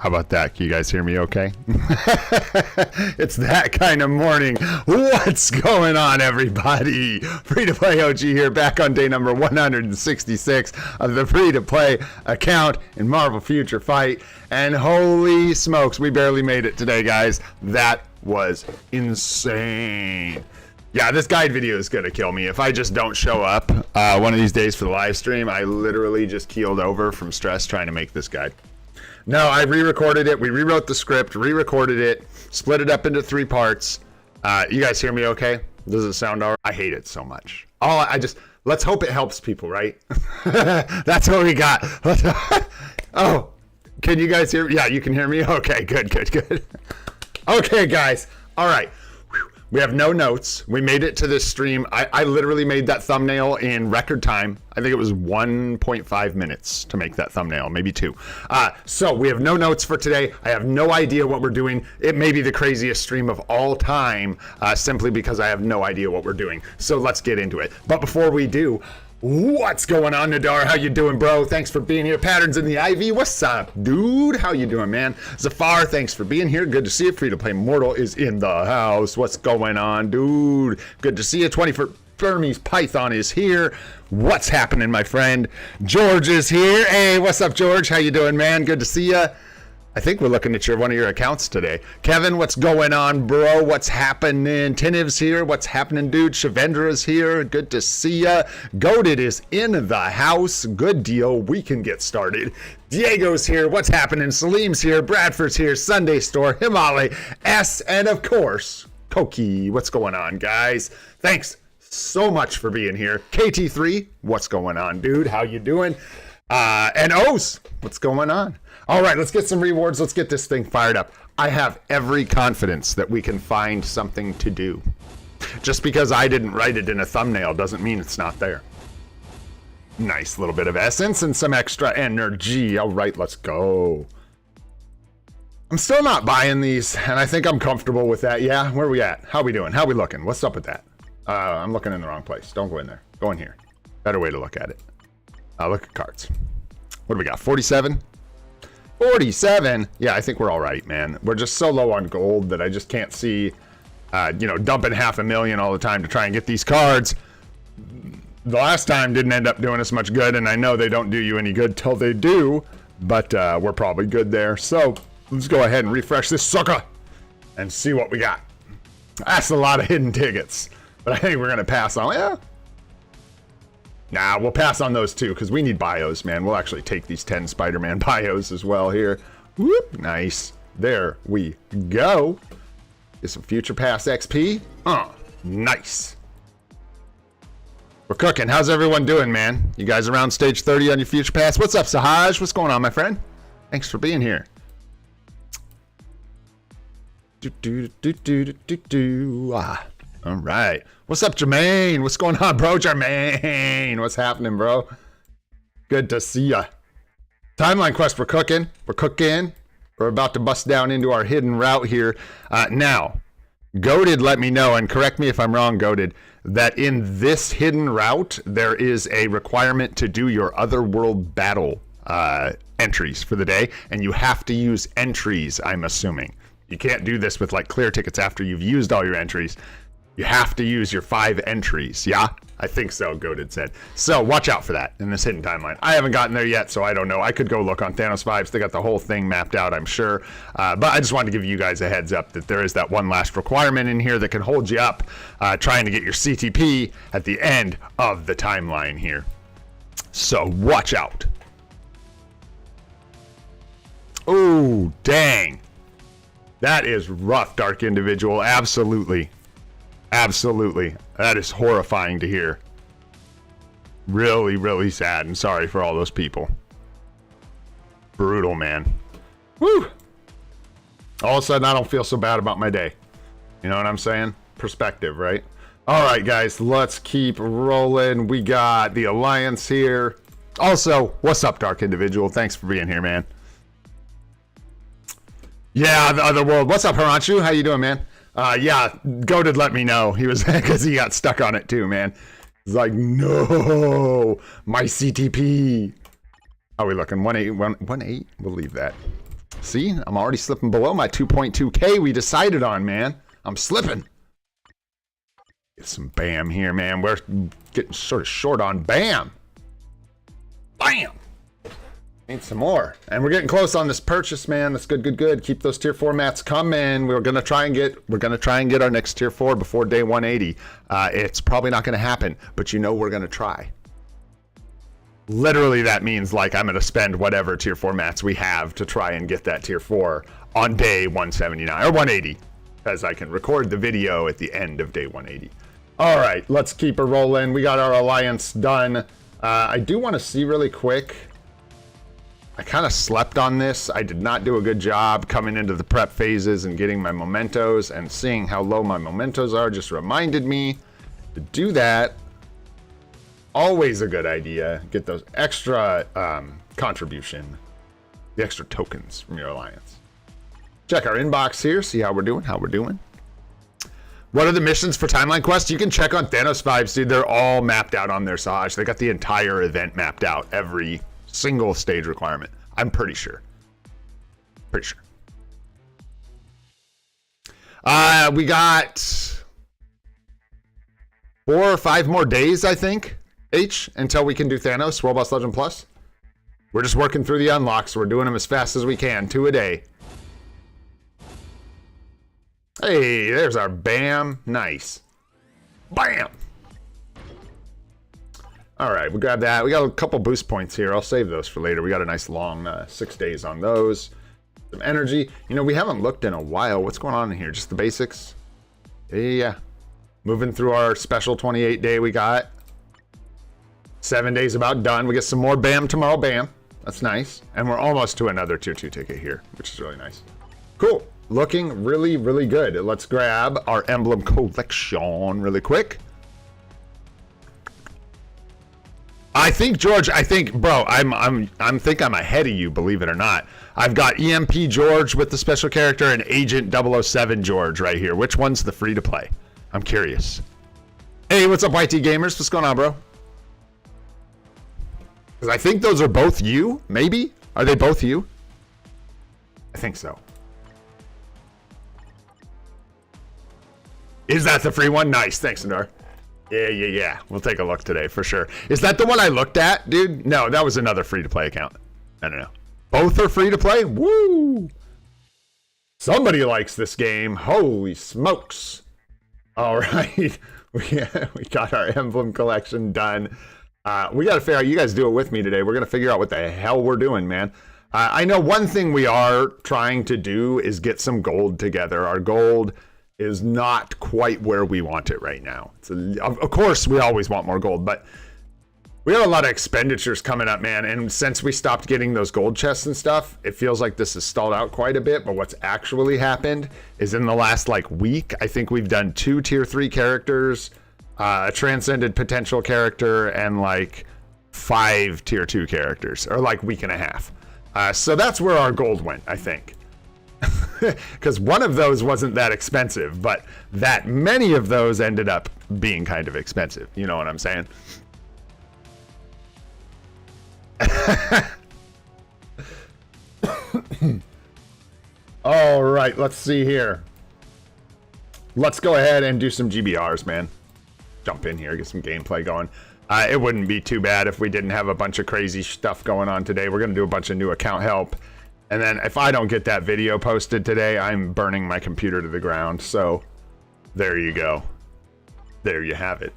How about that? Can you guys hear me okay? It's that kind of morning. What's going on, everybody? Free-to-play OG here, back on day number 166 of the free-to-play account in Marvel Future Fight. And holy smokes, we barely made it today, guys. That was insane. Yeah, this guide video is going to kill me. If I just don't show up one of these days for the live stream, I literally just keeled over from stress trying to make this guide. No, I re-recorded it. We rewrote the script, re-recorded it, split it up into 3 parts. You guys hear me okay? Does it sound all right? I hate it so much. Let's hope it helps people, right? That's what we got. Oh, can you guys hear me? Yeah, you can hear me? Okay, good. Okay, guys. All right. We have no notes. We made it to this stream. I literally made that thumbnail in record time. I think it was 1.5 minutes to make that thumbnail, maybe 2. So we have no notes for today. I have no idea what we're doing. It may be the craziest stream of all time, simply because I have no idea what we're doing. So let's get into it. But before we do, what's going on, Nadar? How you doing, bro? Thanks for being here. Patterns in the Ivy. What's up, dude? How you doing, man? Zafar, thanks for being here. Good to see you. Free to Play Mortal is in the house. What's going on, dude? Good to see you. 20 for Burmese Python is here. What's happening, my friend? George is here. Hey, what's up, George? How you doing, man? Good to see you. I think we're looking at one of your accounts today. Kevin, what's going on, bro? What's happening? Tiniv's here. What's happening, dude? Shavendra's here. Good to see ya. Goated is in the house. Good deal. We can get started. Diego's here. What's happening? Salim's here. Bradford's here. Sunday Store. Himale S. And of course, Koki. What's going on, guys? Thanks so much for being here. KT3, what's going on, dude? How you doing? And O's, what's going on? All right, let's get some rewards. Let's get this thing fired up. I have every confidence that we can find something to do. Just because I didn't write it in a thumbnail doesn't mean it's not there. Nice little bit of essence and some extra energy. All right, let's go. I'm still not buying these, and I think I'm comfortable with that. Yeah, where are we at? How we doing? How we looking? What's up with that? I'm looking in the wrong place. Don't go in there. Go in here. Better way to look at it. Look at cards. What do we got? 47? 47? Yeah, I think we're all right, man. We're just so low on gold that I just can't see, dumping $500,000 all the time to try and get these cards. The last time didn't end up doing us much good, and I know they don't do you any good till they do, but we're probably good there. So let's go ahead and refresh this sucker and see what we got. That's a lot of hidden tickets, but I think we're going to pass on. Yeah. Nah, we'll pass on those 2 because we need bios, man. We'll actually take these 10 Spider-Man bios as well here. Whoop, nice. There we go. Get some Future Pass XP. Nice. We're cooking. How's everyone doing, man? You guys around stage 30 on your Future Pass? What's up, Sahaj? What's going on, my friend? Thanks for being here. All right. What's up, Jermaine? What's going on, bro? Jermaine, what's happening, bro? Good to see ya. Timeline quest, we're cooking. We're cooking. We're about to bust down into our hidden route here. Now, Goated let me know, and correct me if I'm wrong, Goated, that in this hidden route, there is a requirement to do your Otherworld battle entries for the day, and you have to use entries, I'm assuming. You can't do this with like clear tickets after you've used all your entries. You have to use your 5 entries, yeah? I think so, Goated said. So watch out for that in this hidden timeline. I haven't gotten there yet, so I don't know. I could go look on Thanos Vibes. They got the whole thing mapped out, I'm sure. But I just wanted to give you guys a heads up that there is that one last requirement in here that can hold you up trying to get your CTP at the end of the timeline here. So watch out. Oh, dang. That is rough, Dark Individual. Absolutely. Absolutely. That is horrifying to hear. Really, really sad, and sorry for all those people. Brutal, man. Woo! All of a sudden, I don't feel so bad about my day. You know what I'm saying? Perspective, right? All right, guys, let's keep rolling. We got the Alliance here. Also, what's up, Dark Individual? Thanks for being here, man. Yeah, the other world. What's up, Haranshu? How you doing, man? Yeah, Goated let me know. He was because he got stuck on it too, man. He's like, no, my CTP. How are we looking? 1-8, 1-8. We'll leave that. See, I'm already slipping below my 2.2K we decided on, man. I'm slipping. Get some BAM here, man. We're getting sort of short on BAM. BAM. Need some more. And we're getting close on this purchase, man. That's good, good, good. Keep those tier 4 mats coming. We're gonna try and get our next tier 4 before day 180. It's probably not gonna happen, but you know we're gonna try. Literally, that means like I'm gonna spend whatever tier 4 mats we have to try and get that tier 4 on day 179 or 180, because I can record the video at the end of day 180. All right, let's keep it rolling. We got our alliance done. I do want to see really quick. I kind of slept on this. I did not do a good job coming into the prep phases and getting my mementos, and seeing how low my mementos are just reminded me to do that. Always a good idea. Get those extra contribution, the extra tokens from your alliance. Check our inbox here, see how we're doing, What are the missions for Timeline Quest? You can check on Thanos Vibes, dude. They're all mapped out on their Saj. They got the entire event mapped out, every single stage requirement. I'm pretty sure. We got 4 or 5 more days, I think, until we can do Thanos, World Boss Legend Plus. We're just working through the unlocks. We're doing them as fast as we can, 2 a day. Hey, there's our BAM. Nice. BAM! All right, we grab that. We got a couple boost points here. I'll save those for later. We got a nice long 6 days on those. Some energy. You know, we haven't looked in a while. What's going on in here? Just the basics? Yeah. Moving through our special 28 day we got. 7 days about done. We get some more BAM tomorrow. BAM. That's nice. And we're almost to another tier 2 ticket here, which is really nice. Cool. Looking really, really good. Let's grab our emblem collection really quick. I think, George, bro, I think I'm ahead of you, believe it or not. I've got EMP George with the special character and Agent 007 George right here. Which one's the free to play? I'm curious. Hey, what's up, YT Gamers? What's going on, bro? Because I think those are both you, maybe? Are they both you? I think so. Is that the free one? Nice, thanks, Nadar. Yeah. We'll take a look today for sure. Is that the one I looked at, dude? No, that was another free-to-play account. I don't know. Both are free-to-play? Woo! Somebody likes this game. Holy smokes. All right. We got our emblem collection done. We got to figure out, you guys do it with me today. We're going to figure out what the hell we're doing, man. I know one thing we are trying to do is get some gold together. Our gold is not quite where we want it right now. Of course, we always want more gold, but we have a lot of expenditures coming up, man. And since we stopped getting those gold chests and stuff, it feels like this has stalled out quite a bit. But what's actually happened is in the last week, I think we've done 2 tier 3 characters, a transcended potential character, and 5 tier 2 characters, or week and a half. So that's where our gold went, I think. Because one of those wasn't that expensive, but that many of those ended up being kind of expensive. You know what I'm saying? All right, let's see here. Let's go ahead and do some GBRs, man. Jump in here, get some gameplay going. It wouldn't be too bad if we didn't have a bunch of crazy stuff going on today. We're going to do a bunch of new account help. And then if I don't get that video posted today, I'm burning my computer to the ground. So there you go. There you have it.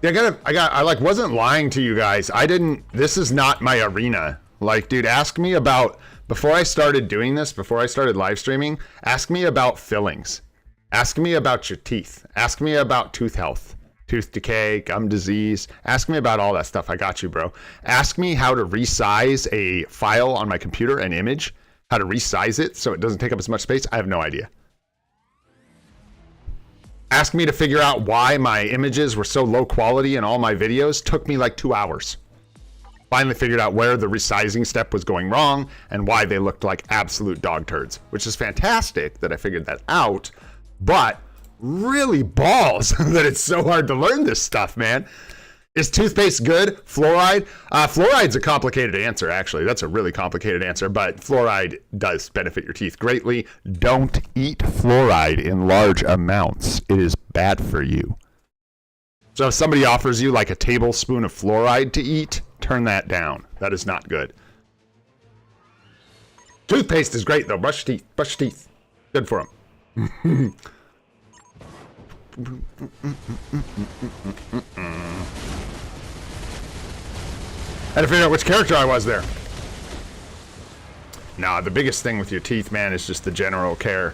Yeah, I wasn't lying to you guys. This is not my arena. Dude, ask me about, before I started doing this, before I started live streaming, ask me about fillings. Ask me about your teeth. Ask me about tooth health, tooth decay, gum disease. Ask me about all that stuff. I got you, bro. Ask me how to resize a file on my computer, an image, how to resize it so it doesn't take up as much space. I have no idea. Ask me to figure out why my images were so low quality in all my videos. Took me 2 hours. Finally figured out where the resizing step was going wrong and why they looked like absolute dog turds, which is fantastic that I figured that out, but really balls that it's so hard to learn this stuff, man. Is toothpaste good? Fluoride? Fluoride's a complicated answer, actually. That's a really complicated answer, but fluoride does benefit your teeth greatly. Don't eat fluoride in large amounts. It is bad for you. So if somebody offers you like a tablespoon of fluoride to eat, turn that down. That is not good. Toothpaste is great, though. Brush your teeth. Brush your teeth. Good for them. I had to figure out which character I was there. Nah, the biggest thing with your teeth, man, is just the general care.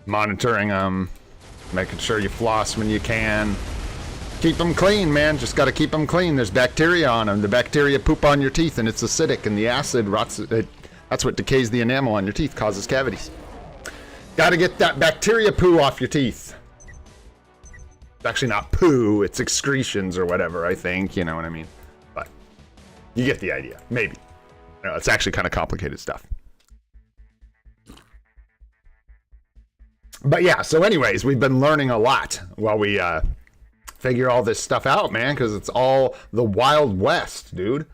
Monitoring them, making sure you floss when you can. Keep them clean, man. Just got to keep them clean. There's bacteria on them. The bacteria poop on your teeth, and it's acidic, and the acid rots it. That's what decays the enamel on your teeth, causes cavities. Got to get that bacteria poo off your teeth. It's actually not poo, it's excretions or whatever, I think. You know what I mean? But you get the idea. Maybe. No, it's actually kind of complicated stuff. But yeah, so anyways, we've been learning a lot while we figure all this stuff out, man, because it's all the Wild West, dude.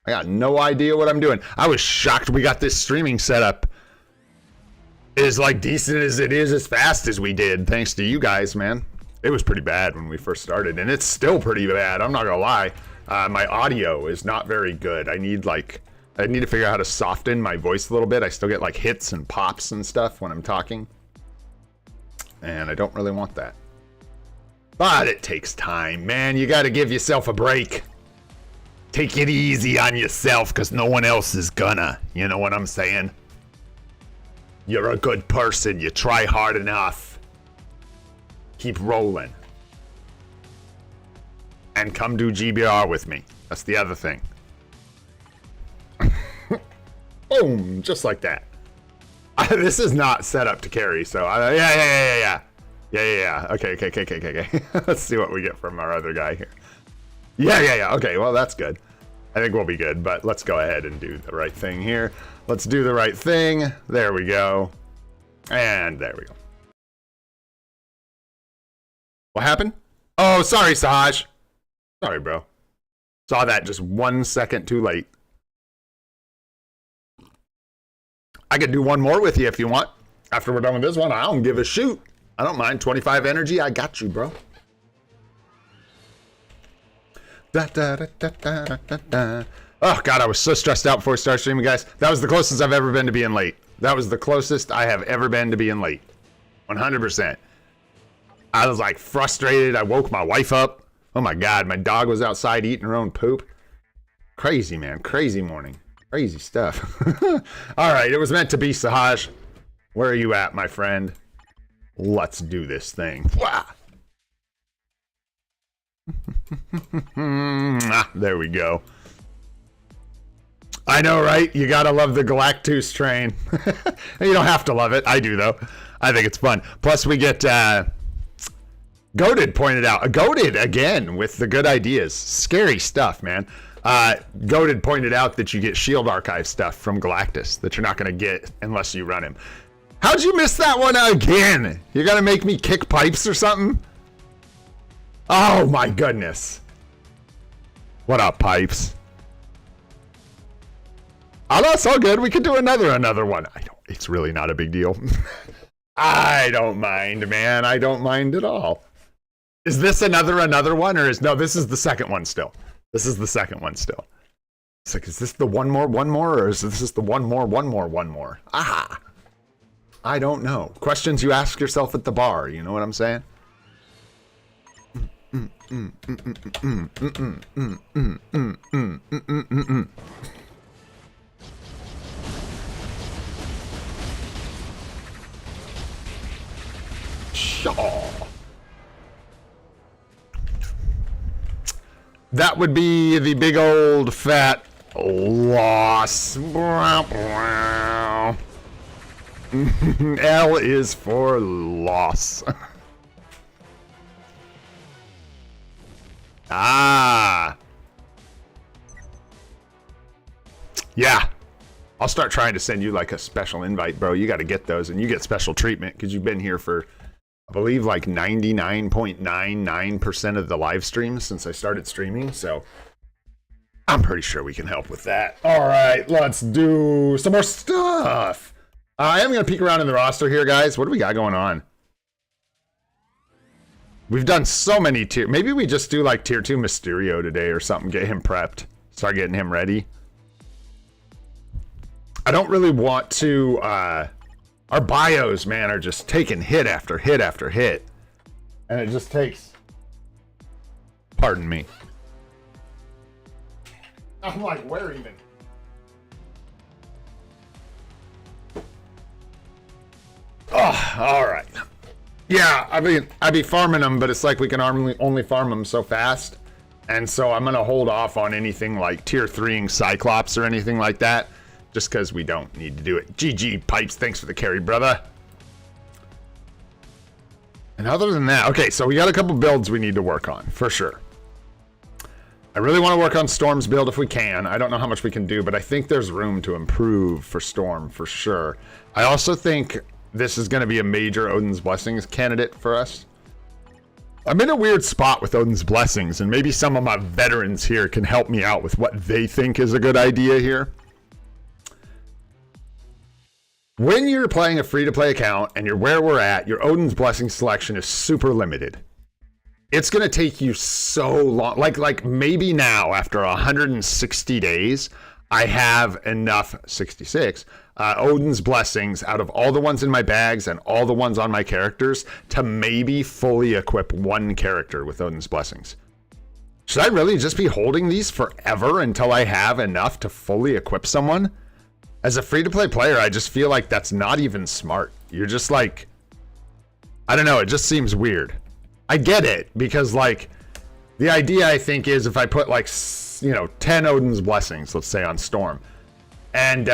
I got no idea what I'm doing. I was shocked we got this streaming setup as like decent as it is, as fast as we did, thanks to you guys, man. It was pretty bad when we first started, and it's still pretty bad. I'm not gonna lie. My audio is not very good. I need to figure out how to soften my voice a little bit. I still get like hits and pops and stuff when I'm talking, and I don't really want that. But it takes time, man. You got to give yourself a break. Take it easy on yourself, because no one else is gonna. You know what I'm saying? You're a good person. You try hard enough. Keep rolling. And come do GBR with me. That's the other thing. Boom, just like that. This is not set up to carry, so yeah. Okay. Let's see what we get from our other guy here. Yeah. Okay, well, that's good. I think we'll be good, but let's go ahead and do the right thing here. Let's do the right thing. There we go. And there we go. What happened? Oh, sorry, Sahaj. Sorry, bro. Saw that just 1 second too late. I could do one more with you if you want. After we're done with this one, I don't give a shoot. I don't mind. 25 energy, I got you, bro. Oh, God, I was so stressed out before we started streaming, guys. That was the closest I've ever been to being late. That was the closest I have ever been to being late. 100%. I was, like, frustrated. I woke my wife up. Oh, my God. My dog was outside eating her own poop. Crazy, man. Crazy morning. Crazy stuff. All right. It was meant to be, Sahaj. Where are you at, my friend? Let's do this thing. There we go. I know, right? You gotta love the Galactus train. You don't have to love it. I do, though. I think it's fun. Plus, we get... Goated pointed out. Goated, again, with the good ideas. Scary stuff, man. Goated pointed out that you get Shield Archive stuff from Galactus that you're not going to get unless you run him. How'd you miss that one again? You got to make me kick pipes or something? Oh, my goodness. What up, Pipes? Oh, that's all good. We could do another one. It's really not a big deal. I don't mind, man. I don't mind at all. Is this another one, or no, this is the second one still. This is the second one still. It's like, is this the one more, or is this the one more? Aha. I don't know. Questions you ask yourself at the bar, you know what I'm saying? Shaw. That would be the big old fat loss. L is for loss. Ah. Yeah. I'll start trying to send you like a special invite, bro. You got to get those, and you get special treatment because you've been here for I believe like 99.99% of the live streams since I started streaming. So I'm pretty sure we can help with that. All right, let's do some more stuff. I am going to peek around in the roster here, guys. What do we got going on? We've done so many tier. Maybe we just do like tier 2 Mysterio today or something. Get him prepped. Start getting him ready. I don't really want to... our bios, man, are just taking hit after hit after hit. And it just takes... Pardon me. I'm like, where even? Oh, all right. Yeah, I mean, I'd be farming them, but it's like we can only farm them so fast. And so I'm going to hold off on anything like tier 3ing Cyclops or anything like that. Just because we don't need to do it. GG, Pipes, thanks for the carry, brother. And other than that, okay, so we got a couple builds we need to work on, for sure. I really want to work on Storm's build if we can. I don't know how much we can do, but I think there's room to improve for Storm, for sure. I also think this is going to be a major Odin's Blessings candidate for us. I'm in a weird spot with Odin's Blessings, and maybe some of my veterans here can help me out with what they think is a good idea here. When you're playing a free-to-play account and you're where we're at, your Odin's Blessing selection is super limited. It's going to take you so long. Like maybe now, after 160 days, I have enough, 66, Odin's Blessings out of all the ones in my bags and all the ones on my characters to maybe fully equip one character with Odin's Blessings. Should I really just be holding these forever until I have enough to fully equip someone? As a free-to-play player, I just feel like that's not even smart. You're just like, I don't know, it just seems weird. I get it, because like, the idea I think is if I put like, 10 Odin's Blessings, let's say on Storm, and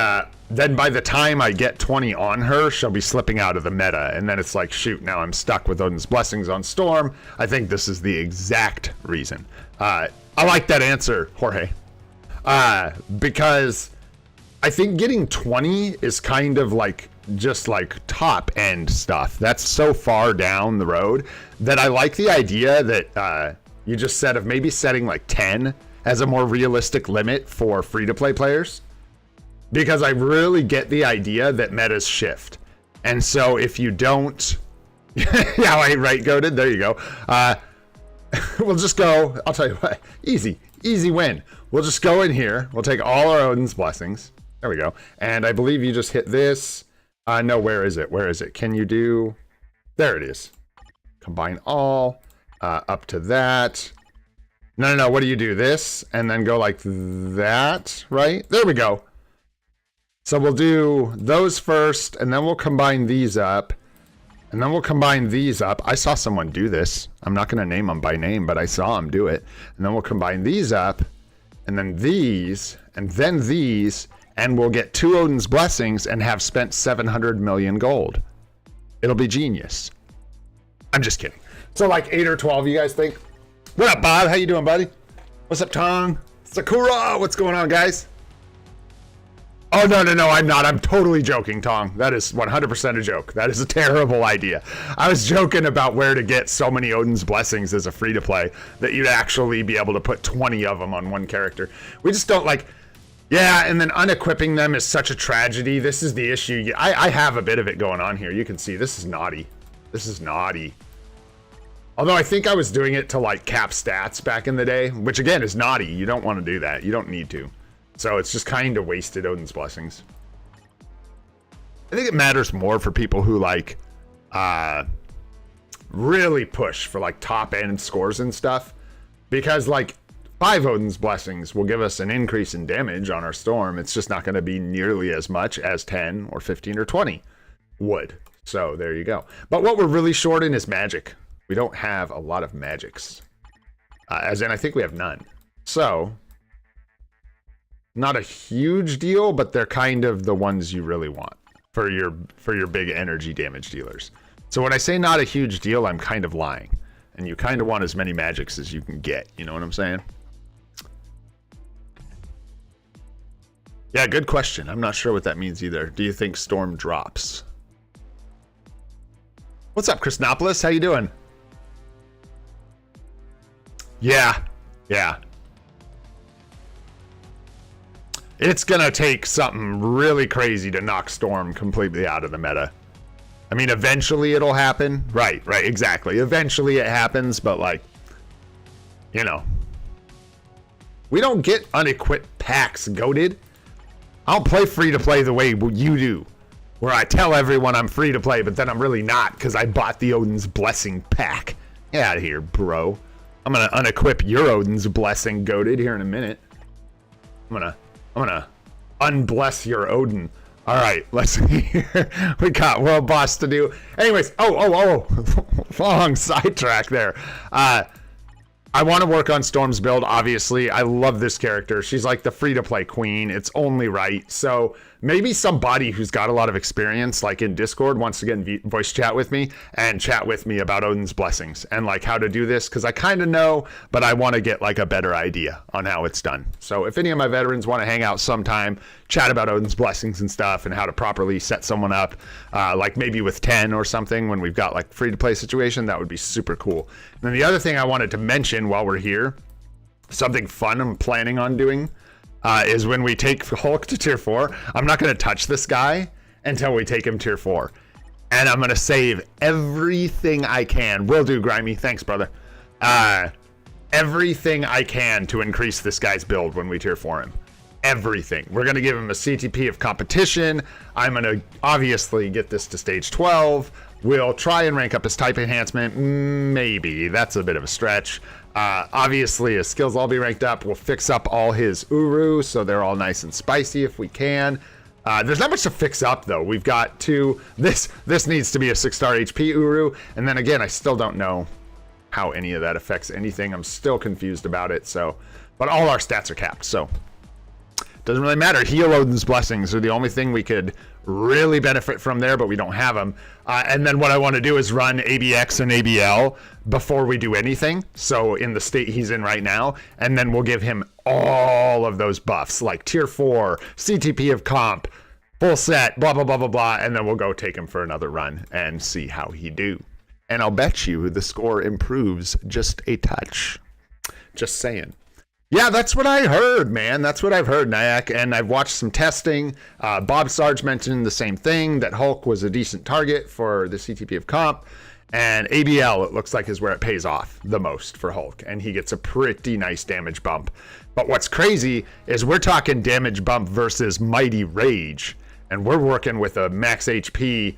then by the time I get 20 on her, she'll be slipping out of the meta, and then it's like, shoot, now I'm stuck with Odin's Blessings on Storm. I think this is the exact reason. I like that answer, Jorge, because I think getting 20 is kind of like just like top end stuff. That's so far down the road that I like the idea that you just said of maybe setting like 10 as a more realistic limit for free-to-play players, because I really get the idea that metas shift. And so if you don't, yeah, right, goated, there you go. We'll just go, I'll tell you what, easy win. We'll just go in here, we'll take all our Odin's Blessings. There we go. And I believe you just hit this. No, where is it? Where is it? Can you do, there it is. Combine all, up to that. No, what do you do? This, and then go like that, right? There we go. So we'll do those first, and then we'll combine these up. And then we'll combine these up. I saw someone do this. I'm not going to name them by name, but I saw them do it. And then we'll combine these up, and then these, and then these, and we'll get 2 Odin's Blessings and have spent 700 million gold. It'll be genius. I'm just kidding. So like 8 or 12, you guys think? What up, Bob? How you doing, buddy? What's up, Tong? Sakura, what's going on, guys? Oh, no, I'm not. I'm totally joking, Tong. That is 100% a joke. That is a terrible idea. I was joking about where to get so many Odin's Blessings as a free-to-play that you'd actually be able to put 20 of them on one character. We just don't like... Yeah, and then unequipping them is such a tragedy. This is the issue. I have a bit of it going on here. You can see this is naughty. This is naughty. Although I think I was doing it to like cap stats back in the day, which again is naughty. You don't want to do that. You don't need to. So it's just kind of wasted Odin's Blessings. I think it matters more for people who like really push for like top end scores and stuff, because like 5 Odin's Blessings will give us an increase in damage on our Storm. It's just not going to be nearly as much as 10 or 15 or 20 would. So there you go. But what we're really short in is magic. We don't have a lot of magics. As in, I think we have none. So, not a huge deal, but they're kind of the ones you really want for your big energy damage dealers. So when I say not a huge deal, I'm kind of lying. And you kind of want as many magics as you can get. You know what I'm saying? Yeah, good question. I'm not sure what that means either. Do you think Storm drops? What's up, Christopoulos? How you doing? Yeah. It's gonna take something really crazy to knock Storm completely out of the meta. I mean, eventually it'll happen. Right, exactly. Eventually it happens, but like, you know, we don't get unequipped packs, goated. I don't play free to play the way you do, where I tell everyone I'm free to play, but then I'm really not because I bought the Odin's Blessing pack. Get out of here, bro. I'm gonna unequip your Odin's Blessing, goated, here in a minute. I'm gonna unbless your Odin. All right, let's see here. We got World Boss to do. Anyways, long sidetrack there. I want to work on Storm's build, obviously. I love this character. She's like the free-to-play queen. It's only right. So maybe somebody who's got a lot of experience, like in Discord, wants to get in voice chat with me and chat with me about Odin's Blessings and like how to do this, because I kind of know, but I want to get like a better idea on how it's done. So if any of my veterans want to hang out sometime, chat about Odin's Blessings and stuff and how to properly set someone up, like maybe with 10 or something when we've got like free-to-play situation, that would be super cool. And then the other thing I wanted to mention while we're here, something fun I'm planning on doing, is when we take Hulk to tier 4, I'm not going to touch this guy until we take him tier 4. And I'm going to save everything I can. Will do, Grimy. Thanks, brother. Everything I can to increase this guy's build when we tier 4 him. Everything. We're going to give him a CTP of competition. I'm going to obviously get this to stage 12. We'll try and rank up his type enhancement. Maybe. That's a bit of a stretch. Obviously, his skills all be ranked up. We'll fix up all his Uru, so they're all nice and spicy if we can. There's not much to fix up, though. We've got two. This needs to be a 6-star HP Uru. And then again, I still don't know how any of that affects anything. I'm still confused about it. So, but all our stats are capped, so doesn't really matter. Heal Odin's Blessings are the only thing we could really benefit from there, but we don't have them. And then what I want to do is run ABX and ABL before we do anything. So in the state he's in right now, and then we'll give him all of those buffs, like tier 4, CTP of comp, full set, blah, blah, blah, blah, blah. And then we'll go take him for another run and see how he do. And I'll bet you the score improves just a touch. Just saying. Yeah, that's what I heard, man. That's what I've heard, Nyack. And I've watched some testing. Bob Sarge mentioned the same thing, that Hulk was a decent target for the CTP of comp. And ABL, it looks like, is where it pays off the most for Hulk. And he gets a pretty nice damage bump. But what's crazy is we're talking damage bump versus Mighty Rage. And we're working with a max HP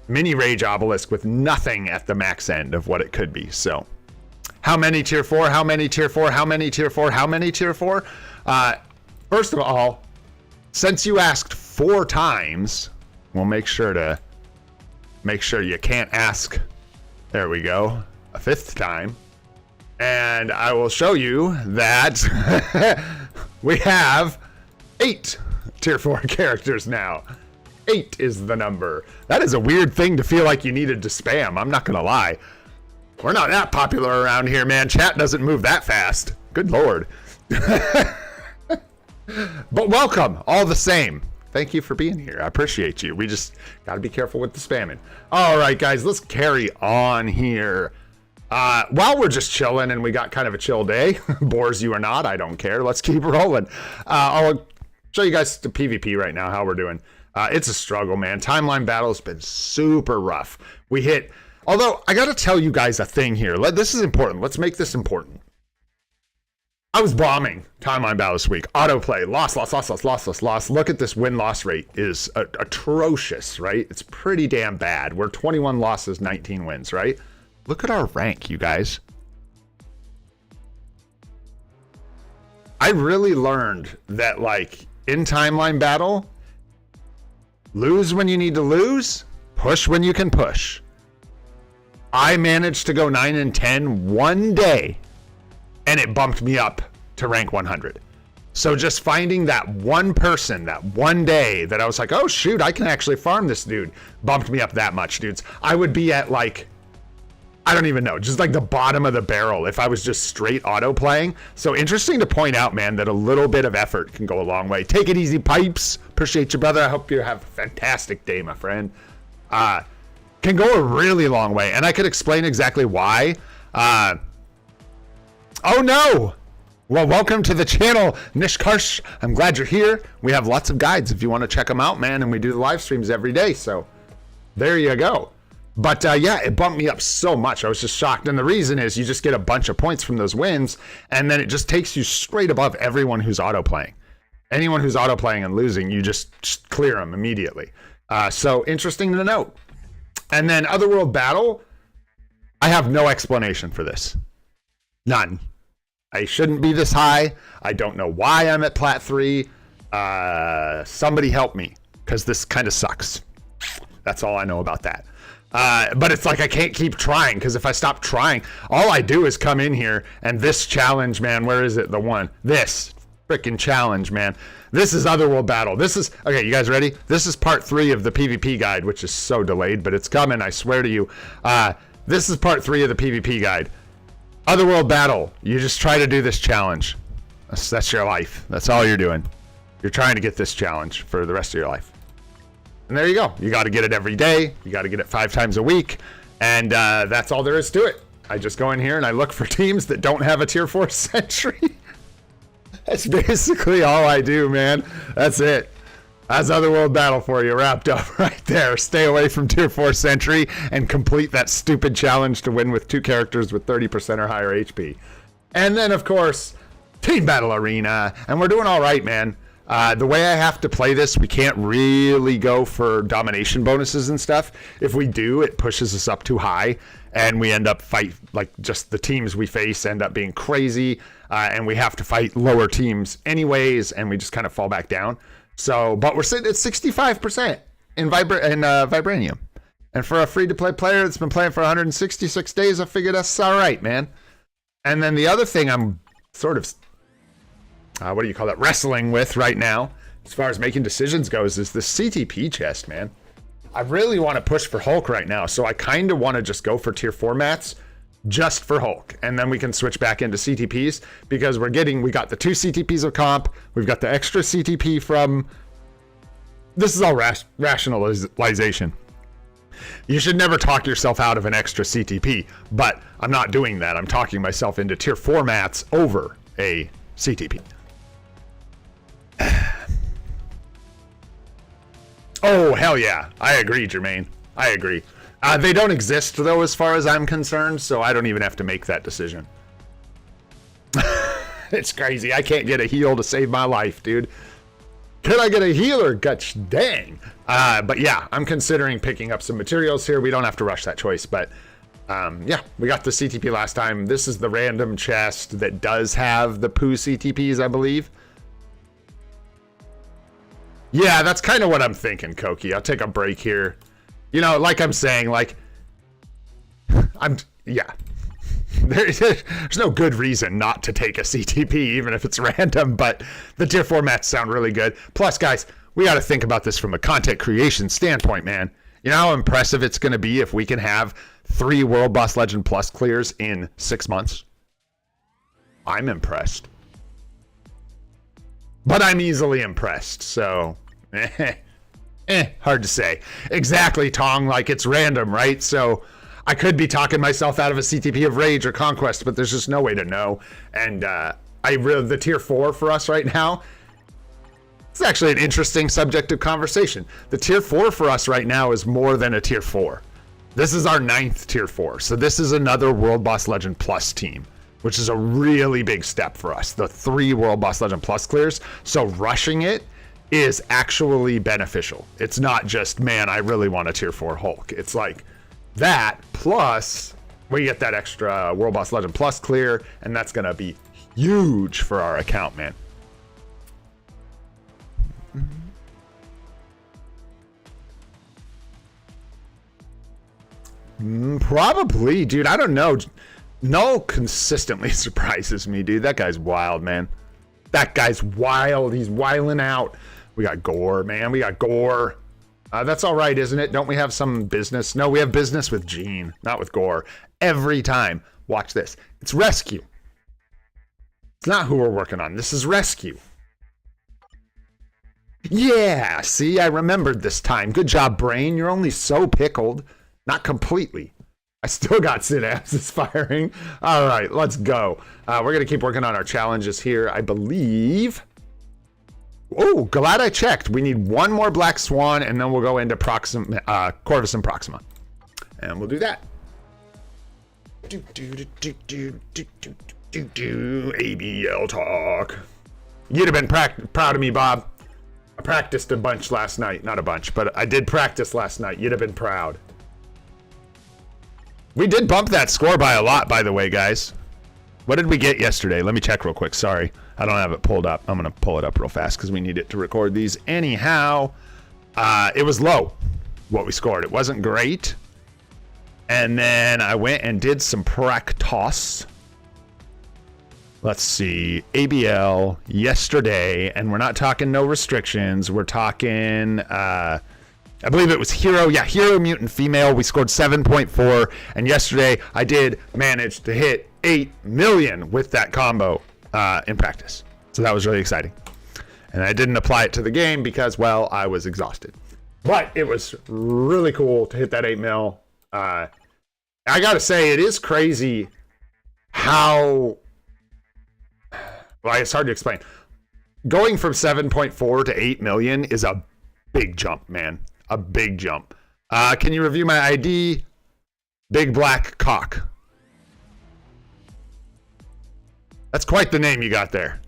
mini Rage Obelisk with nothing at the max end of what it could be. So how many tier 4? How many tier 4? How many tier 4? How many tier 4? First of all, since you asked 4 times, we'll make sure you can't ask, there we go, a 5th time. And I will show you that we have 8 tier 4 characters now. 8 is the number. That is a weird thing to feel like you needed to spam, I'm not gonna lie. We're not that popular around here, man. Chat doesn't move that fast. Good Lord. But welcome, all the same. Thank you for being here. I appreciate you. We just got to be careful with the spamming. All right, guys, let's carry on here. While we're just chilling and we got kind of a chill day, bores you or not, I don't care. Let's keep rolling. I'll show you guys the PvP right now, how we're doing. It's a struggle, man. Timeline battle has been super rough. We hit... Although, I gotta tell you guys a thing here. This is important. Let's make this important. I was bombing timeline battle this week. Autoplay. Loss. Look at this win-loss rate. Is atrocious, right? It's pretty damn bad. We're 21 losses, 19 wins, right? Look at our rank, you guys. I really learned that, like, in timeline battle, lose when you need to lose, push when you can push. I managed to go 9 and 10 one day, and it bumped me up to rank 100. So just finding that one person, that one day that I was like, oh shoot, I can actually farm this dude, bumped me up that much, dudes. I would be at like, I don't even know, just like the bottom of the barrel if I was just straight auto playing. So interesting to point out, man, that a little bit of effort can go a long way. Take it easy, Pipes. Appreciate you, brother. I hope you have a fantastic day, my friend. can go a really long way. And I could explain exactly why. Oh no! Well, welcome to the channel, Nishkarsh. I'm glad you're here. We have lots of guides if you want to check them out, man. And we do the live streams every day. So there you go. But yeah, it bumped me up so much. I was just shocked. And the reason is you just get a bunch of points from those wins. And then it just takes you straight above everyone who's auto-playing. Anyone who's auto-playing and losing, you just clear them immediately. So interesting to note. And then Otherworld Battle, I have no explanation for this. None. I shouldn't be this high. I don't know why I'm at Plat 3. Somebody help me, because this kind of sucks. That's all I know about that. But it's like I can't keep trying, because if I stop trying, all I do is come in here, and this challenge, man, where is it? The one. This freaking challenge, man. This is Otherworld Battle. This is, okay, you guys ready? This is part 3 of the PvP guide, which is so delayed, but it's coming, I swear to you. This is part 3 of the PvP guide. Otherworld Battle. You just try to do this challenge. That's your life. That's all you're doing. You're trying to get this challenge for the rest of your life. And there you go. You got to get it every day. You got to get it 5 times a week. And that's all there is to it. I just go in here and I look for teams that don't have a tier 4 sentry. That's basically all I do, man. That's it. That's Otherworld Battle for you, wrapped up right there. Stay away from tier 4 sentry and complete that stupid challenge to win with 2 characters with 30% or higher HP. And then, of course, Team Battle Arena. And we're doing all right, man. The way I have to play this, we can't really go for domination bonuses and stuff. If we do, it pushes us up too high. And we end up just the teams we face end up being crazy. And we have to fight lower teams anyways. And we just kind of fall back down. So, but we're sitting at 65% in Vibranium. And for a free-to-play player that's been playing for 166 days, I figured that's all right, man. And then the other thing I'm sort of, what do you call that, wrestling with right now, as far as making decisions goes, is the CTP chest, man. I really want to push for Hulk right now, so I kind of want to just go for tier 4 mats just for Hulk, and then we can switch back into CTPs, because we got the 2 CTPs of comp, we've got the extra CTP from, this is all rationalization. You should never talk yourself out of an extra CTP, but I'm not doing that. I'm talking myself into tier 4 mats over a CTP. Oh, hell yeah. I agree, Jermaine. I agree. They don't exist, though, as far as I'm concerned, so I don't even have to make that decision. It's crazy. I can't get a heal to save my life, dude. Could I get a healer? Gosh dang. But yeah, I'm considering picking up some materials here. We don't have to rush that choice, but yeah, we got the CTP last time. This is the random chest that does have the poo CTPs, I believe. Yeah, that's kind of what I'm thinking, Koki. I'll take a break here. You know, like I'm saying, like, yeah. There's no good reason not to take a CTP, even if it's random, but the tier 4 mats sound really good. Plus, guys, we got to think about this from a content creation standpoint, man. You know how impressive it's going to be if we can have 3 World Boss Legend Plus clears in 6 months? I'm impressed. But I'm easily impressed, so hard to say. Exactly, Tong, like it's random, right? So I could be talking myself out of a CTP of Rage or Conquest, but there's just no way to know. And the tier 4 for us right now, it's actually an interesting subject of conversation. The tier 4 for us right now is more than a tier 4. This is our 9th tier 4. So this is another World Boss Legend Plus team, which is a really big step for us. The 3 World Boss Legend Plus clears. So rushing it is actually beneficial. It's not just, man, I really want a tier 4 Hulk. It's like that, plus we get that extra World Boss Legend Plus clear, and that's going to be huge for our account, man. Probably, dude. I don't know. No consistently surprises me, dude. That guy's wild, man. That guy's wild. He's wiling out. We got Gore, man. We got Gore. That's all right, isn't it? Don't we have some business? No, we have business with Gene, not with Gore. Every time. Watch this. It's Rescue. It's not who we're working on. This is Rescue. Yeah, see, I remembered this time. Good job, Brain. You're only so pickled. Not completely. I still got synapses firing. All right, let's go. We're going to keep working on our challenges here. I believe... Oh, glad I checked. We need one more Black Swan, and then we'll go into Corvus and Proxima. And we'll do that. ABL talk. You'd have been proud of me, Bob. I practiced a bunch last night. Not a bunch, but I did practice last night. You'd have been proud. We did bump that score by a lot, by the way, guys. What did we get yesterday? Let me check real quick. Sorry, I don't have it pulled up. I'm going to pull it up real fast because we need it to record these. Anyhow, it was low, what we scored. It wasn't great. And then I went and did some practice. Let's see. ABL yesterday, and we're not talking no restrictions. We're talking... I believe it was Hero. Yeah, Hero Mutant Female. We scored 7.4. And yesterday, I did manage to hit 8 million with that combo in practice. So that was really exciting. And I didn't apply it to the game because, well, I was exhausted. But it was really cool to hit that 8 mil. I got to say, it is crazy how... Well, it's hard to explain. Going from 7.4 to 8 million is a big jump, man. A big jump. Can you review my ID? Big Black Cock. That's quite the name you got there.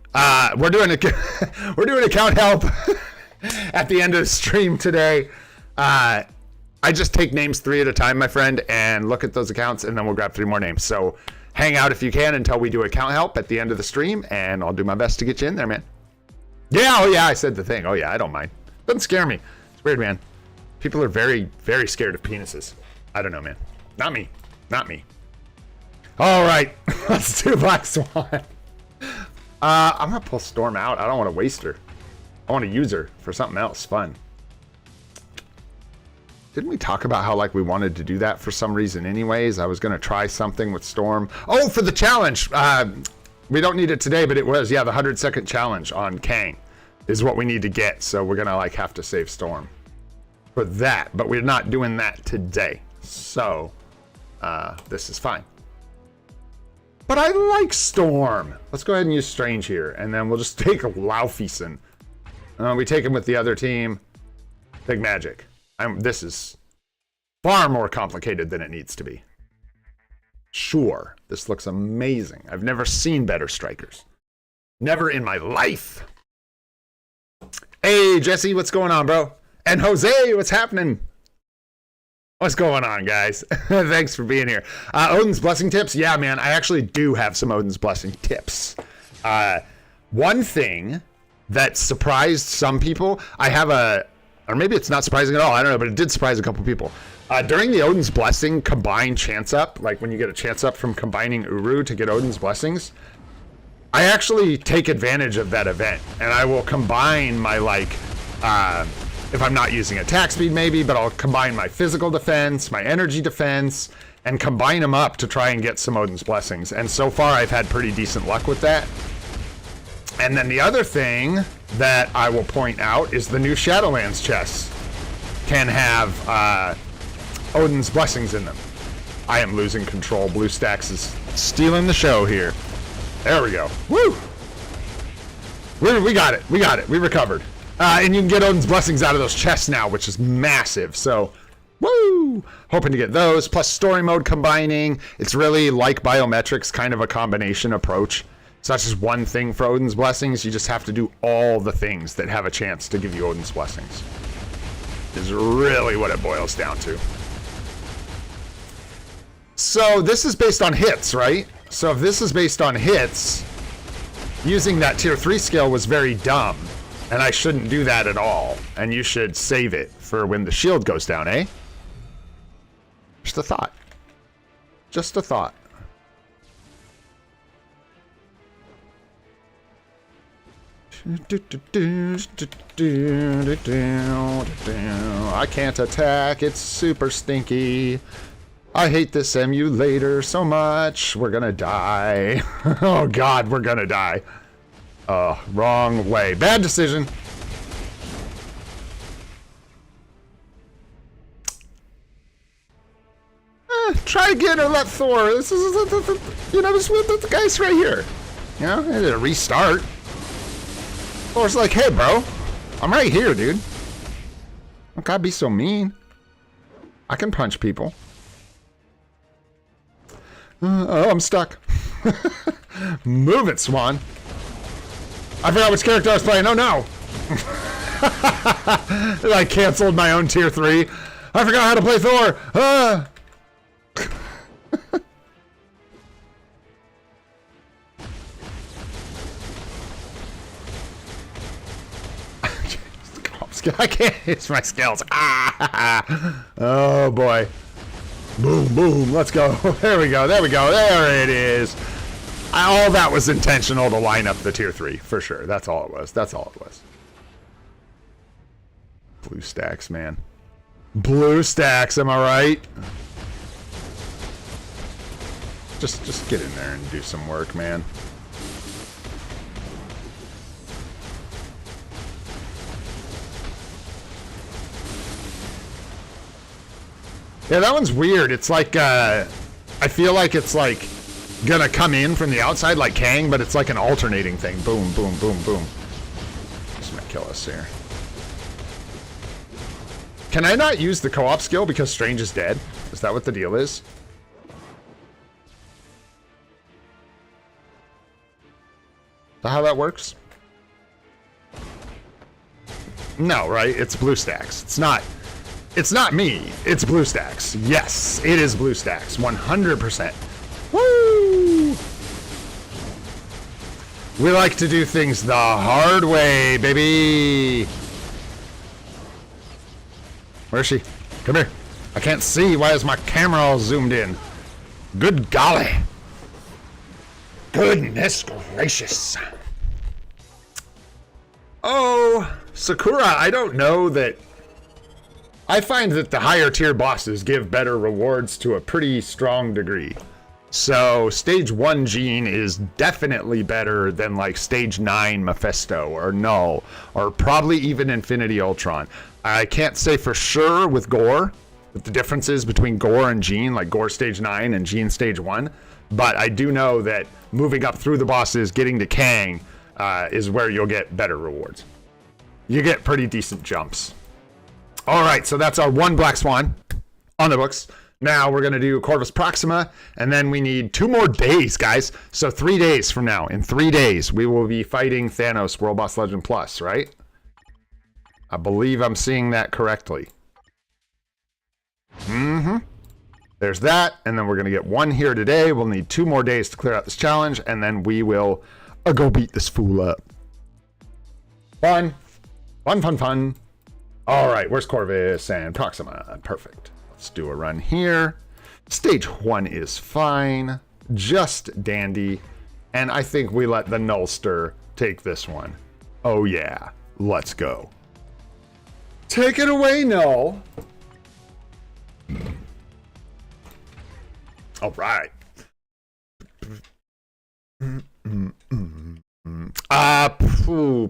We're doing account help at the end of the stream today. I just take names 3 at a time, my friend, and look at those accounts, and then we'll grab 3 more names. So hang out if you can until we do account help at the end of the stream, and I'll do my best to get you in there, man. Yeah, oh yeah, I said the thing. Oh yeah, I don't mind. Doesn't scare me. It's weird, man. People are very, very scared of penises. I don't know, man. Not me. Not me. All right. Let's do Black Swan. I'm going to pull Storm out. I don't want to waste her. I want to use her for something else fun. Didn't we talk about how, like, we wanted to do that for some reason anyways? I was going to try something with Storm. Oh, for the challenge. We don't need it today, but it was. Yeah, the 100-second challenge on Kang is what we need to get. So we're going to, like, have to save Storm for that, but we're not doing that today. So, this is fine. But I like Storm. Let's go ahead and use Strange here, and then we'll just take a Laufeyson. We take him with the other team. Big magic. This is far more complicated than it needs to be. Sure, this looks amazing. I've never seen better strikers. Never in my life. Hey, Jesse, what's going on, bro? And Jose, what's happening? What's going on, guys? Thanks for being here. Odin's Blessing tips? Yeah, man, I actually do have some Odin's Blessing tips. One thing that surprised some people, I have or maybe it's not surprising at all, I don't know, but it did surprise a couple people. During the Odin's Blessing combined chance up, like when you get a chance up from combining Uru to get Odin's Blessings, I actually take advantage of that event, and I will combine my, like, if I'm not using attack speed maybe, but I'll combine my physical defense, my energy defense, and combine them up to try and get some Odin's Blessings. And so far I've had pretty decent luck with that. And then the other thing that I will point out is the new Shadowlands chests can have Odin's Blessings in them. I am losing control. BlueStacks is stealing the show here. There we go. Woo! We got it. We got it. We recovered. And you can get Odin's Blessings out of those chests now, which is massive. So, woo! Hoping to get those. Plus story mode combining. It's really like biometrics, kind of a combination approach. It's not just one thing for Odin's Blessings. You just have to do all the things that have a chance to give you Odin's Blessings. Is really what it boils down to. So this is based on hits, right? So if this is based on hits, using that tier 3 skill was very dumb. And I shouldn't do that at all. And you should save it for when the shield goes down, eh? Just a thought. Just a thought. I can't attack. It's super stinky. I hate this emulator so much. We're gonna die. Oh God, we're gonna die. Wrong way. Bad decision. try again or let Thor. This is, you know, just with the guys right here. You know, I did a restart. Thor's like, hey, bro, I'm right here, dude. Don't gotta be so mean. I can punch people. Oh, I'm stuck. Move it, Swan. I forgot which character I was playing. Oh, no. I canceled my own tier 3. I forgot how to play Thor. I can't use my skills. Oh, boy. Boom, boom. Let's go. There we go. There we go. There it is. All that was intentional to line up the tier 3, for sure. That's all it was. That's all it was. Blue stacks, man. Blue stacks, am I right? Just get in there and do some work, man. Yeah, that one's weird. It's like, I feel like it's like gonna come in from the outside like Kang, but it's like an alternating thing. Boom, boom, boom, boom. This might kill us here. Can I not use the co-op skill because Strange is dead? Is that what the deal is? Is that how that works? No, right? It's BlueStacks. It's not me. It's BlueStacks. Yes, it is BlueStacks. 100%. Woo! We like to do things the hard way, baby. Where is she? Come here. I can't see. Why is my camera all zoomed in? Good golly. Goodness gracious. Oh, Sakura, I don't know that... I find that the higher tier bosses give better rewards to a pretty strong degree. So stage 1 Jean is definitely better than like stage 9 Mephisto or Null or probably even Infinity Ultron. I can't say for sure with Gore what the differences between Gore and Jean, like Gore stage 9 and Jean stage 1, but I do know that moving up through the bosses, getting to Kang, is where you'll get better rewards. You get pretty decent jumps. All right, so that's our 1 Black Swan on the books. Now we're going to do Corvus Proxima, and then we need 2 more days, guys. So 3 days from now, in 3 days, we will be fighting Thanos World Boss Legend Plus, right? I believe I'm seeing that correctly. Mm-hmm. There's that, and then we're going to get 1 here today. We'll need 2 more days to clear out this challenge, and then we will go beat this fool up. Fun. Fun, fun, fun. All right, where's Corvus and Proxima? Perfect. Let's do a run here. Stage 1 is fine. Just dandy. And I think we let the Nullster take this one. Oh, yeah. Let's go. Take it away, Null. All right.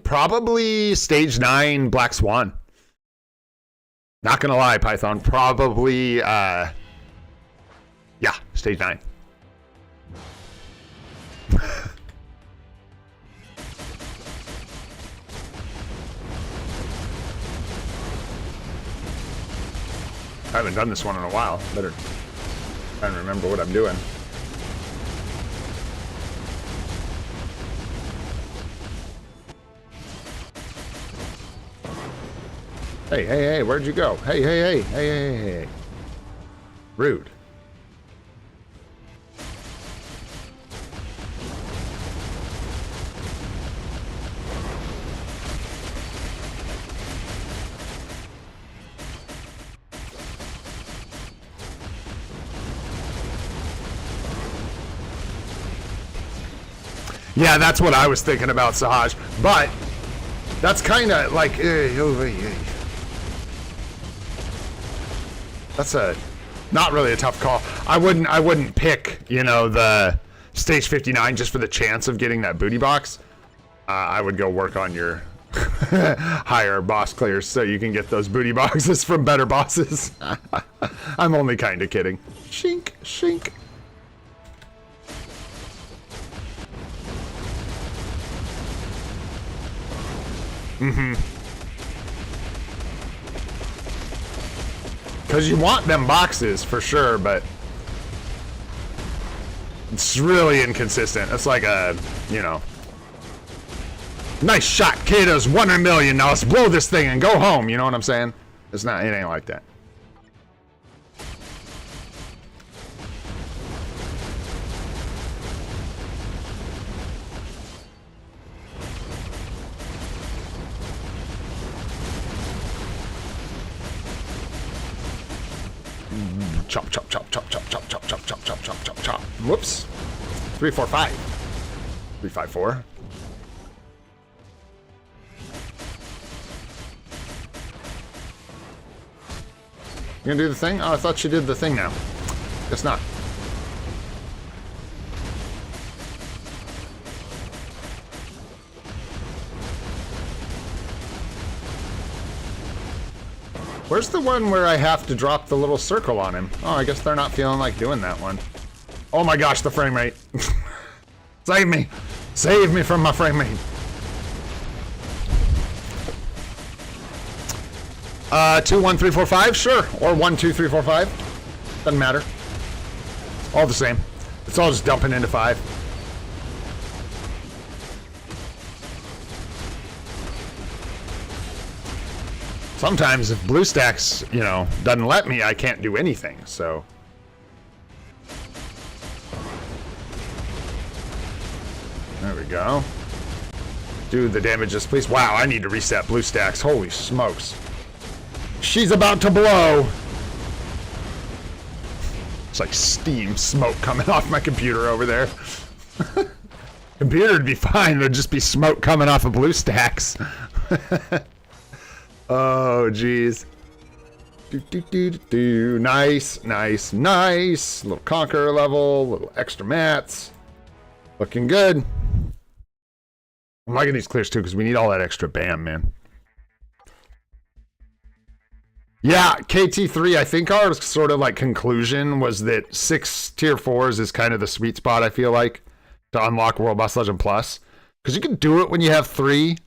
Probably stage 9 Black Swan. Not gonna lie, Python. Probably, yeah, stage 9. I haven't done this one in a while. Better try and remember what I'm doing. Hey, hey, hey, where'd you go? Hey, hey, hey, hey, hey, hey. Rude. Yeah, that's what I was thinking about, Sahaj. But that's kind of like... That's not really a tough call. I wouldn't pick, you know, the stage 59 just for the chance of getting that booty box. I would go work on your Higher boss clears so you can get those booty boxes from better bosses. I'm only kind of kidding. Shink, shink. Because you want them boxes for sure, but it's really inconsistent. It's like a, you know, nice shot, Kato's 1 in a million. Now let's blow this thing and go home. You know what I'm saying? It's not, it ain't like that. Chop, chop, chop, chop, chop, chop, chop, chop, chop, chop, chop, chop, chop. Whoops. 3, 4, 5. 3, 5, 4. You gonna do the thing? Oh, I thought you did the thing now. Guess not. Where's the one where I have to drop the little circle on him? Oh, I guess they're not feeling like doing that one. Oh my gosh, the frame rate. Save me. Save me from my frame rate. 2, 1, 3, 4, 5, sure. Or 1, 2, 3, 4, 5. Doesn't matter. All the same. It's all just dumping into 5. Sometimes if BlueStacks, you know, doesn't let me, I can't do anything, so. There we go. Do the damages, please. Wow, I need to reset BlueStacks. Holy smokes. She's about to blow. It's like steam smoke coming off my computer over there. Computer would be fine. There'd just be smoke coming off of BlueStacks. Oh, jeez. Nice, nice, nice. Little Conqueror level, little extra mats. Looking good. I'm liking these clears too because we need all that extra BAM, man. Yeah, KT3, I think our sort of like conclusion was that 6 tier 4s is kind of the sweet spot, I feel like, to unlock World Boss Legend Plus. Because you can do it when you have 3.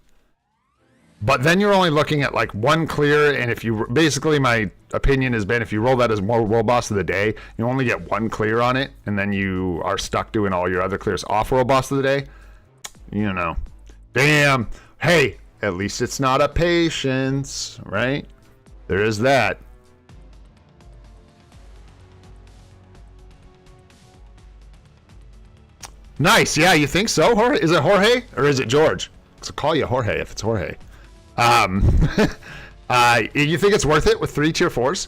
But then you're only looking at like 1 clear, and if you basically, my opinion has been, if you roll that as more World Boss of the Day, you only get 1 clear on it, and then you are stuck doing all your other clears off World Boss of the Day. You know, damn. Hey, at least it's not a patience, right? There is that. Nice. Yeah, you think so, Jorge? Is it Jorge or is it George? I'll call you Jorge if it's Jorge. You think it's worth it with 3 tier 4s?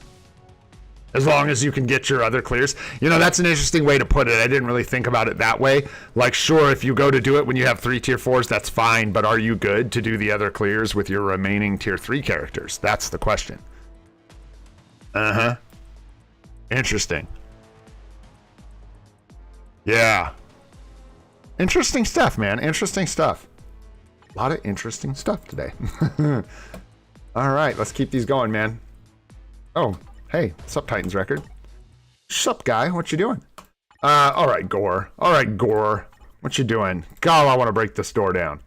As long as you can get your other clears. You know, that's an interesting way to put it. I didn't really think about it that way. Like, sure, if you go to do it when you have 3 tier 4s, that's fine. But are you good to do the other clears with your remaining tier 3 characters? That's the question. Uh-huh. Interesting. Yeah. Interesting stuff, man. Interesting stuff. A lot of interesting stuff today. All right, let's keep these going, man. Oh, hey, what's up, Titans Record? Sup, guy? What you doing? All right, Gore. All right, Gore. What you doing? God, I want to break this door down.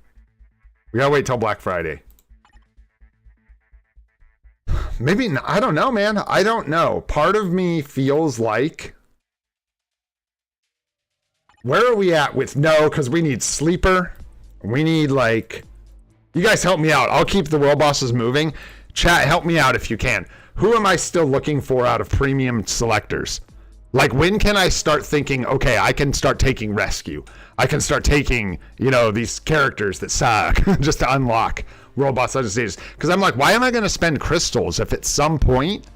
We gotta wait till Black Friday. Maybe not, I don't know, man. I don't know. Part of me feels like, where are we at with no? Because we need sleeper. We need, like, you guys help me out. I'll keep the world bosses moving. Chat, help me out if you can. Who am I still looking for out of premium selectors? Like, when can I start thinking, okay, I can start taking rescue. I can start taking, you know, these characters that suck just to unlock world boss legend stages. Because I'm like, why am I going to spend crystals if at some point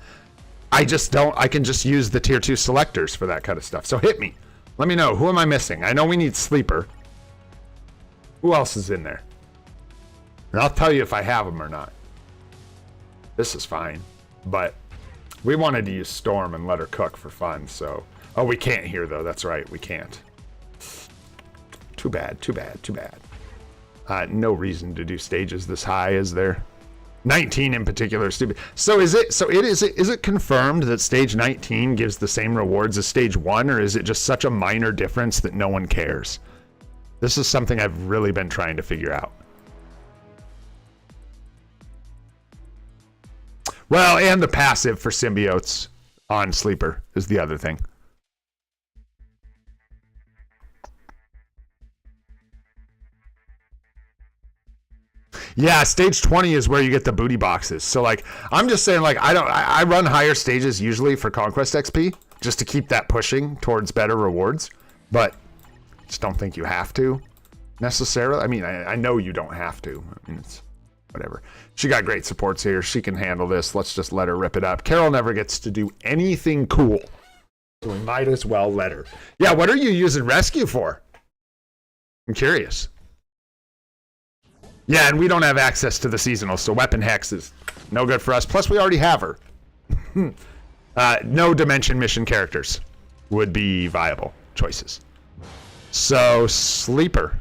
I can just use the tier 2 selectors for that kind of stuff. So hit me. Let me know. Who am I missing? I know we need sleeper. Who else is in there? And I'll tell you if I have them or not. This is fine. But we wanted to use Storm and let her cook for fun, so... Oh, we can't here, though. That's right. We can't. Too bad. Too bad. Too bad. No reason to do stages this high, is there? 19 in particular is stupid. So is it confirmed that stage 19 gives the same rewards as stage 1, or is it just such a minor difference that no one cares? This is something I've really been trying to figure out. Well, and the passive for symbiotes on Sleeper is the other thing. Yeah, stage 20 is where you get the booty boxes. So like, I'm just saying, like, I run higher stages usually for Conquest XP just to keep that pushing towards better rewards, but just don't think you have to necessarily. I mean, I know you don't have to. I mean, it's whatever. She got great supports here. She can handle this. Let's just let her rip it up. Carol never gets to do anything cool, so we might as well let her. Yeah, what are you using Rescue for? I'm curious. Yeah, and we don't have access to the seasonal, so Weapon Hex is no good for us. Plus, we already have her. No Dimension Mission characters would be viable choices. So, Sleeper.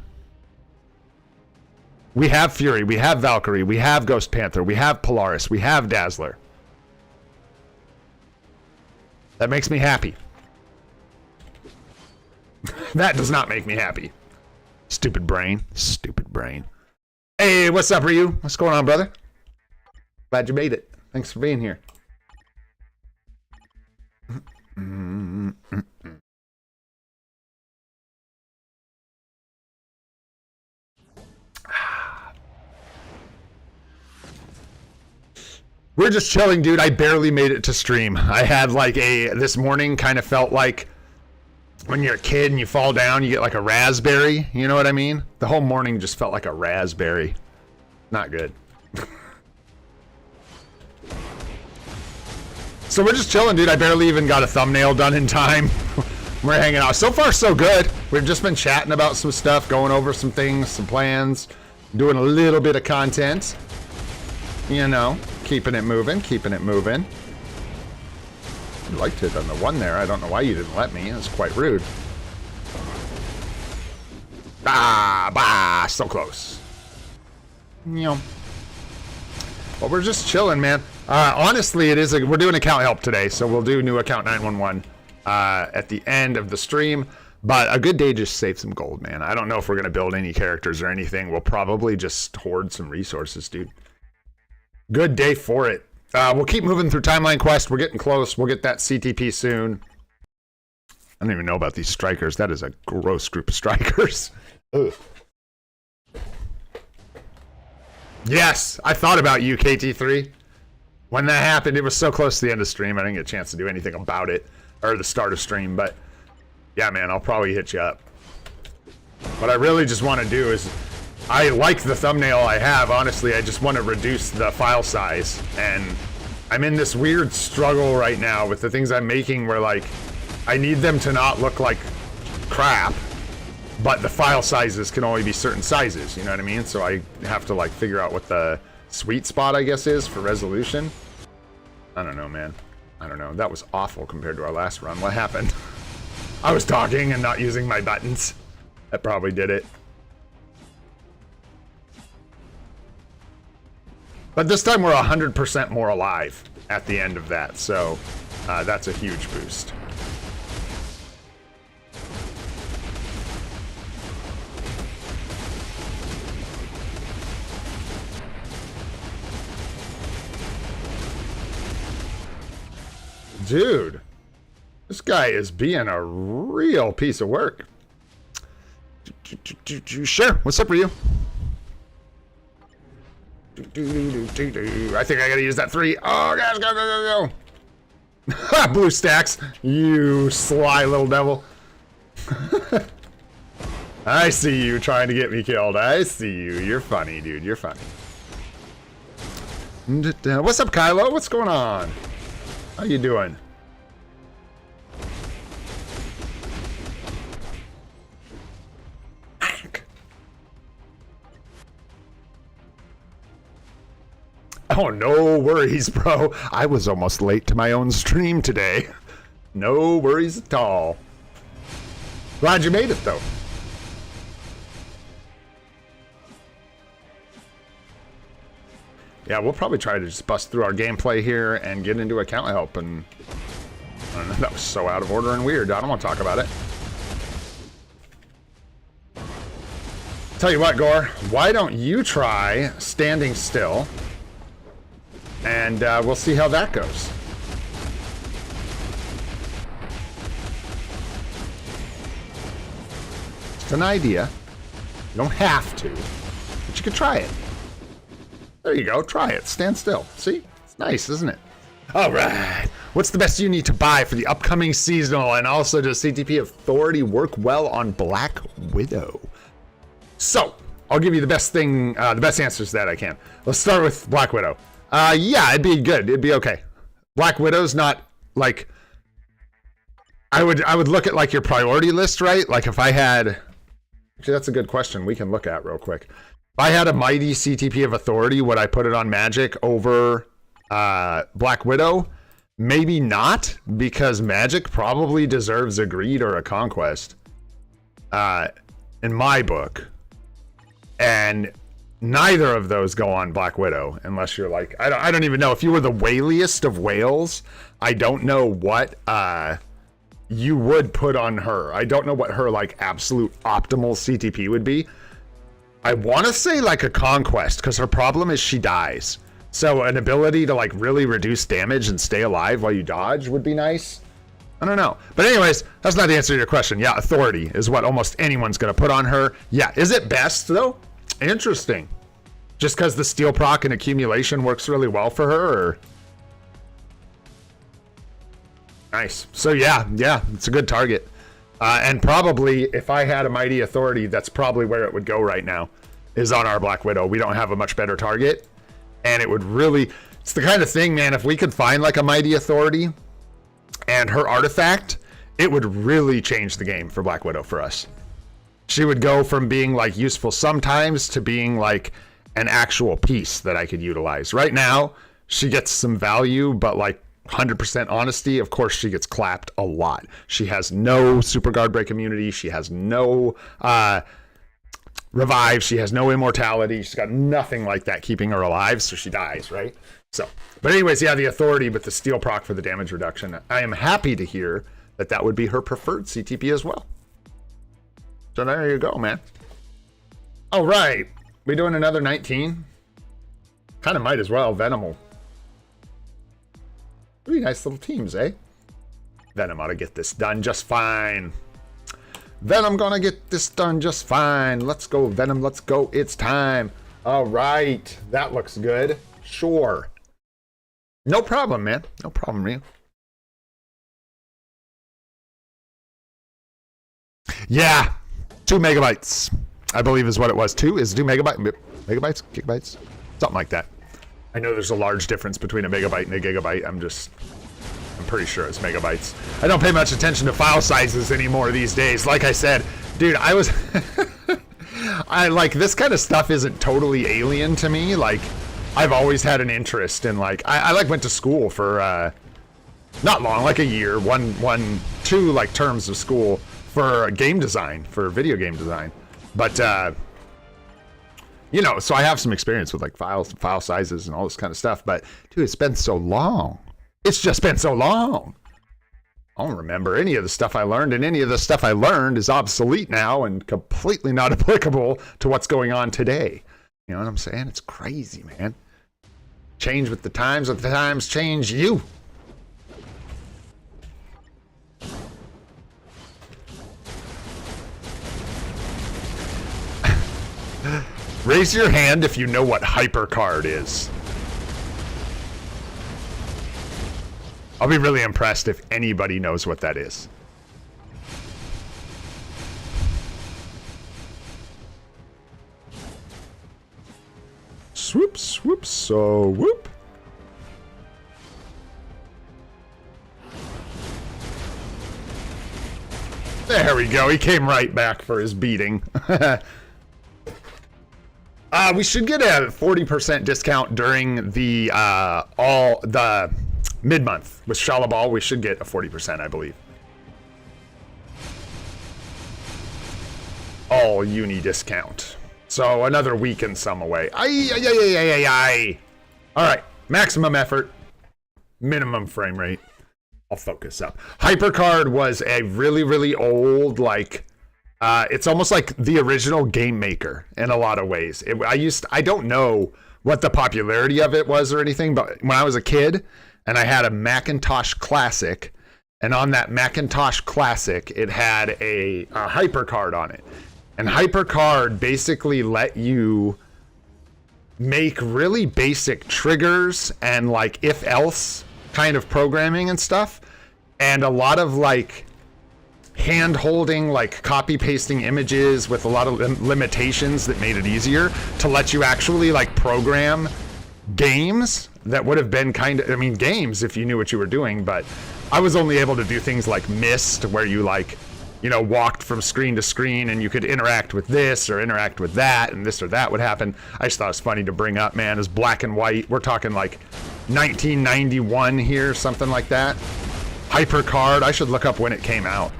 We have Fury, we have Valkyrie, we have Ghost Panther, we have Polaris, we have Dazzler. That makes me happy. That does not make me happy. Stupid brain. Stupid brain. Hey, what's up, Ryu? What's going on, brother? Glad you made it. Thanks for being here. We're just chilling, dude. I barely made it to stream. I had like this morning kind of felt like when you're a kid and you fall down, you get like a raspberry. You know what I mean? The whole morning just felt like a raspberry. Not good. So we're just chilling, dude. I barely even got a thumbnail done in time. We're hanging out. So far, so good. We've just been chatting about some stuff, going over some things, some plans, doing a little bit of content. You know, keeping it moving, keeping it moving. You liked it on the one there. I don't know why you didn't let me. It was quite rude. Bah, so close. You know. But we're just chilling, man. Honestly, we're doing account help today, so we'll do new account 911 at the end of the stream. But a good day just save some gold, man. I don't know if we're gonna build any characters or anything. We'll probably just hoard some resources, dude. Good day for it. We'll keep moving through Timeline Quest. We're getting close. We'll get that CTP soon. I don't even know about these strikers. That is a gross group of strikers. Ugh. Yes, I thought about you, KT3. When that happened, it was so close to the end of stream. I didn't get a chance to do anything about it, or the start of stream, but yeah, man, I'll probably hit you up. What I really just want to do is, I like the thumbnail I have. Honestly, I just want to reduce the file size, and I'm in this weird struggle right now with the things I'm making where, like, I need them to not look like crap, but the file sizes can only be certain sizes, you know what I mean? So I have to, like, figure out what the sweet spot, I guess, is for resolution. I don't know, man. I don't know. That was awful compared to our last run. What happened? I was talking and not using my buttons. That probably did it. But this time we're 100% more alive at the end of that, so that's a huge boost. Dude, this guy is being a real piece of work. Sure, what's up for you? I think I gotta use that 3. Oh, gosh, go. Blue stacks, you sly little devil. I see you trying to get me killed. I see you. You're funny, dude. You're funny. What's up, Kylo? What's going on? How you doing? Oh, no worries, bro. I was almost late to my own stream today. No worries at all. Glad you made it, though. yeah, we'll probably try to just bust through our gameplay here and get into account help. And I don't know, that was so out of order and weird. I don't want to talk about it. Tell you what, Gore, why don't you try standing still, and we'll see how that goes. It's an idea. You don't have to, but you could try it. There you go, try it. Stand still. See? It's nice, isn't it? All right. What's the best you need to buy for the upcoming seasonal, and also does CTP Authority work well on Black Widow? So, I'll give you the best thing, the best answers that I can. Let's start with Black Widow. Yeah, it'd be good. It'd be okay. Black Widow's not, like... I would look at, like, your priority list, right? Like, if I had... Actually, that's a good question we can look at real quick. If I had a mighty CTP of Authority, would I put it on Magic over Black Widow? Maybe not, because Magic probably deserves a Greed or a Conquest. In my book. And neither of those go on Black Widow, unless you're like, I don't even know. If you were the whaliest of whales, I don't know what you would put on her. I don't know what her like absolute optimal CTP would be. I want to say like a Conquest, because her problem is she dies. So an ability to like really reduce damage and stay alive while you dodge would be nice. I don't know. But anyways, that's not the answer to your question. Yeah, Authority is what almost anyone's going to put on her. Yeah, is it best though? Interesting. Just because the Steel proc and accumulation works really well for her, or? Nice. So yeah, it's a good target. And probably if I had a Mighty Authority, that's probably where it would go right now, is on our Black Widow. We don't have a much better target. And it would really, it's the kind of thing, man, if we could find like a Mighty Authority and her artifact, it would really change the game for Black Widow for us. She would go from being like useful sometimes to being like an actual piece that I could utilize. Right now, she gets some value, but like 100% honesty, of course she gets clapped a lot. She has no super guard break immunity. She has no revive. She has no immortality. She's got nothing like that keeping her alive, so she dies, right? So, but anyways, yeah, the Authority with the Steel proc for the damage reduction. I am happy to hear that that would be her preferred CTP as well. So there you go, man. All right, we doing another 19? Kind of might as well. Venom will. Three nice little teams, eh? Venom ought to get this done just fine. Venom gonna get this done just fine. Let's go, Venom. Let's go. It's time. All right, that looks good. Sure. No problem, man. No problem, Rio. Yeah, 2 megabytes, I believe is what it was. 2 megabytes, gigabytes, something like that. I know there's a large difference between a megabyte and a gigabyte. I'm pretty sure it's megabytes. I don't pay much attention to file sizes anymore these days. Like I said, dude, I was, I like this kind of stuff isn't totally alien to me. Like, I've always had an interest in like, I like went to school for not long, like a year, two like terms of school for game design, for video game design. But you know, so I have some experience with like file sizes and all this kind of stuff. But dude, it's been so long. It's just been so long. I don't remember any of the stuff I learned, and any of the stuff I learned is obsolete now and completely not applicable to what's going on today. You know what I'm saying? It's crazy, man. Change with the times change you. Raise your hand if you know what hypercard is. I'll be really impressed if anybody knows what that is. Swoop, swoop, so whoop. There we go. He came right back for his beating. We should get a 40% discount during the mid-month with Shalabal. We should get a 40%, I believe. All uni discount. So another week and some away. Aye. All right, maximum effort, minimum frame rate. I'll focus up. HyperCard was a really, really old, like, it's almost like the original game maker in a lot of ways. I don't know what the popularity of it was or anything, but when I was a kid and I had a Macintosh Classic, and on that Macintosh Classic, it had a HyperCard on it. And HyperCard basically let you make really basic triggers and like if-else kind of programming and stuff. And a lot of like hand holding, like copy pasting images with a lot of limitations that made it easier to let you actually like program games that would have been kind of, I mean, games if you knew what you were doing, but I was only able to do things like Myst, where you like, you know, walked from screen to screen and you could interact with this or interact with that and this or that would happen. I just thought it was funny to bring up, man. It's black and white. We're talking like 1991 here, something like that. HyperCard, I should look up when it came out.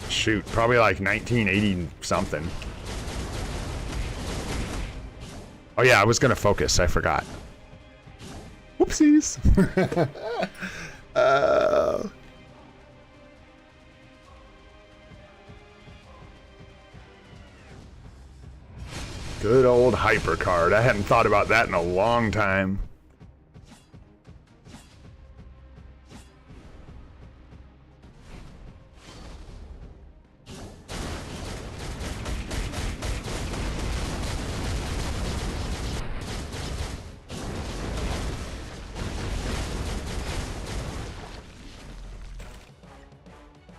Shoot, probably like 1980 something. Oh yeah, I was gonna focus, I forgot. Whoopsies. Good old HyperCard. I hadn't thought about that in a long time.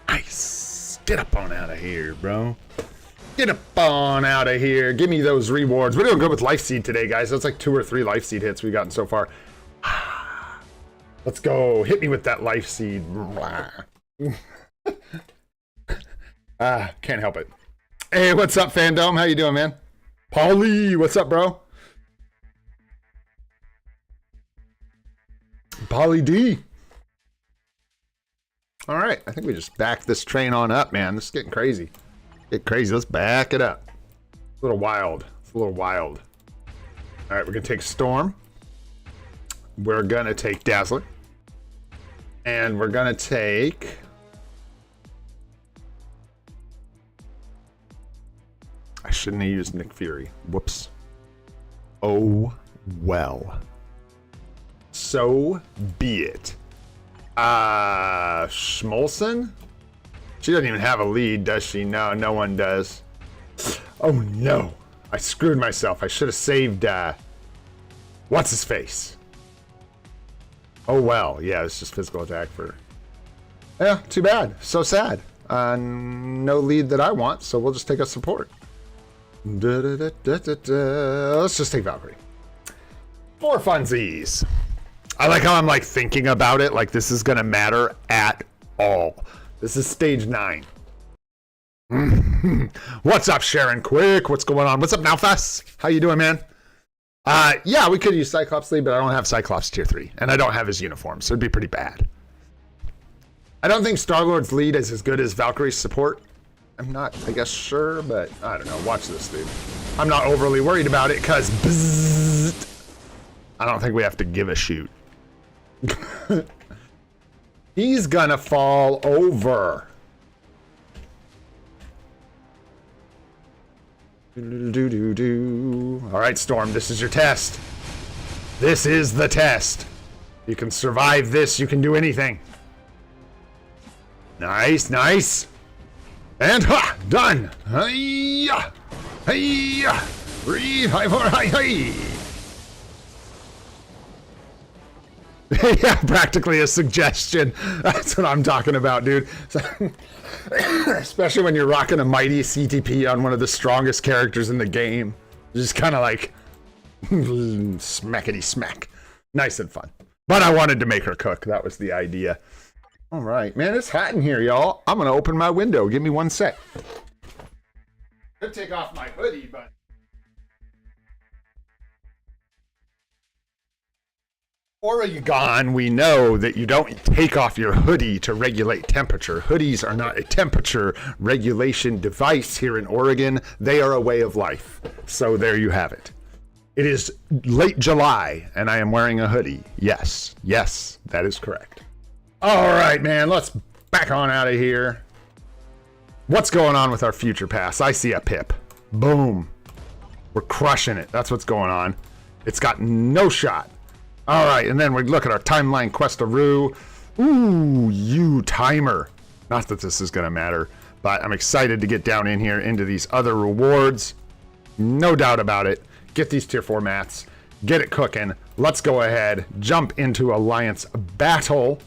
Nice. Get up on out of here, bro. Get up on out of here. Give me those rewards. We're doing good with Life Seed today, guys. That's like 2 or 3 Life Seed hits we've gotten so far. Let's go. Hit me with that Life Seed. Can't help it. Hey, what's up, Fandom? How you doing, man? Paulie, what's up, bro? Paulie D. All right, I think we just back this train on up, man. This is getting crazy. Get crazy. Let's back it up. It's a little wild. It's a little wild. All right, we're going to take Storm. We're going to take Dazzler. And we're going to take... I shouldn't have used Nick Fury. Whoops. Oh, well. So be it. Schmolson? She doesn't even have a lead, does she? No, no one does. Oh no, I screwed myself. I should have saved, what's his face? Oh well, yeah, it's just physical attack for... Yeah, too bad. So sad. No lead that I want, so we'll just take a support. Let's just take Valkyrie. For funsies. I like how I'm like thinking about it like this is gonna matter at all. This is stage 9. What's up, Sharon Quick? What's going on? What's up, Nalfas? How you doing, man? Yeah, we could use Cyclops lead, but I don't have Cyclops tier 3, and I don't have his uniform, so it'd be pretty bad. I don't think Star-Lord's lead is as good as Valkyrie's support. I'm not, I guess, sure, but I don't know. Watch this, dude. I'm not overly worried about it, because I don't think we have to give a shoot. He's gonna fall over. All right, Storm, this is your test. This is the test. You can survive this, you can do anything. Nice, nice. And ha! Done! Hi-ya! Hi-ya! 3, 5, 4, hi-hi! Yeah, practically a suggestion. That's what I'm talking about, dude. So, especially when you're rocking a mighty CTP on one of the strongest characters in the game. Just kind of like smackety smack. Nice and fun. But I wanted to make her cook. That was the idea. All right, man, it's hot in here, y'all. I'm gonna open my window. Give me 1 sec. Could take off my hoodie, but Oregon, we know that you don't take off your hoodie to regulate temperature. Hoodies are not a temperature regulation device here in Oregon. They are a way of life. So there you have it. It is late July, and I am wearing a hoodie. Yes, yes, that is correct. All right, man, let's back on out of here. What's going on with our future pass? I see a pip. Boom. We're crushing it. That's what's going on. It's got no shot. All right, and then we look at our timeline questaroo. Ooh, you timer. Not that this is going to matter, but I'm excited to get down in here into these other rewards. No doubt about it. Get these tier 4 mats. Get it cooking. Let's go ahead. Jump into Alliance Battle.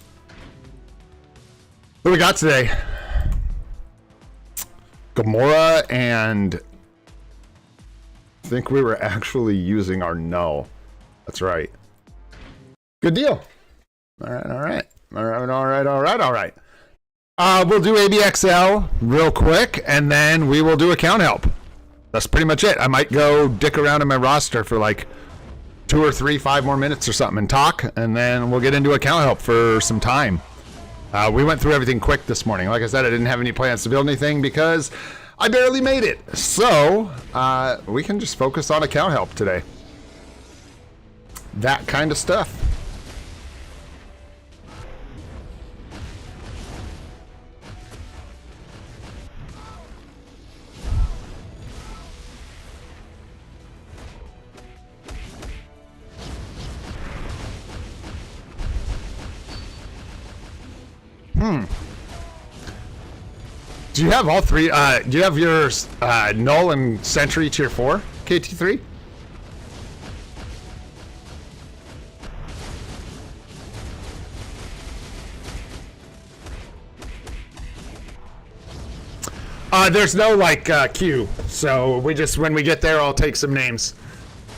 What do we got today? Gamora, and I think we were actually using our null. That's right. Good deal. All right, all right. All right, all right, all right, all right. We'll do ABXL real quick, and then we will do account help. That's pretty much it. I might go dick around in my roster for like 2 or 3, 5 more minutes or something and talk, and then we'll get into account help for some time. We went through everything quick this morning. Like I said, I didn't have any plans to build anything because I barely made it. So we can just focus on account help today. That kind of stuff. Do you have all 3? Do you have yours Null and Sentry tier 4 KT3? There's no like queue, so we just, when we get there, I'll take some names.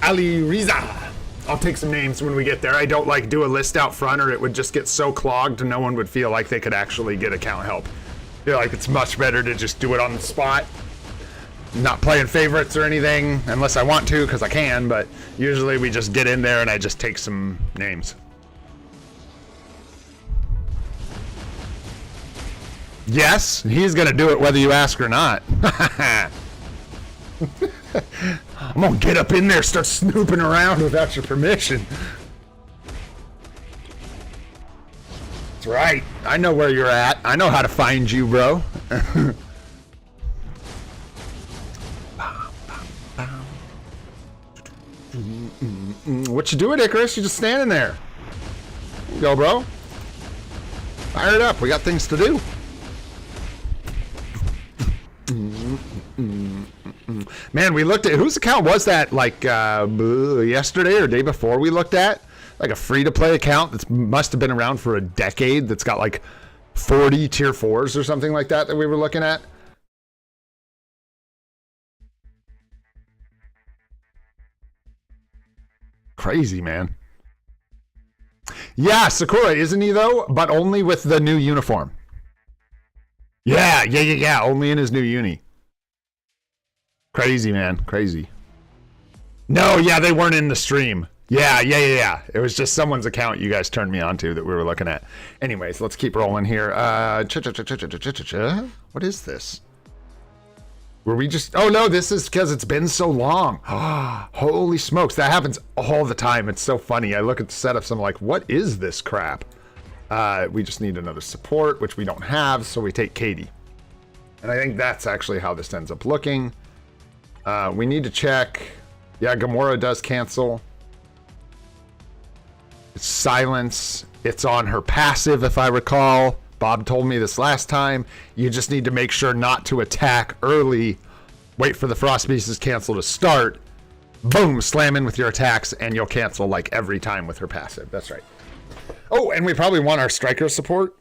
Ali Riza. I'll take some names when we get there. I don't like do a list out front, or it would just get so clogged no one would feel like they could actually get account help. I feel like it's much better to just do it on the spot. Not playing favorites or anything, unless I want to, because I can, but usually we just get in there and I just take some names. Yes, he's gonna do it whether you ask or not. I'm gonna get up in there, start snooping around without your permission. That's right. I know where you're at. I know how to find you, bro. What you doing, Icarus? You just standing there. There you go, bro. Fire it up. We got things to do. Man, we looked at, whose account was that, like yesterday or day before we looked at? Like a free-to-play account that must have been around for a decade, that's got like 40 tier 4s or something like that we were looking at. Crazy, man. Yeah, Sakura, isn't he though? But only with the new uniform. Yeah, only in his new uni. Crazy, man, crazy. No, yeah, they weren't in the stream. Yeah. It was just someone's account you guys turned me on to that we were looking at. Anyways, let's keep rolling here. What is this? Were we just... Oh, no, this is because it's been so long. Holy smokes, that happens all the time. It's so funny. I look at the setups, I'm like, what is this crap? We just need another support, which we don't have, so we take Katie. And I think that's actually how this ends up looking. We need to check... Yeah, Gamora does cancel. It's silence. It's on her passive, if I recall. Bob told me this last time. You just need to make sure not to attack early. Wait for the Frost Beast's cancel to start. Boom, slam in with your attacks, and you'll cancel like every time with her passive. That's right. Oh, and we probably want our striker support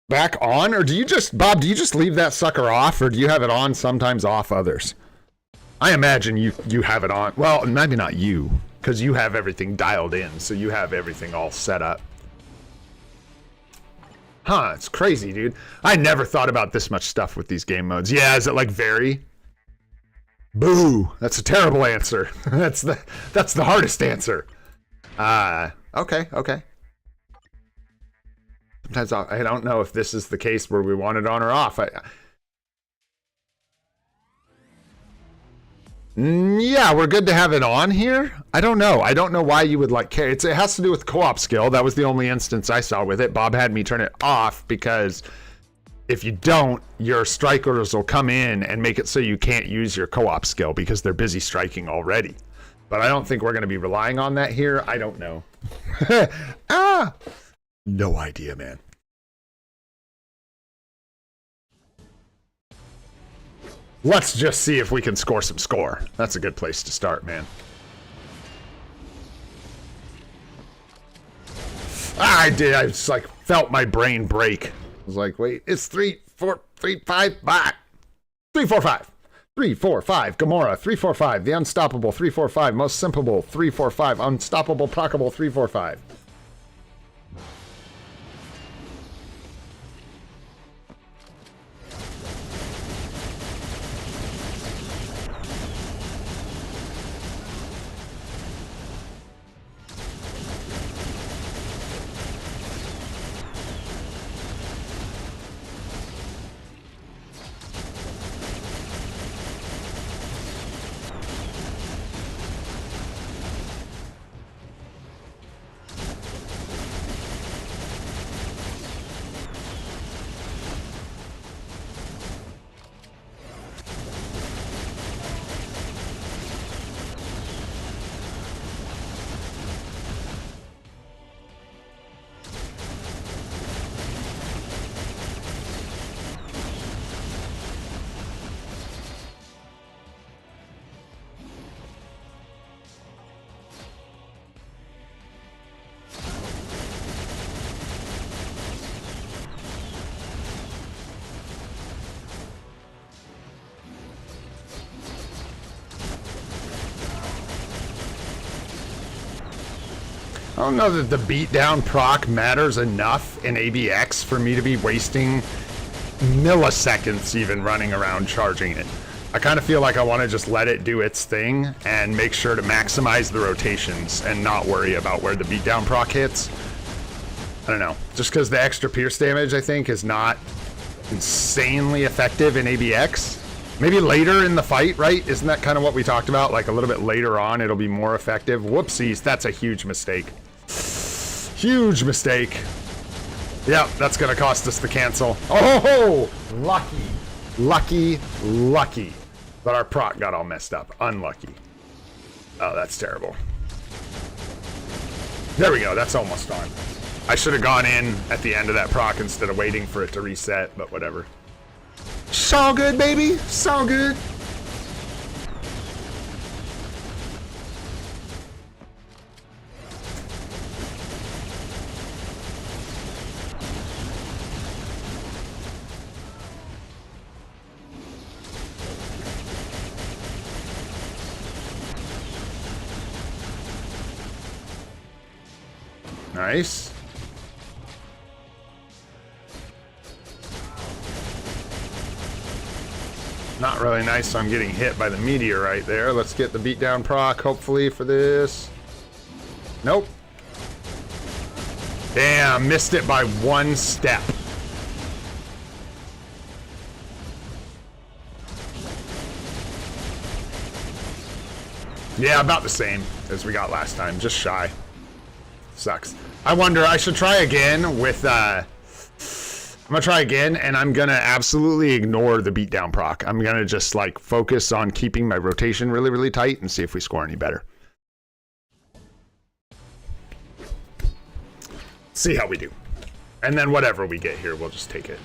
back on, or do you just, Bob, do you just leave that sucker off, or do you have it on, sometimes off others? I imagine you have it on. Well, maybe not you, because you have everything dialed in, so you have everything all set up. Huh, it's crazy, dude. I never thought about this much stuff with these game modes. Yeah, is it like vary? Boo, that's a terrible answer. that's the hardest answer. Okay. Sometimes I don't know if this is the case where we want it on or off. Yeah, we're good to have it on here. I don't know. I don't know why you would like care. It has to do with co-op skill. That was the only instance I saw with it. Bob had me turn it off because if you don't, your strikers will come in and make it so you can't use your co-op skill because they're busy striking already. But I don't think we're going to be relying on that here. I don't know. No idea, man. Let's just see if we can score some score. That's a good place to start, man. I did. I just like felt my brain break. I was like, wait, it's 3, 4, 3, 5, back. 3, 4, 5. 3, 4, 5. Gamora. 3, 4, 5. The Unstoppable. 3, 4, 5. Most Simpable. 3, 4, 5. Unstoppable. Prockable. 3, 4, 5. I don't know that the beatdown proc matters enough in ABX for me to be wasting milliseconds even running around charging it. I kind of feel like I want to just let it do its thing and make sure to maximize the rotations and not worry about where the beatdown proc hits. I don't know. Just because the extra pierce damage, I think, is not insanely effective in ABX. Maybe later in the fight, right? Isn't that kind of what we talked about? Like a little bit later on, it'll be more effective. Whoopsies, that's a huge mistake. Huge mistake. Yeah, that's gonna cost us the cancel. Oh, lucky. Lucky, lucky. But our proc got all messed up. Unlucky. Oh, that's terrible. There we go, that's almost on. I should have gone in at the end of that proc instead of waiting for it to reset, but whatever. So good, baby. So good. Nice. Not really nice, so I'm getting hit by the meteorite there. Let's get the beatdown proc, hopefully, for this. Nope. Damn, missed it by 1 step. Yeah, about the same as we got last time, just shy. Sucks. I wonder, I should try again with, I'm gonna try again, and I'm gonna absolutely ignore the beatdown proc. I'm gonna just like focus on keeping my rotation really, really tight and see if we score any better. See how we do. And then whatever we get here, we'll just take it.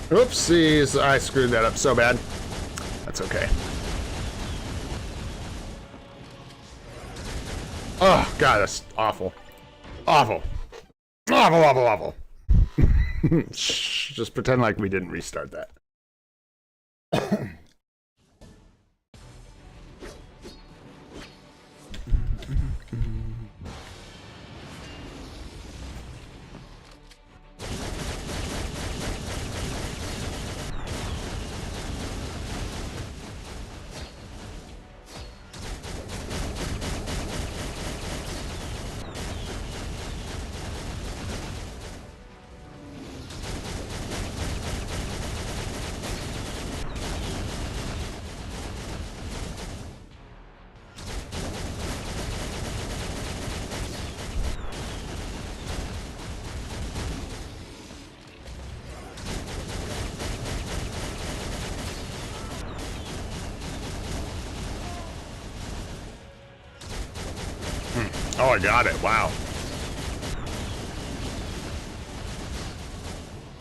Oopsies, I screwed that up so bad. That's okay. Oh, God, that's awful. Awful. Awful, awful, awful. Shh, just pretend like we didn't restart that. Oh, I got it. Wow.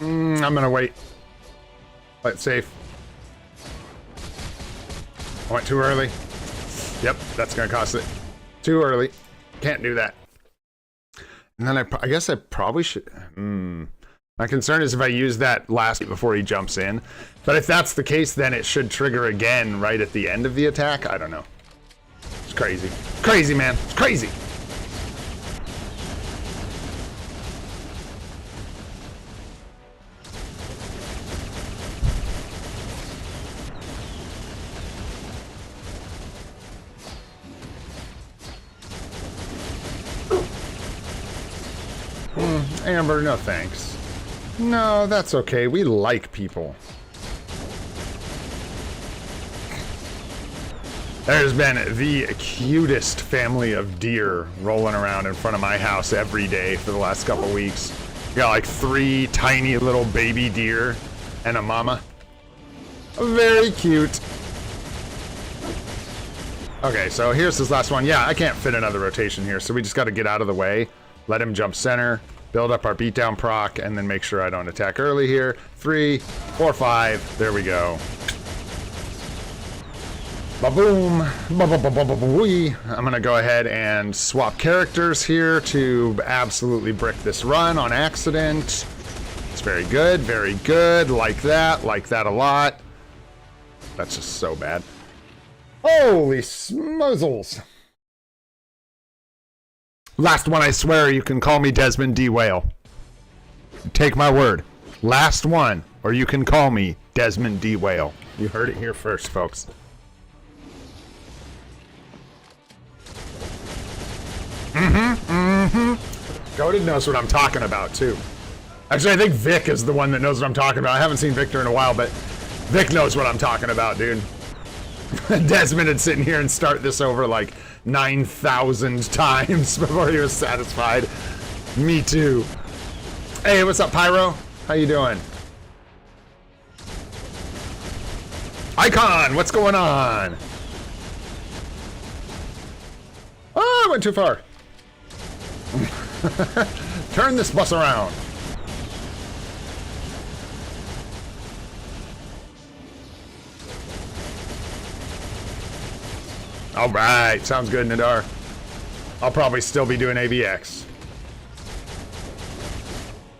I'm gonna wait. Play it safe. I went too early. Yep, that's gonna cost it. Too early. Can't do that. And then I guess I probably should. My concern is if I use that last before he jumps in. But if that's the case, then it should trigger again right at the end of the attack. I don't know. It's crazy. Crazy, man. It's crazy. Amber, no thanks. No, that's okay. We like people. There's been the cutest family of deer rolling around in front of my house every day for the last couple weeks. Got like 3 tiny little baby deer and a mama. Very cute. Okay, so here's his last one. Yeah, I can't fit another rotation here, so we just got to get out of the way. Let him jump center. Build up our beatdown proc, and then make sure I don't attack early here. 3, 4, 5. There we go. Ba-boom. Ba-ba-ba-ba-ba-wee. I'm going to go ahead and swap characters here to absolutely brick this run on accident. It's very good, very good. Like that a lot. That's just so bad. Holy smozzles. Last one, I swear you can call me Desmond D. Whale. Take my word. Last one, or you can call me Desmond D. Whale. You heard it here first, folks. Odin knows what I'm talking about, too. Actually, I think Vic is the one that knows what I'm talking about. I haven't seen Victor in a while, but Vic knows what I'm talking about, dude. Desmond would sit in here and start this over like 9,000 times before he was satisfied. Me too. Hey, what's up, Pyro? How you doing? Icon, what's going on? Oh, I went too far. Turn this bus around. All right, sounds good, Nadar. I'll probably still be doing ABX.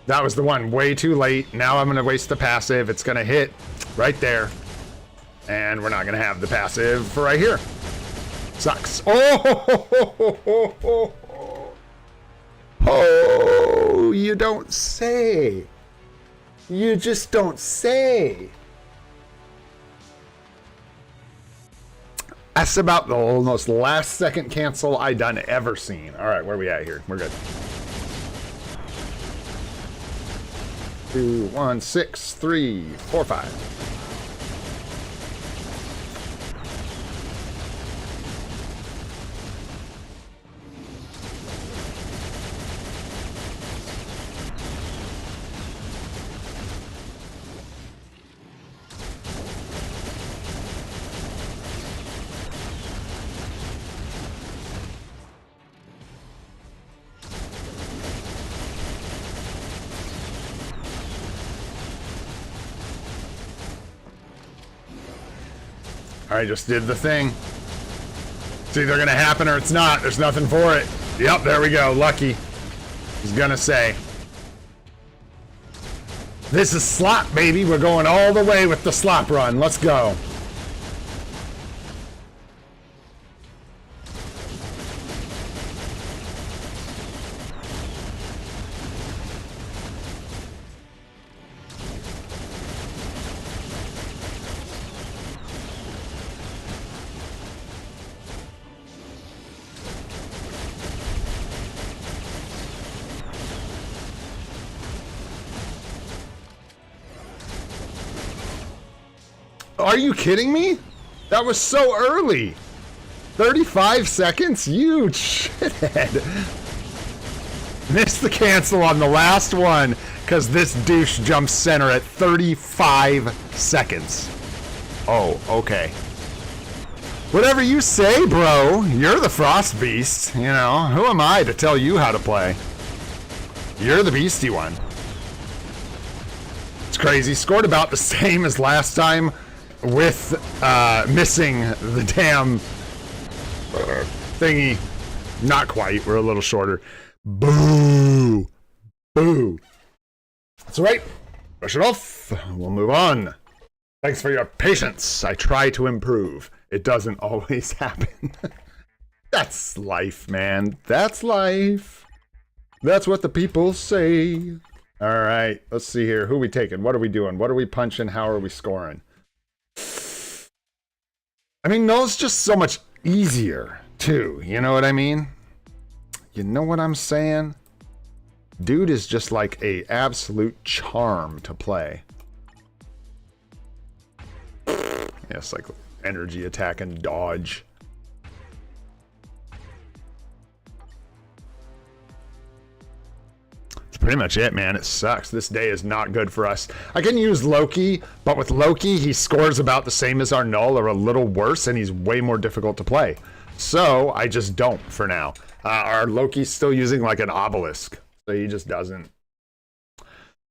That was the one way too late. Now I'm gonna waste the passive. It's gonna hit right there. And we're not gonna have the passive for right here. Sucks. Oh, you don't say. You just don't say. That's about the most last second cancel I done ever seen. All right, where are we at here? We're good. 2, 1, 6, 3, 4, 5. I just did the thing. It's either gonna happen or it's not. There's nothing for it. Yep, there we go. Lucky. I was gonna say. This is slop, baby. We're going all the way with the slop run. Let's go. Are you kidding me? That was so early. 35 seconds? You shithead. Missed the cancel on the last one because this douche jumps center at 35 seconds. Oh, okay. Whatever you say, bro. You're the Frost Beast. You know, who am I to tell you how to play? You're the beastie one. It's crazy. Scored about the same as last time with missing the damn thingy. Not quite. We're a little shorter. Boo. Boo. That's all right. Brush it off. We'll move on. Thanks for your patience. I try to improve. It doesn't always happen. That's life, man. That's life. That's what the people say. All right. Let's see here. Who are we taking? What are we doing? What are we punching? How are we scoring? I mean, Null's just so much easier, too. You know what I mean? You know what I'm saying? Dude is just like a absolute charm to play. Yes, like energy attack and dodge. That's pretty much it, man. It sucks. This day is not good for us. I can use Loki, but with Loki, he scores about the same as our Null or a little worse, and he's way more difficult to play. So I just don't for now. Our Loki's still using like an obelisk, so he just doesn't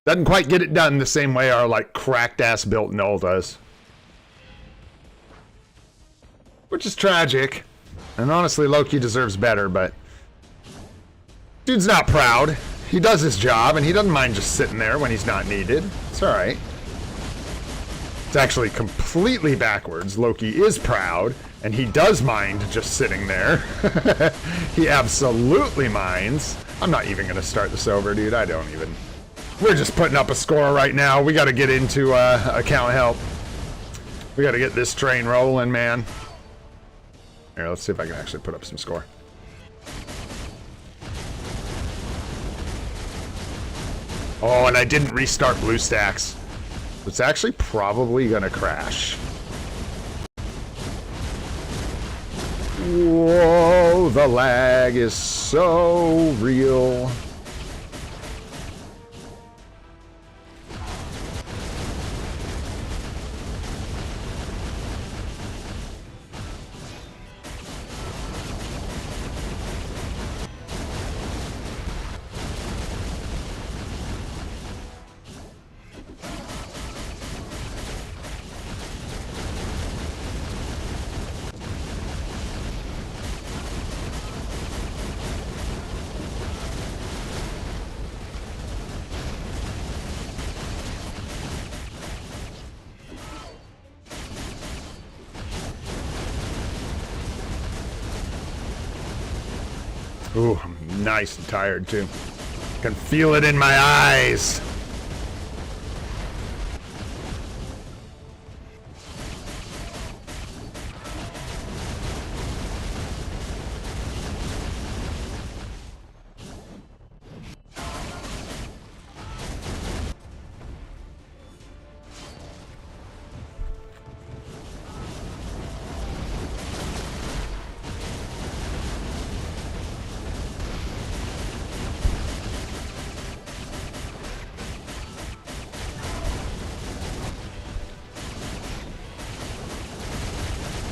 quite get it done the same way our like cracked ass built Null does. Which is tragic. And honestly, Loki deserves better, but dude's not proud. He does his job, and he doesn't mind just sitting there when he's not needed. It's all right. It's actually completely backwards. Loki is proud, and he does mind just sitting there. He absolutely minds. I'm not even going to start this over, dude. I don't even. We're just putting up a score right now. We got to get into account help. We got to get this train rolling, man. Here, let's see if I can actually put up some score. Oh, and I didn't restart BlueStacks. It's actually probably gonna crash. Whoa, the lag is so real. Ooh, I'm nice and tired too. Can feel it in my eyes.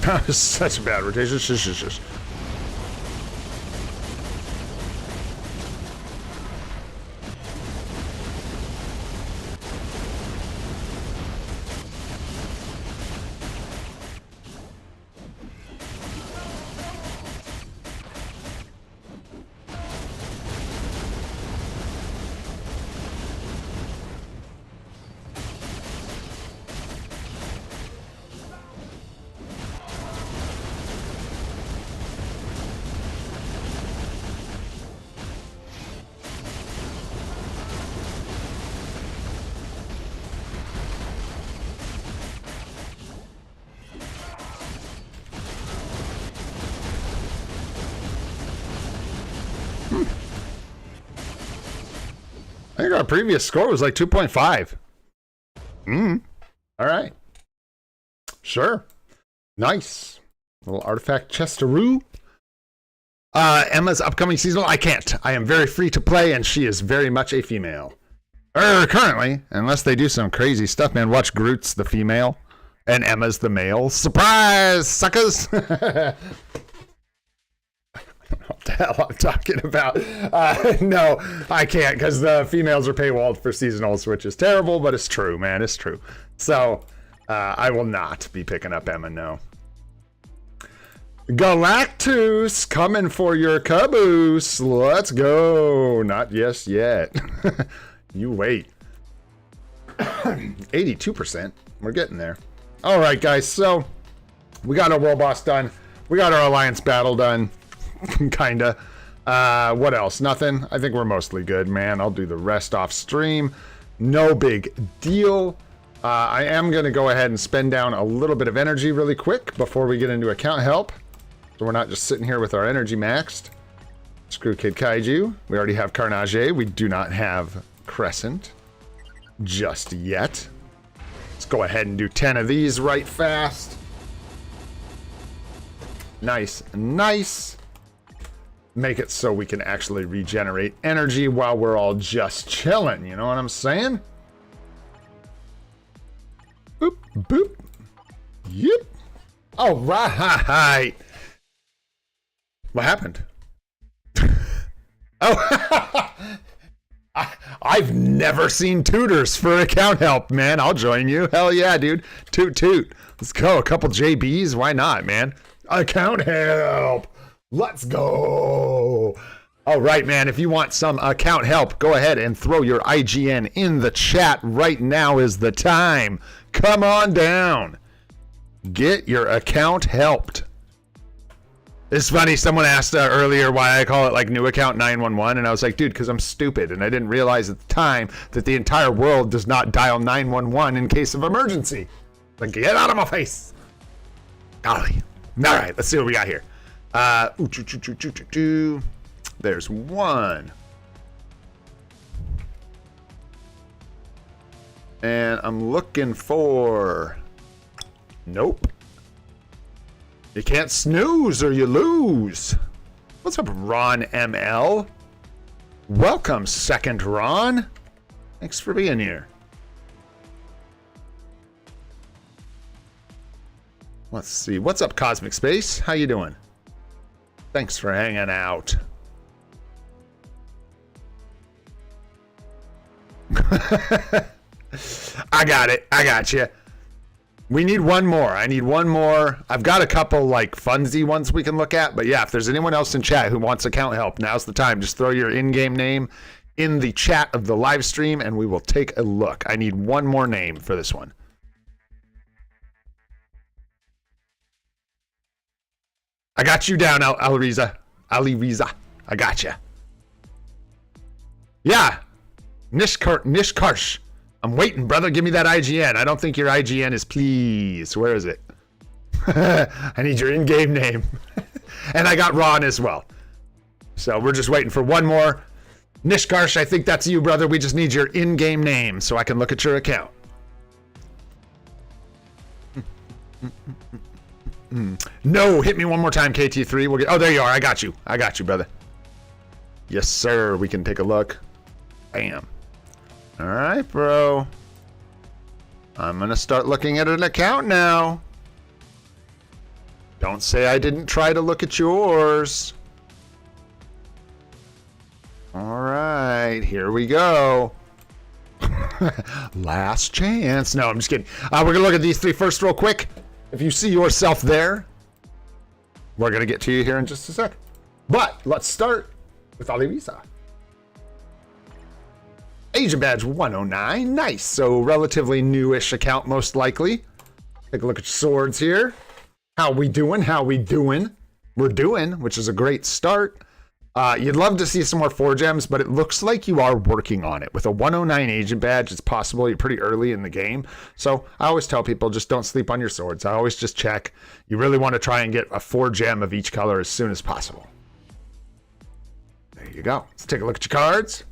That was such a bad rotation. Shush. I think our previous score was like 2.5. All right. Sure. Nice. Little artifact chestaroo. Emma's upcoming seasonal. I can't. I am very free to play, and she is very much a female. Currently, unless they do some crazy stuff, man. Watch Groot's the female, and Emma's the male. Surprise, suckers! I don't know what the hell I'm talking about. No, I can't, because the females are paywalled for seasonals, which is terrible, but it's true, man. It's true. So, I will not be picking up Emma, no. Galactus coming for your caboose. Let's go. Not yes yet. You wait. 82%. We're getting there. All right, guys. So we got our world boss done. We got our alliance battle done. Kinda. What else? Nothing. I think we're mostly good, man. I'll do the rest off stream. No big deal. I am going to go ahead and spend down a little bit of energy really quick before we get into account help. So we're not just sitting here with our energy maxed. Screw Kid Kaiju. We already have Carnage. We do not have Crescent just yet. Let's go ahead and do 10 of these right fast. Nice, nice. Make it so we can actually regenerate energy while we're all just chilling. You know what I'm saying? Boop, boop. Yep. All right. What happened? Oh, I've never seen tutors for account help, man. I'll join you. Hell yeah, dude. Toot toot. Let's go. A couple JBs. Why not, man? Account help. Let's go. All right, man. If you want some account help, go ahead and throw your IGN in the chat. Right now is the time. Come on down. Get your account helped. It's funny, someone asked earlier why I call it like new account 911, and I was like, dude, because I'm stupid, and I didn't realize at the time that the entire world does not dial 911 in case of emergency. Like, get out of my face. Golly. All right, let's see what we got here. There's one. And I'm looking for... Nope. You can't snooze or you lose. What's up, Ron ML? Welcome, second Ron. Thanks for being here. Let's see. What's up, Cosmic Space? How you doing? Thanks for hanging out. I got it. I got you. We need one more. I need one more. I've got a couple like funsy ones we can look at, but yeah, if there's anyone else in chat who wants account help, now's the time. Just throw your in-game name in the chat of the live stream and we will take a look. I need one more name for this one. I got you down, Aliriza. I got you. Yeah. Nishkarsh. I'm waiting, brother. Give me that IGN. I don't think your IGN is please. Where is it? I need your in-game name. And I got Ron as well. So we're just waiting for one more. Nishkarsh, I think that's you, brother. We just need your in-game name so I can look at your account. No, hit me one more time, KT3. We'll get. Oh, there you are. I got you. I got you, brother. Yes, sir. We can take a look. Bam. All right, bro. I'm going to start looking at an account now. Don't say I didn't try to look at yours. All right, here we go. Last chance. No, I'm just kidding. We're going to look at these three first real quick. If you see yourself there, we're going to get to you here in just a sec. But let's start with Aliriza. Agent badge 109. Nice. So relatively newish account, most likely. Take a look at your swords here. How we doing? How we doing? We're doing, which is a great start. You'd love to see some more 4 gems, but it looks like you are working on it. With a 109 agent badge, it's possible you're pretty early in the game. So I always tell people, just don't sleep on your swords. I always just check. You really want to try and get a 4 gem of each color as soon as possible. There you go. Let's take a look at your cards.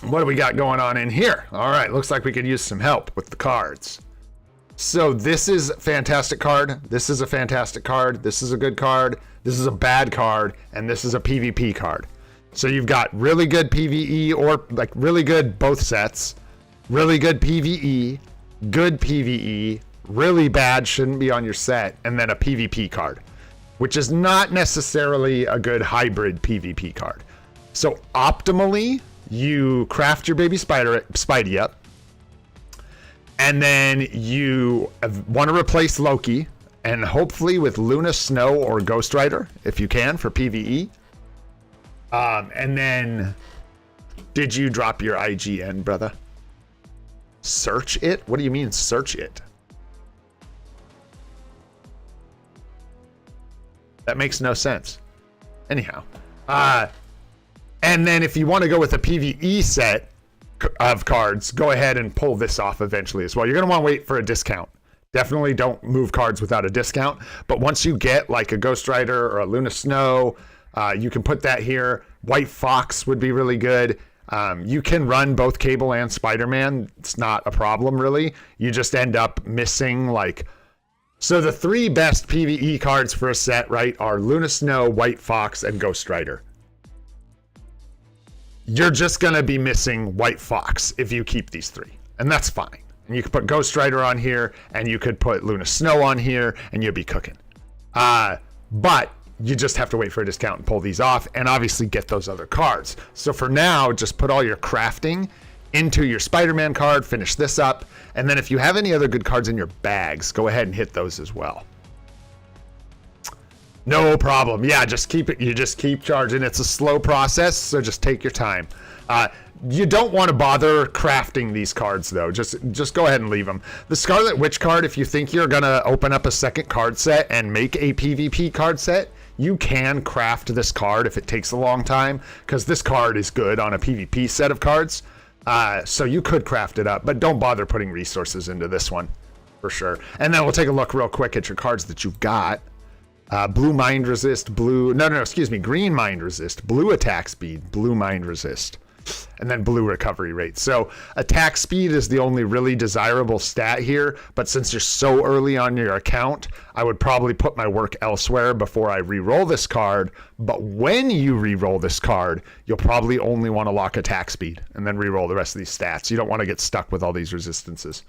What do we got going on in here? All right, looks like we could use some help with the cards. So this is a fantastic card. This is a fantastic card. This is a good card. This is a bad card. And this is a PvP card. So you've got really good PvE or like really good both sets, really good PvE, good PvE, really bad shouldn't be on your set, and then a PvP card, which is not necessarily a good hybrid PvP card. So optimally, you craft your baby Spidey up, and then you want to replace Loki, and hopefully with Luna, Snow, or Ghost Rider, if you can, for PvE. And then, did you drop your IGN, brother? Search it? What do you mean, search it? That makes no sense. Anyhow. And then if you want to go with a PvE set of cards, go ahead and pull this off eventually as well. You're going to want to wait for a discount. Definitely don't move cards without a discount. But once you get like a Ghost Rider or a Luna Snow, you can put that here. White Fox would be really good. You can run both Cable and Spider-Man. It's not a problem, really. You just end up missing like... So the three best PvE cards for a set, right, are Luna Snow, White Fox, and Ghost Rider. You're just going to be missing White Fox if you keep these three. And that's fine. And you could put Ghost Rider on here, and you could put Luna Snow on here, and you'll be cooking. But you just have to wait for a discount and pull these off, and obviously get those other cards. So for now, just put all your crafting into your Spider-Man card, finish this up, and then if you have any other good cards in your bags, go ahead and hit those as well. No problem. Yeah, just keep it. You just keep charging. It's a slow process, so just take your time. You don't want to bother crafting these cards, though. Just go ahead and leave them. The Scarlet Witch card, if you think you're going to open up a second card set and make a PvP card set, you can craft this card if it takes a long time, because this card is good on a PvP set of cards. So you could craft it up, but don't bother putting resources into this one, for sure. And then we'll take a look real quick at your cards that you've got. Blue Mind Resist, green Mind Resist, blue Attack Speed, blue Mind Resist, and then blue Recovery Rate. So Attack Speed is the only really desirable stat here, but since you're so early on your account, I would probably put my work elsewhere before I re-roll this card. But when you re-roll this card, you'll probably only want to lock Attack Speed and then re-roll the rest of these stats. You don't want to get stuck with all these resistances.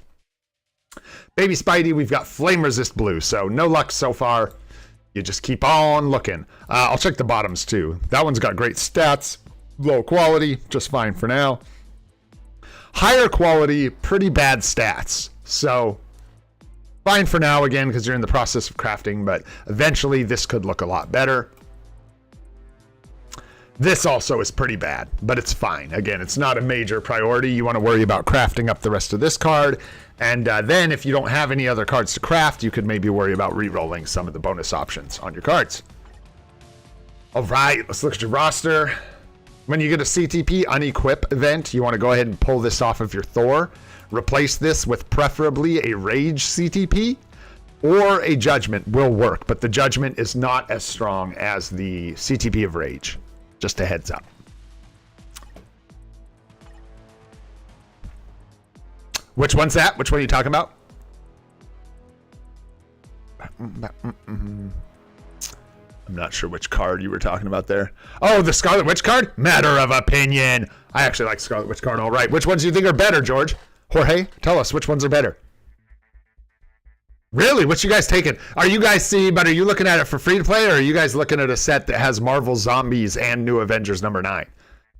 Baby Spidey, we've got Flame Resist Blue, so no luck so far. You just keep on looking. I'll check the bottoms too. That one's got great stats, low quality, just fine for now. Higher quality, pretty bad stats. So fine for now again, because you're in the process of crafting, but eventually this could look a lot better. This also is pretty bad, but it's fine. Again, it's not a major priority. You want to worry about crafting up the rest of this card. And then if you don't have any other cards to craft, you could maybe worry about re-rolling some of the bonus options on your cards. All right, let's look at your roster. When you get a CTP unequip event, you want to go ahead and pull this off of your Thor. Replace this with preferably a Rage CTP, or a Judgment will work, but the Judgment is not as strong as the CTP of Rage. Just a heads up. Which one's that? Which one are you talking about? I'm not sure which card you were talking about there. Oh, the Scarlet Witch card? Matter of opinion. I actually like Scarlet Witch card all right. Which ones do you think are better, George? Jorge, tell us which ones are better. Really? What you guys taking? Are you guys are you looking at it for free to play, or are you guys looking at a set that has Marvel Zombies and New Avengers #9?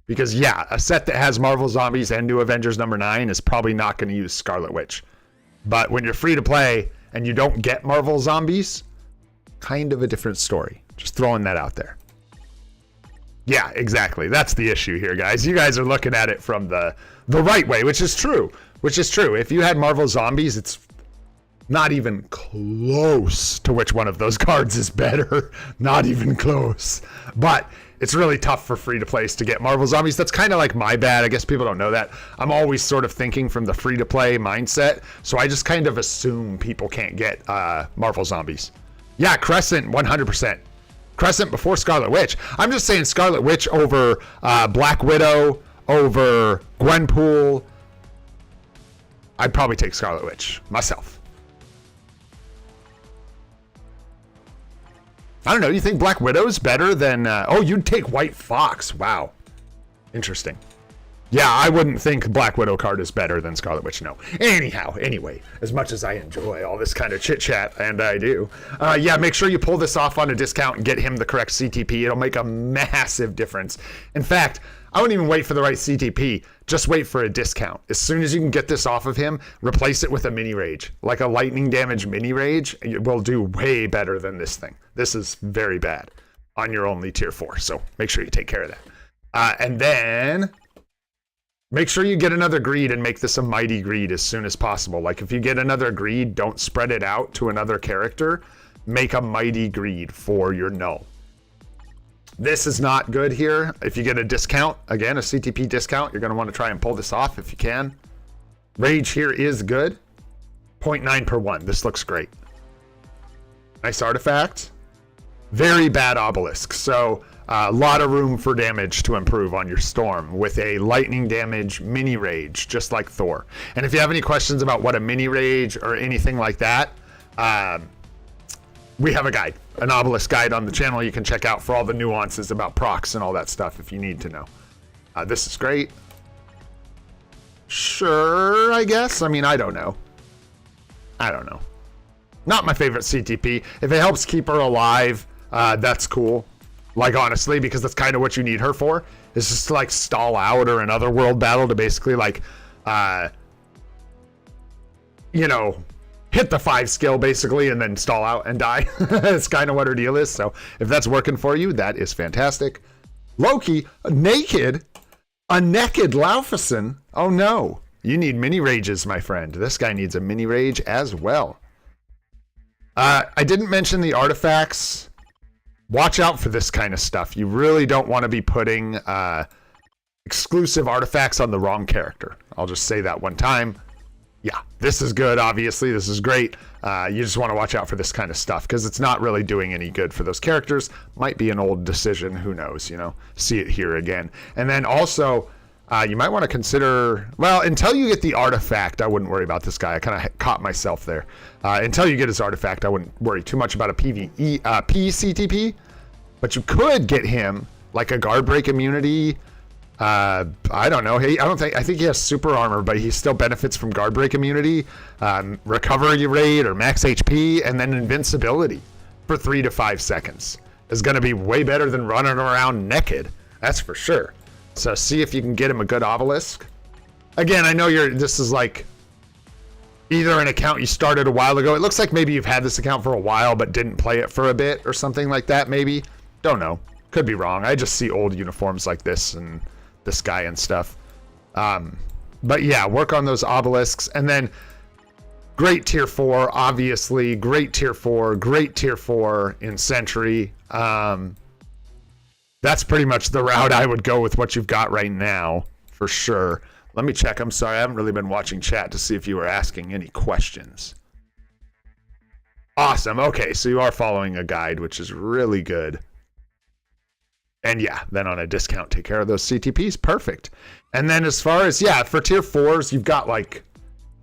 Because yeah, a set that has Marvel Zombies and New Avengers #9 is probably not going to use Scarlet Witch. But when you're free to play and you don't get Marvel Zombies, kind of a different story. Just throwing that out there. Yeah, exactly. That's the issue here, guys. You guys are looking at it from the right way, which is true. If you had Marvel Zombies, it's not even close to which one of those cards is better. Not even close. But it's really tough for free-to-plays to get Marvel Zombies. That's kind of like my bad. I guess people don't know that. I'm always sort of thinking from the free-to-play mindset, so I just kind of assume people can't get Marvel Zombies. Yeah, Crescent, 100%. Crescent before Scarlet Witch. I'm just saying Scarlet Witch over Black Widow, over Gwenpool. I'd probably take Scarlet Witch myself. I don't know. You think Black Widow's better than... oh, you'd take White Fox. Wow. Interesting. Yeah, I wouldn't think Black Widow card is better than Scarlet Witch. No. Anyhow, anyway, as much as I enjoy all this kind of chit-chat, and I do, yeah, make sure you pull this off on a discount and get him the correct CTP. It'll make a massive difference. In fact, I wouldn't even wait for the right CTP. Just wait for a discount. As soon as you can get this off of him, replace it with a mini rage. Like a lightning damage mini rage, it will do way better than this thing. This is very bad on your only tier 4, so make sure you take care of that. And then... make sure you get another greed and make this a mighty greed as soon as possible. Like if you get another greed, don't spread it out to another character. Make a mighty greed for your null. This is not good here. If you get a discount, again, a CTP discount, you're going to want to try and pull this off if you can. Rage here is good. 0.9 per 1. This looks great. Nice artifact. Very bad obelisk. So a lot of room for damage to improve on your storm with a lightning damage mini rage, just like Thor. And if you have any questions about what a mini rage or anything like that, we have a guide, an obelisk guide on the channel you can check out for all the nuances about procs and all that stuff if you need to know. This is great. Sure, I guess. I mean, I don't know. Not my favorite CTP. If it helps keep her alive, that's cool. Like, honestly, because that's kind of what you need her for. Is just to, like, stall out or another world battle to basically, like, you know, hit the 5 skill, basically, and then stall out and die. That's kind of what her deal is. So, if that's working for you, that is fantastic. Loki, naked? A naked Laufeyson? Oh, no. You need mini rages, my friend. This guy needs a mini rage as well. I didn't mention the artifacts. Watch out for this kind of stuff. You really don't want to be putting exclusive artifacts on the wrong character. I'll just say that one time. Yeah, this is good, obviously. This is great. You just want to watch out for this kind of stuff because it's not really doing any good for those characters. Might be an old decision. Who knows, you know? See it here again. And then also, you might want to consider... well, until you get the artifact, I wouldn't worry about this guy. I kind of caught myself there. Until you get his artifact, I wouldn't worry too much about a PvE, PCTP. But you could get him like a guard break immunity. I don't know. Hey, I think he has super armor, but he still benefits from guard break immunity, recovery rate or max HP, and then invincibility for 3 to 5 seconds. Is going to be way better than running around naked. That's for sure. So see if you can get him a good obelisk. Again, I know this is like either an account you started a while ago. It looks like maybe you've had this account for a while but didn't play it for a bit or something like that maybe. Don't know. Could be wrong. I just see old uniforms like this and this guy and stuff. But yeah, work on those obelisks. And then great tier 4, obviously. Great tier 4. Great tier 4 in Sentry. That's pretty much the route I would go with what you've got right now, for sure. Let me check. I'm sorry. I haven't really been watching chat to see if you were asking any questions. Awesome. Okay, so you are following a guide, which is really good. And yeah, then on a discount, take care of those CTPs. Perfect. And then as far as, yeah, for tier 4s, you've got like,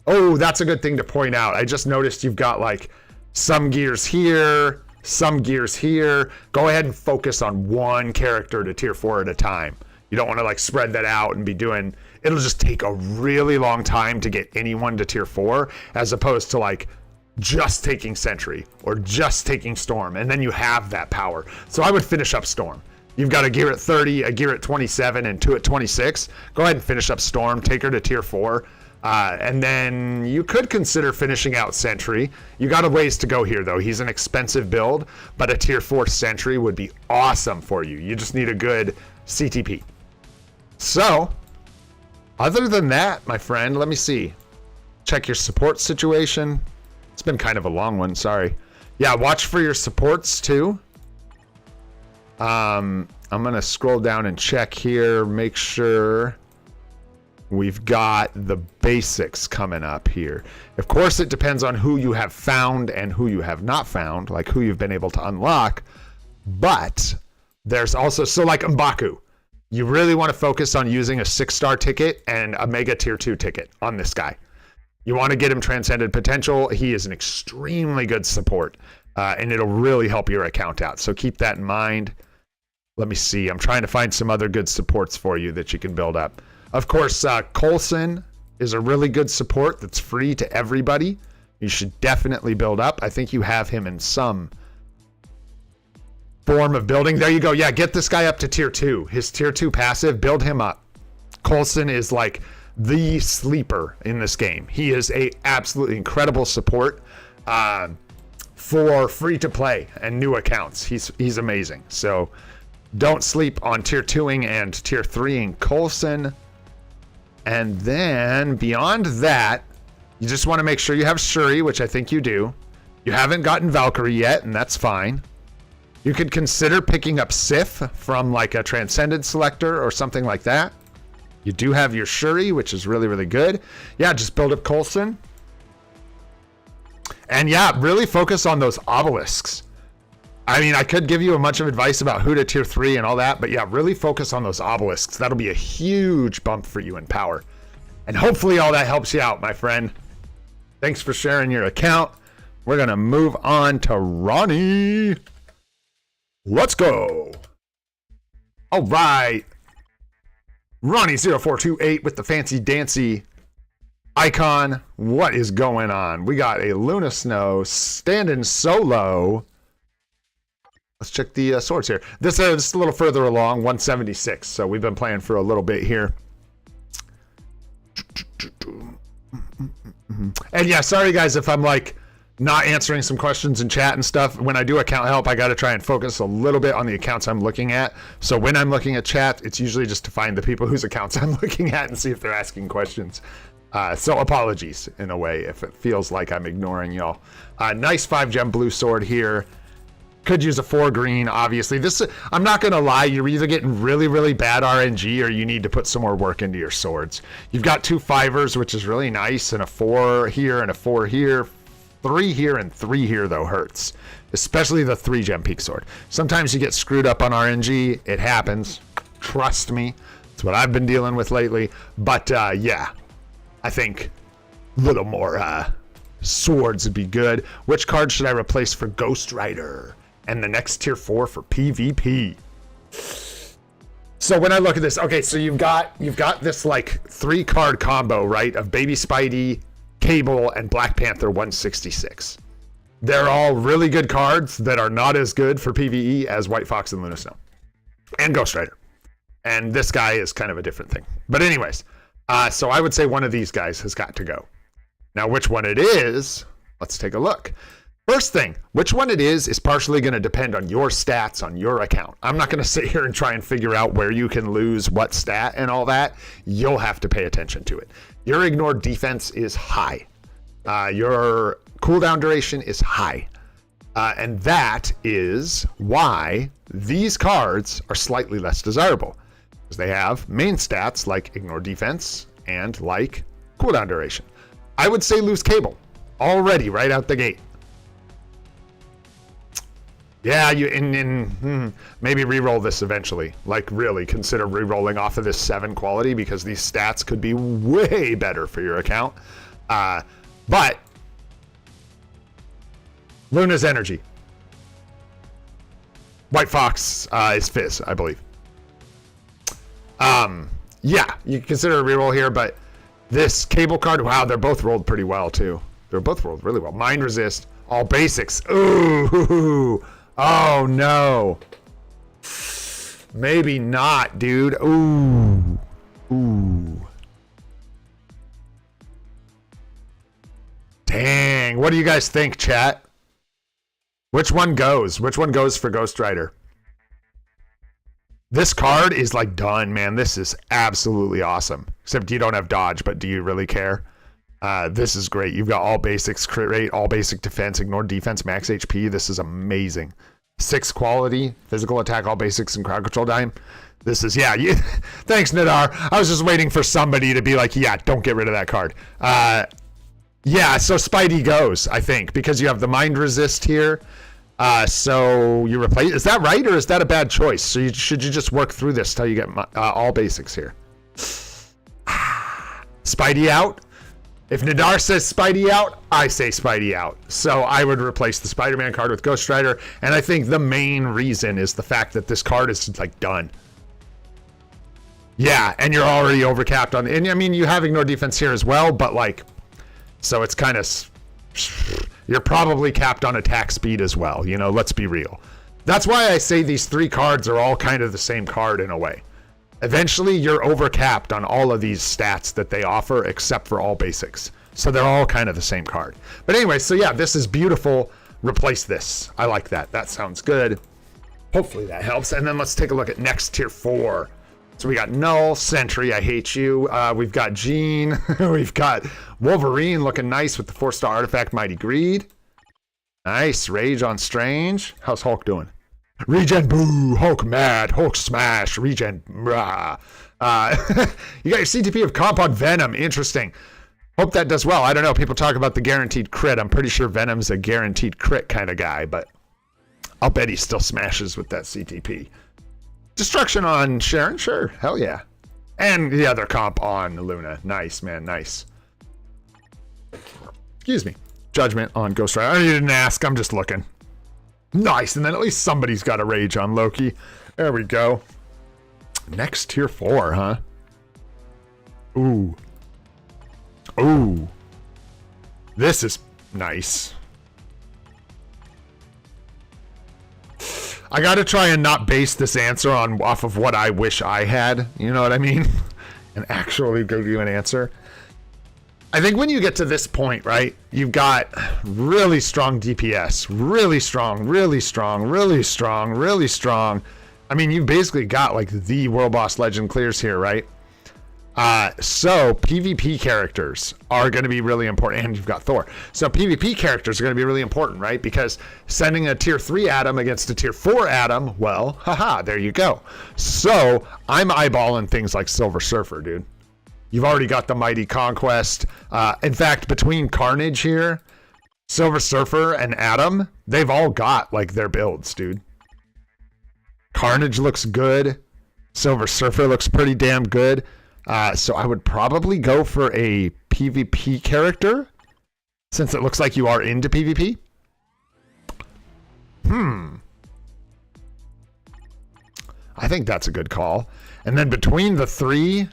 oh, that's a good thing to point out. I just noticed you've got like some gears here, some gears here. Go ahead and focus on one character to tier 4 at a time. You don't want to like spread that out and be doing, it'll just take a really long time to get anyone to tier 4 as opposed to like just taking Sentry or just taking Storm. And then you have that power. So I would finish up Storm. You've got a gear at 30, a gear at 27, and 2 at 26. Go ahead and finish up Storm. Take her to tier 4. And then you could consider finishing out Sentry. You got a ways to go here, though. He's an expensive build, but a tier 4 Sentry would be awesome for you. You just need a good CTP. So, other than that, my friend, let me see. Check your support situation. It's been kind of a long one, sorry. Yeah, watch for your supports, too. I'm going to scroll down and check here, make sure we've got the basics coming up here. Of course, it depends on who you have found and who you have not found, like who you've been able to unlock. But there's also, so like M'Baku, you really want to focus on using a 6-star ticket and a mega tier 2 ticket on this guy. You want to get him Transcended Potential. He is an extremely good support. and it'll really help your account out. So keep that in mind. Let me see. I'm trying to find some other good supports for you that you can build up. Of course, Coulson is a really good support that's free to everybody. You should definitely build up. I think you have him in some form of building. There you go. Yeah, get this guy up to tier 2. His tier 2 passive, build him up. Coulson is like the sleeper in this game. He is a absolutely incredible support for free to play and new accounts. He's amazing. So don't sleep on tier 2ing and tier 3ing Coulson. And then beyond that, you just want to make sure you have Shuri, which I think you do. You haven't gotten Valkyrie yet, and that's fine. You could consider picking up Sif from like a Transcendent selector or something like that. You do have your Shuri, which is really, really good. Yeah, just build up Coulson. And yeah, really focus on those obelisks. I mean, I could give you a bunch of advice about who to tier 3 and all that, but yeah, really focus on those obelisks. That'll be a huge bump for you in power. And hopefully all that helps you out, my friend. Thanks for sharing your account. We're going to move on to Ronnie. Let's go. All right. Ronnie0428 with the fancy dancy icon. What is going on? We got a Luna Snow standing solo. Let's check the swords here. This is a little further along, 176. So we've been playing for a little bit here. And yeah, sorry guys if I'm like not answering some questions in chat and stuff. When I do account help, I got to try and focus a little bit on the accounts I'm looking at. So when I'm looking at chat, it's usually just to find the people whose accounts I'm looking at and see if they're asking questions. So apologies in a way if it feels like I'm ignoring y'all. Nice 5-gem blue sword here. Could use a 4 green, obviously. This, I'm not gonna lie, you're either getting really, really bad RNG or you need to put some more work into your swords. You've got 2 5ers, which is really nice, and a 4 here and a 4 here. 3 here and 3 here, though, hurts. Especially the 3-gem peak sword. Sometimes you get screwed up on RNG. It happens. Trust me. It's what I've been dealing with lately. But, yeah. I think a little more swords would be good. Which card should I replace for Ghost Rider? And the next tier 4 for PvP. So when I look at this, okay, so you've got this like 3-card combo, right, of Baby Spidey, Cable, and Black Panther 166. They're all really good cards that are not as good for PvE as White Fox and Luna Snow. And Ghost Rider. And this guy is kind of a different thing. But anyways, so I would say one of these guys has got to go. Now, which one it is, let's take a look. First thing, which one it is partially going to depend on your stats on your account. I'm not going to sit here and try and figure out where you can lose what stat and all that. You'll have to pay attention to it. Your ignored defense is high. Your cooldown duration is high. And that is why these cards are slightly less desirable. Because they have main stats like ignored defense and like cooldown duration. I would say lose Cable already right out the gate. Yeah, maybe re-roll this eventually. Like really consider re-rolling off of this 7 quality because these stats could be way better for your account. But Luna's energy. White Fox is Fizz, I believe. Yeah, you can consider a re-roll here, but this Cable card, wow, they're both rolled pretty well too. They're both rolled really well. Mind Resist, all basics. Ooh. Oh no. Maybe not, dude. Ooh. Dang. What do you guys think, chat? Which one goes? Which one goes for Ghost Rider? This card is like done, man. This is absolutely awesome. Except you don't have dodge, but do you really care? This is great. You've got all basics, crit rate, all basic defense, ignored defense, max HP. This is amazing. 6 quality, physical attack, all basics, and crowd control time. This is, yeah. Thanks, Nadar. I was just waiting for somebody to be like, yeah, don't get rid of that card. Yeah, so Spidey goes, I think, because you have the Mind Resist here. So you replace, is that right, or is that a bad choice? So should you just work through this till you get all basics here? Spidey out. If Nadar says Spidey out, I say Spidey out. So I would replace the Spider-Man card with Ghost Rider. And I think the main reason is the fact that this card is like done. Yeah, and you're already overcapped on, and I mean, you have ignore defense here as well, but like, so it's kind of, you're probably capped on attack speed as well, you know, let's be real. That's why I say these three cards are all kind of the same card in a way. Eventually, you're overcapped on all of these stats that they offer, except for all basics. So they're all kind of the same card. But anyway, so yeah, this is beautiful. Replace this. I like that. That sounds good. Hopefully that helps. And then let's take a look at next tier 4. So we got Null, Sentry, I hate you. We've got Jean. We've got Wolverine looking nice with the 4-star artifact, Mighty Greed. Nice. Rage on Strange. How's Hulk doing? Regen boo, Hulk mad, Hulk smash, regen rah. You got your CTP of Compound Venom. Interesting. Hope that does well. I don't know. People talk about the guaranteed crit. I'm pretty sure Venom's a guaranteed crit kind of guy, but I'll bet he still smashes with that CTP. Destruction on Sharon? Sure. Hell yeah. And the other comp on Luna. Nice, man. Nice. Excuse me. Judgment on Ghost Rider. You didn't ask. I'm just looking. Nice, and then at least somebody's got a rage on Loki. There we go. Next tier 4, huh? Ooh. Ooh. This is nice. I gotta try and not base this answer off of what I wish I had, you know what I mean? And actually give you an answer. I think when you get to this point, right, you've got really strong DPS, really strong, really strong, really strong, really strong. I mean, you've basically got like the World Boss Legend clears here, right? So PvP characters are going to be really important, and you've got Thor. So PvP characters are going to be really important, right? Because sending a tier 3 Atom against a tier 4 Atom, well, haha, there you go. So I'm eyeballing things like Silver Surfer, dude. You've already got the Mighty Conquest. In fact, between Carnage here, Silver Surfer, and Atom, they've all got like their builds, dude. Carnage looks good. Silver Surfer looks pretty damn good. So I would probably go for a PvP character, since it looks like you are into PvP. I think that's a good call. And then between the three,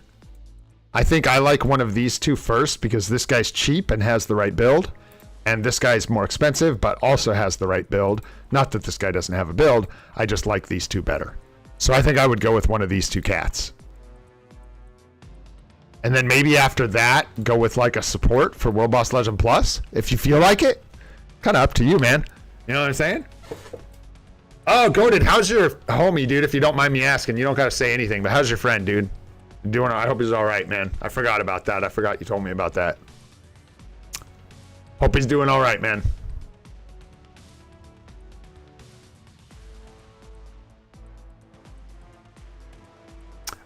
I think I like one of these two first, because this guy's cheap and has the right build. And this guy's more expensive, but also has the right build. Not that this guy doesn't have a build. I just like these two better. So I think I would go with one of these two cats. And then maybe after that, go with like a support for World Boss Legend Plus, if you feel like it. Kind of up to you, man. You know what I'm saying? Oh, Godin, how's your homie, dude? If you don't mind me asking, you don't got to say anything, but how's your friend, dude? Doing? I hope he's all right, man. I forgot about that. I forgot you told me about that. Hope he's doing all right, man.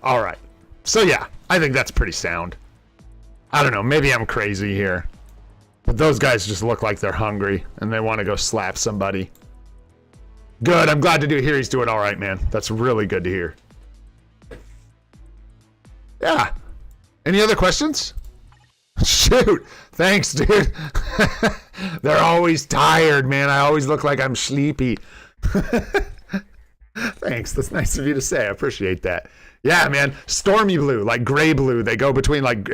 All right. So yeah, I think that's pretty sound. I don't know, maybe I'm crazy here, but those guys just look like they're hungry and they want to go slap somebody. Good, I'm glad to hear he's doing all right, man. That's really good to hear. Yeah. Any other questions? Shoot. Thanks, dude. They're always tired, man. I always look like I'm sleepy. Thanks. That's nice of you to say. I appreciate that. Yeah, man. Stormy blue, like gray blue. They go between like,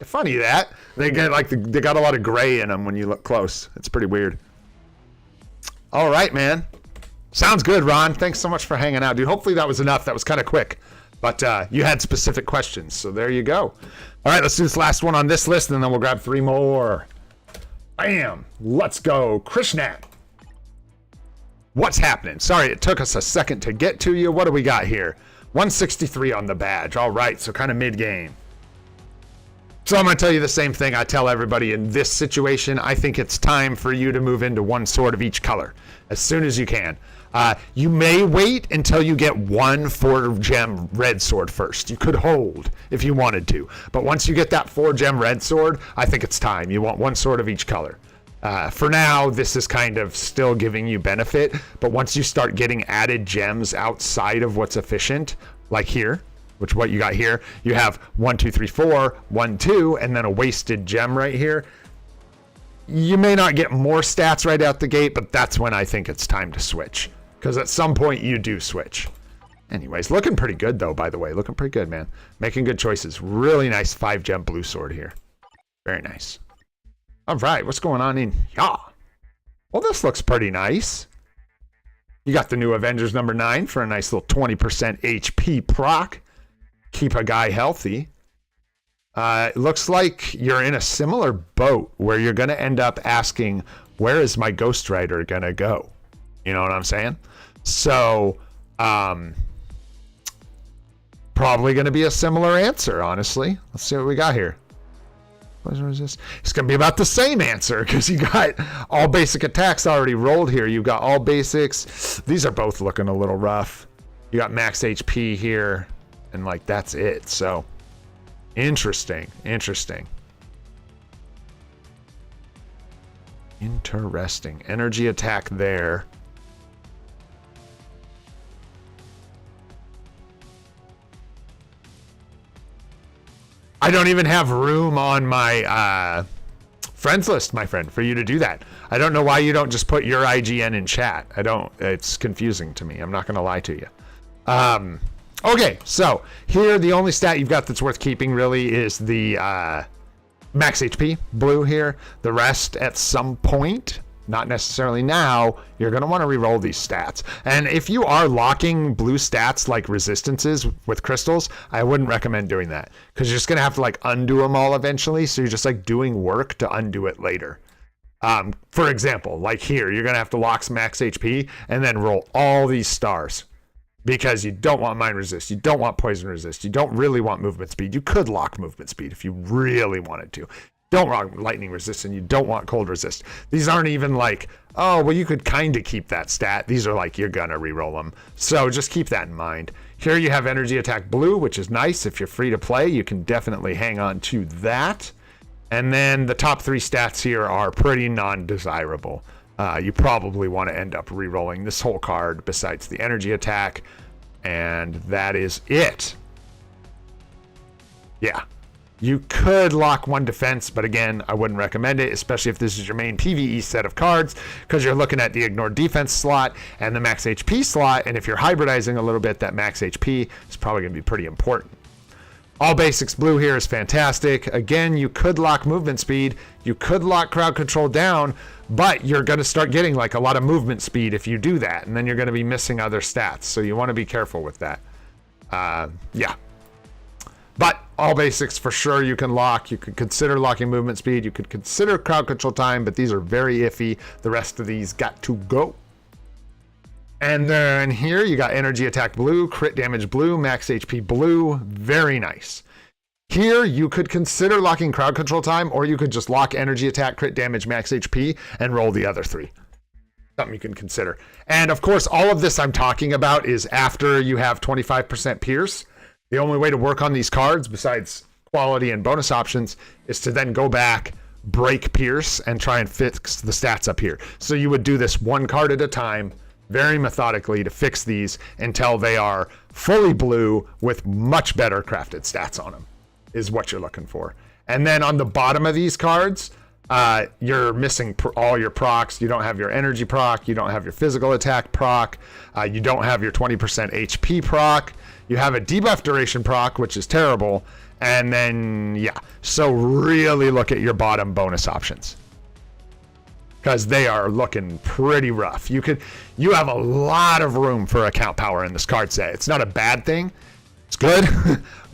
funny that. They get like, they got a lot of gray in them when you look close. It's pretty weird. All right, man. Sounds good, Ron. Thanks so much for hanging out, dude. Hopefully that was enough. That was kind of quick. But you had specific questions, so there you go. All right, let's do this last one on this list, and then we'll grab 3 more. Bam. Let's go. Krishnat. What's happening? Sorry, it took us a second to get to you. What do we got here? 163 on the badge. All right, so kind of mid-game. So I'm going to tell you the same thing I tell everybody in this situation. I think it's time for you to move into 1 sword of each color as soon as you can. You may wait until you get 1 4-gem red sword first. You could hold if you wanted to. But once you get that 4-gem red sword, I think it's time. You want 1 sword of each color. For now, this is kind of still giving you benefit, but once you start getting added gems outside of what's efficient, like here, which what you got here, you have 1, 2, 3, 4, 1, 2, and then a wasted gem right here. You may not get more stats right out the gate, but that's when I think it's time to switch. Because at some point you do switch. Anyways, looking pretty good though, by the way. Looking pretty good, man. Making good choices. Really nice 5-gem blue sword here. Very nice. All right, what's going on in here? Well, this looks pretty nice. You got the new Avengers number 9 for a nice little 20% HP proc. Keep a guy healthy. It looks like you're in a similar boat where you're going to end up asking, where is my Ghost Rider going to go? You know what I'm saying? So, probably going to be a similar answer, honestly. Let's see what we got here. What is this? It's going to be about the same answer because you got all basic attacks already rolled here. You've got all basics. These are both looking a little rough. You got max HP here, and like that's it. So, interesting. Interesting. Energy attack there. I don't even have room on my friends list, my friend, for you to do that. I don't know why you don't just put your IGN in chat. It's confusing to me. I'm not going to lie to you. Okay, so here the only stat you've got that's worth keeping really is the max HP blue here. The rest at some point, not necessarily now, you're going to want to re-roll these stats. And if you are locking blue stats like resistances with crystals, I wouldn't recommend doing that because you're just going to have to like undo them all eventually. So you're just like doing work to undo it later. For example, like here, you're going to have to lock some max HP and then roll all these stars because you don't want mind resist. You don't want poison resist. You don't really want movement speed. You could lock movement speed if you really wanted to. Don't want lightning resist and you don't want cold resist. These aren't even like, oh, well, you could kind of keep that stat. These are like, you're going to reroll them. So just keep that in mind. Here you have energy attack blue, which is nice. If you're free to play, you can definitely hang on to that. And then the top 3 stats here are pretty non-desirable. You probably want to end up rerolling this whole card besides the energy attack. And that is it. Yeah. You could lock 1 defense, but again, I wouldn't recommend it, especially if this is your main PvE set of cards, because you're looking at the ignored defense slot and the max HP slot, and if you're hybridizing a little bit, that max HP is probably going to be pretty important. All basics blue here is fantastic. Again, you could lock movement speed, you could lock crowd control down, but you're going to start getting like a lot of movement speed if you do that, and then you're going to be missing other stats, so you want to be careful with that. Yeah. But all basics for sure you can lock. You could consider locking movement speed. You could consider crowd control time, but these are very iffy. The rest of these got to go. And then here you got energy attack blue, crit damage blue, max HP blue. Very nice. Here you could consider locking crowd control time, or you could just lock energy attack, crit damage, max HP, and roll the other 3. Something you can consider. And of course, all of this I'm talking about is after you have 25% pierce. The only way to work on these cards, besides quality and bonus options, is to then go back, break pierce, and try and fix the stats up here. So you would do this 1 card at a time, very methodically, to fix these until they are fully blue with much better crafted stats on them, is what you're looking for. And then on the bottom of these cards, you're missing all your procs. You don't have your energy proc. You don't have your physical attack proc. You don't have your 20% HP proc. You have a debuff duration proc, which is terrible. And then, yeah. So really look at your bottom bonus options, because they are looking pretty rough. You have a lot of room for account power in this card set. It's not a bad thing. It's good.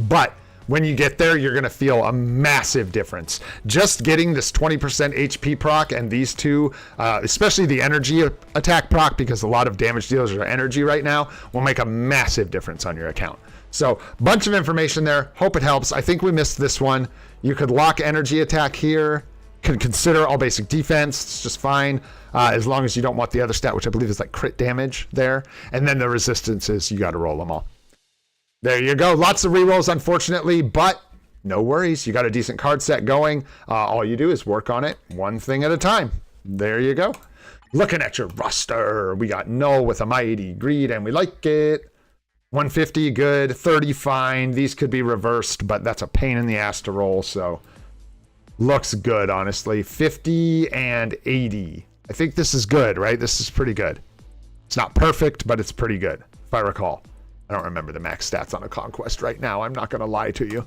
But when you get there, you're going to feel a massive difference. Just getting this 20% HP proc and these 2, especially the energy attack proc, because a lot of damage dealers are energy right now, will make a massive difference on your account. So, bunch of information there. Hope it helps. I think we missed this one. You could lock energy attack here. Can consider all basic defense. It's just fine, as long as you don't want the other stat, which I believe is like crit damage there. And then the resistances, you got to roll them all. There you go. Lots of rerolls, unfortunately, but no worries. You got a decent card set going. All you do is work on it 1 thing at a time. There you go. Looking at your roster, we got Null with a Mighty Greed, and we like it. 150, good. 30, fine. These could be reversed, but that's a pain in the ass to roll, so looks good, honestly. 50 and 80. I think this is good, right? This is pretty good. It's not perfect, but it's pretty good, if I recall. I don't remember the max stats on a Conquest right now. I'm not going to lie to you.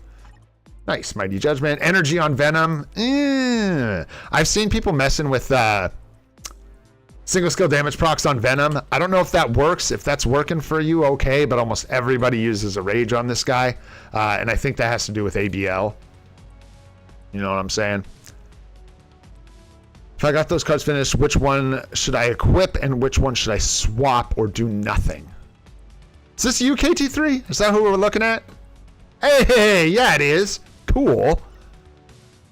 Nice, Mighty Judgment. Energy on Venom. I've seen people messing with single skill damage procs on Venom. I don't know if that works. If that's working for you, okay, but almost everybody uses a Rage on this guy. And I think that has to do with ABL. You know what I'm saying? If I got those cards finished, which one should I equip and which one should I swap or do nothing? Is this you, KT3? Is that who we're looking at? Hey, yeah, it is. Cool.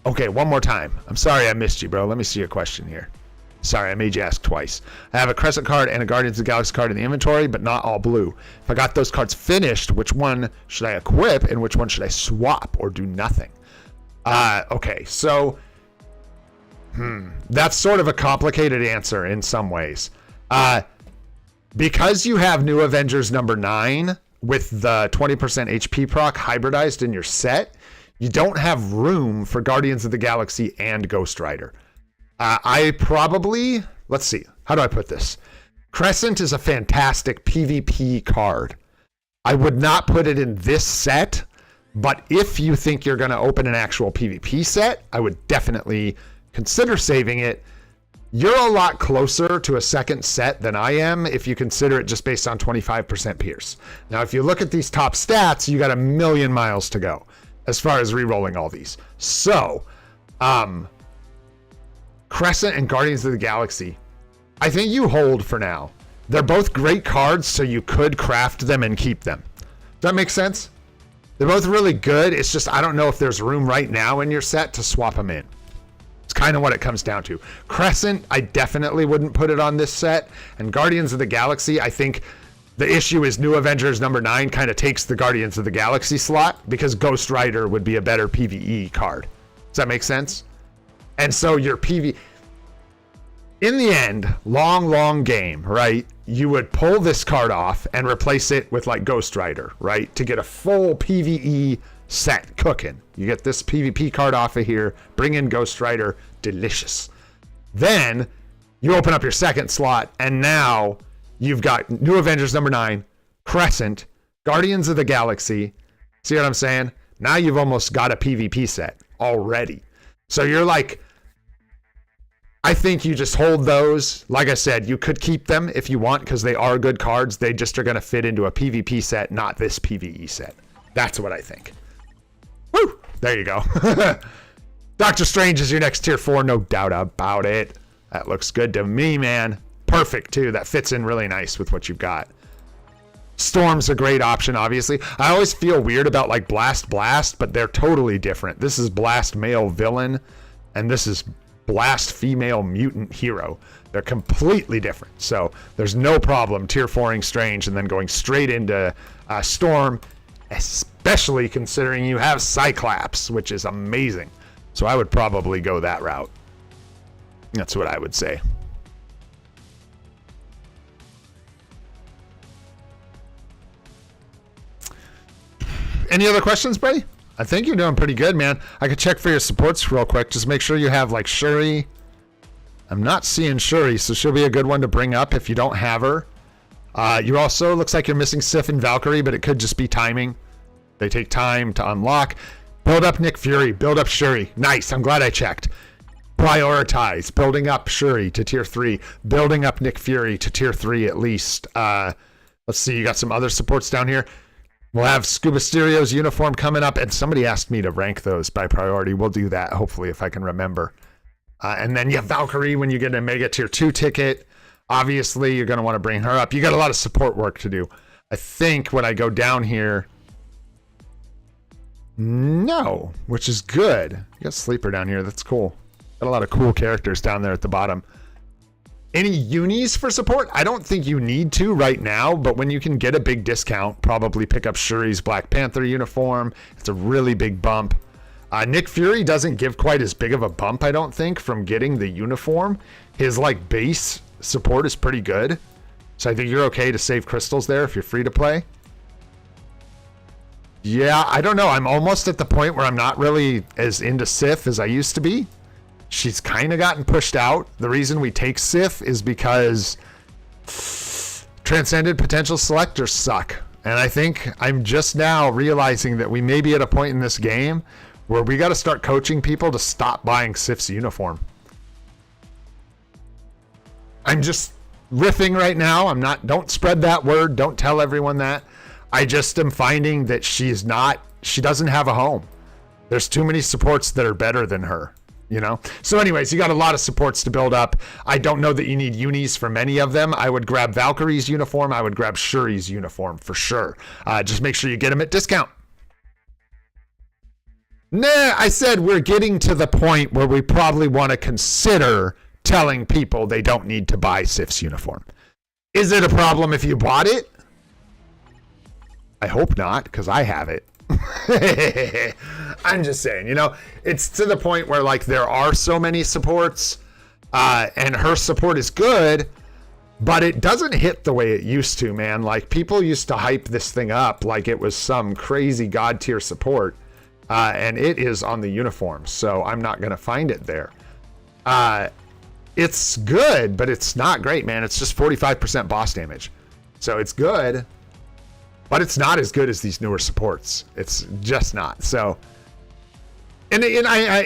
Okay, one more time. I'm sorry I missed you, bro. Let me see your question here. Sorry, I made you ask twice. I have a Crescent card and a Guardians of the Galaxy card in the inventory, but not all blue. If I got those cards finished, which one should I equip and which one should I swap or do nothing? Okay, so that's sort of a complicated answer in some ways. Because you have New Avengers number 9 with the 20% HP proc hybridized in your set, you don't have room for Guardians of the Galaxy and Ghost Rider. I probably, let's see, how do I put this? Crescent is a fantastic PvP card. I would not put it in this set, but if you think you're going to open an actual PvP set, I would definitely consider saving it. You're a lot closer to a second set than I am if you consider it just based on 25% Pierce. Now, if you look at these top stats, you got a million miles to go as far as re-rolling all these. So, Crescent and Guardians of the Galaxy, I think you hold for now. They're both great cards, so you could craft them and keep them. Does that make sense? They're both really good. It's just I don't know if there's room right now in your set to swap them in. It's kind of what it comes down to. Crescent, I definitely wouldn't put it on this set. And Guardians of the Galaxy, I think the issue is New Avengers number 9 kind of takes the Guardians of the Galaxy slot because Ghost Rider would be a better PvE card. Does that make sense? And so your PvE... In the end, long game, right? You would pull this card off and replace it with like Ghost Rider, right? To get a full PvE set cooking. You get this PvP card off of here, bring in Ghost Rider, delicious. Then you open up your second slot and now you've got New Avengers number 9, Crescent, Guardians of the Galaxy. See what I'm saying? Now you've almost got a PvP set already. So you're like, I think you just hold those. Like I said, you could keep them if you want because they are good cards. They just are going to fit into a PvP set, not this PvE set. That's what I think. Woo! There you go. Doctor Strange is your next tier 4, no doubt about it. That looks good to me, man. Perfect, too. That fits in really nice with what you've got. Storm's a great option, obviously. I always feel weird about like Blast, but they're totally different. This is Blast male villain, and this is Blast female mutant hero. They're completely different. So there's no problem tier 4ing Strange and then going straight into Storm, especially considering you have Cyclops, which is amazing. So I would probably go that route. That's what I would say. Any other questions, Brady? I think you're doing pretty good, man. I could check for your supports real quick. Just make sure you have like Shuri. I'm not seeing Shuri, so she'll be a good one to bring up if you don't have her. You also, looks like you're missing Sif and Valkyrie, but it could just be timing. They take time to unlock. Build up Nick Fury. Build up Shuri. Nice. I'm glad I checked. Prioritize. Building up Shuri to tier 3. Building up Nick Fury to tier 3 at least. Let's see. You got some other supports down here. We'll have Scuba Stereo's uniform coming up, and somebody asked me to rank those by priority. We'll do that, hopefully, if I can remember. And then you have Valkyrie when you get a Mega Tier 2 ticket. Obviously, you're going to want to bring her up. You got a lot of support work to do. I think when I go down here... No, which is good. You got Sleeper down here. That's cool. Got a lot of cool characters down there at the bottom. Any unis for support? I don't think you need to right now, but when you can get a big discount, probably pick up Shuri's Black Panther uniform. It's a really big bump. Nick Fury doesn't give quite as big of a bump, I don't think, from getting the uniform. His like base support is pretty good. So I think you're okay to save crystals there if you're free to play. Yeah, I don't know. I'm almost at the point where I'm not really as into Sif as I used to be. She's kind of gotten pushed out. The reason we take Sif is because Transcended Potential Selectors suck. And I think I'm just now realizing that we may be at a point in this game where we got to start coaching people to stop buying Sif's uniform. I'm just riffing right now. I'm not, don't spread that word. Don't tell everyone that. I just am finding that she doesn't have a home. There's too many supports that are better than her, you know? So anyways, you got a lot of supports to build up. I don't know that you need unis for many of them. I would grab Valkyrie's uniform. I would grab Shuri's uniform for sure. Just make sure you get them at discount. Nah, I said we're getting to the point where we probably want to consider telling people they don't need to buy Sif's uniform. Is it a problem if you bought it? I hope not, because I have it. I'm just saying, you know, it's to the point where like there are so many supports and her support is good, but it doesn't hit the way it used to, man. Like people used to hype this thing up like it was some crazy god tier support, and it is on the uniform, so I'm not going to find it there. It's good, but it's not great, man. It's just 45% boss damage. So it's good, but it's not as good as these newer supports. It's just not. So, and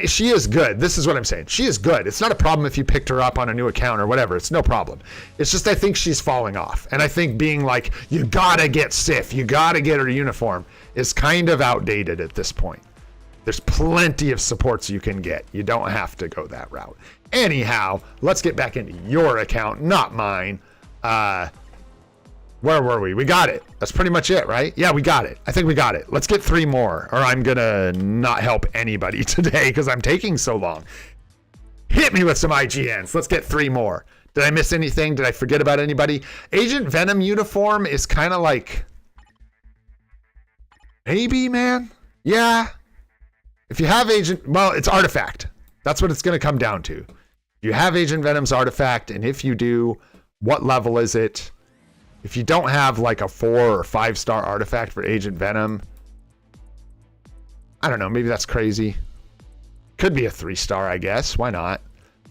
she is good. This is what I'm saying. She is good. It's not a problem if you picked her up on a new account or whatever. It's no problem. It's just I think she's falling off. And I think being like, you gotta get Sif, you gotta get her uniform, is kind of outdated at this point. There's plenty of supports you can get. You don't have to go that route. Anyhow, let's get back into your account, not mine. Where were we? We got it. That's pretty much it, right? Yeah, we got it. I think we got it. Let's get 3 more, or I'm going to not help anybody today because I'm taking so long. Hit me with some IGNs. Let's get 3 more. Did I miss anything? Did I forget about anybody? Agent Venom uniform is kind of like... Maybe, man? Yeah. If you have Agent... Well, it's Artifact. That's what it's going to come down to. You have Agent Venom's Artifact, and if you do, what level is it? If you don't have like a 4 or 5 star artifact for Agent Venom, I don't know, maybe that's crazy. Could be a 3 star, I guess. Why not?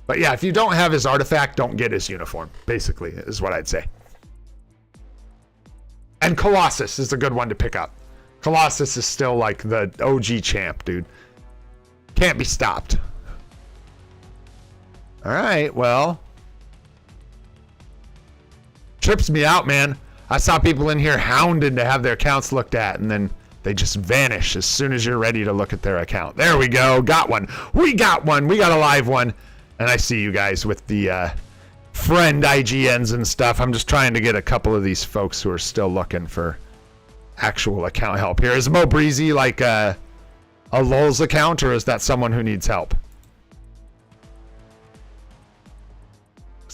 But yeah, if you don't have his artifact, don't get his uniform, basically, is what I'd say. And Colossus is a good one to pick up. Colossus is still like the OG champ, dude. Can't be stopped. All right, well. Trips me out, man. I saw people in here hounding to have their accounts looked at, and then they just vanish as soon as you're ready to look at their account. There we go. Got one. We got one. We got a live one. And I see you guys with the friend IGNs and stuff. I'm just trying to get a couple of these folks who are still looking for actual account help here. Is Mo Breezy like a Lulz account, or is that someone who needs help?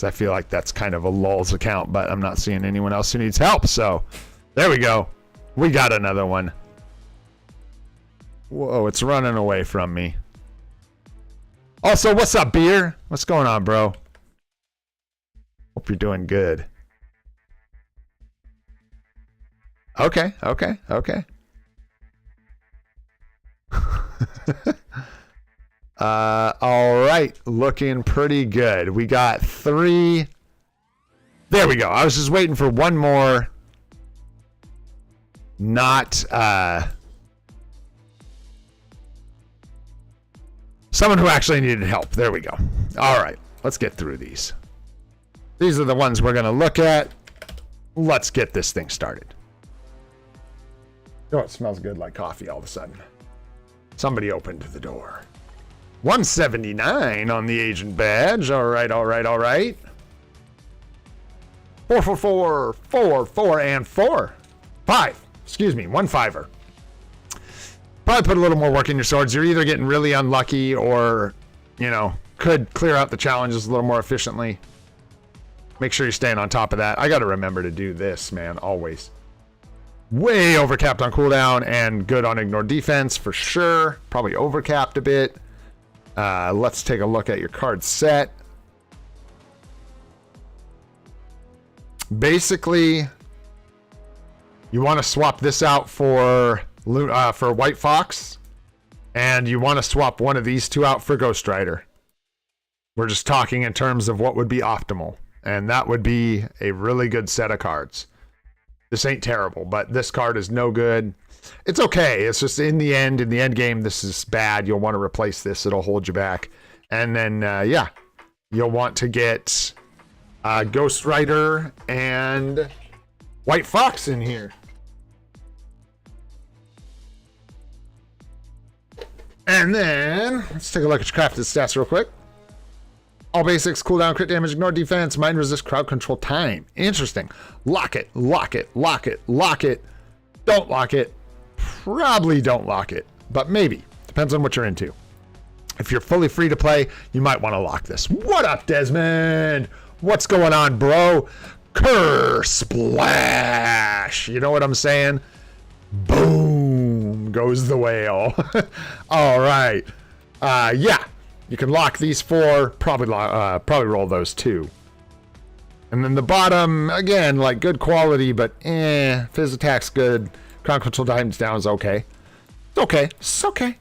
I feel like that's kind of a Lulz account, but I'm not seeing anyone else who needs help. So there we go. We got another one. Whoa, it's running away from me. Also, what's up, Beer? What's going on, bro? Hope you're doing good. Okay. All right, looking pretty good. We got 3. There we go. I was just waiting for one more. Not someone who actually needed help. There we go. All right, let's get through these. These are the ones we're going to look at. Let's get this thing started. Oh, it smells good like coffee all of a sudden. Somebody opened the door. 179 on the agent badge. All right. 4, and 4. 5. Excuse me, 1 5er. Probably put a little more work in your swords. You're either getting really unlucky or, you know, could clear out the challenges a little more efficiently. Make sure you're staying on top of that. I got to remember to do this, man, always. Way overcapped on cooldown and good on ignored defense for sure. Probably overcapped a bit. Let's take a look at your card set. Basically, you want to swap this out for for White Fox, and you want to swap one of these two out for Ghost Rider. We're just talking in terms of what would be optimal, and that would be a really good set of cards. This ain't terrible, but this card is no good. It's okay. It's just in the end game, this is bad. You'll want to replace this. It'll hold you back. And then, yeah, you'll want to get Ghost Rider and White Fox in here. And then, let's take a look at your crafted stats real quick. All basics, cooldown, crit damage, ignore defense, mind resist, crowd control, time. Interesting. Lock it, lock it, lock it, lock it. Don't lock it. Probably don't lock it, but maybe. Depends on what you're into. If you're fully free to play, you might want to lock this. What up, Desmond? What's going on, bro? Curse splash. You know what I'm saying? Boom goes the whale. All right. Yeah. You can lock these four, probably roll those two. And then the bottom, again, like good quality, but Fizz attack's good. Crown control times down is okay. It's okay. It's okay.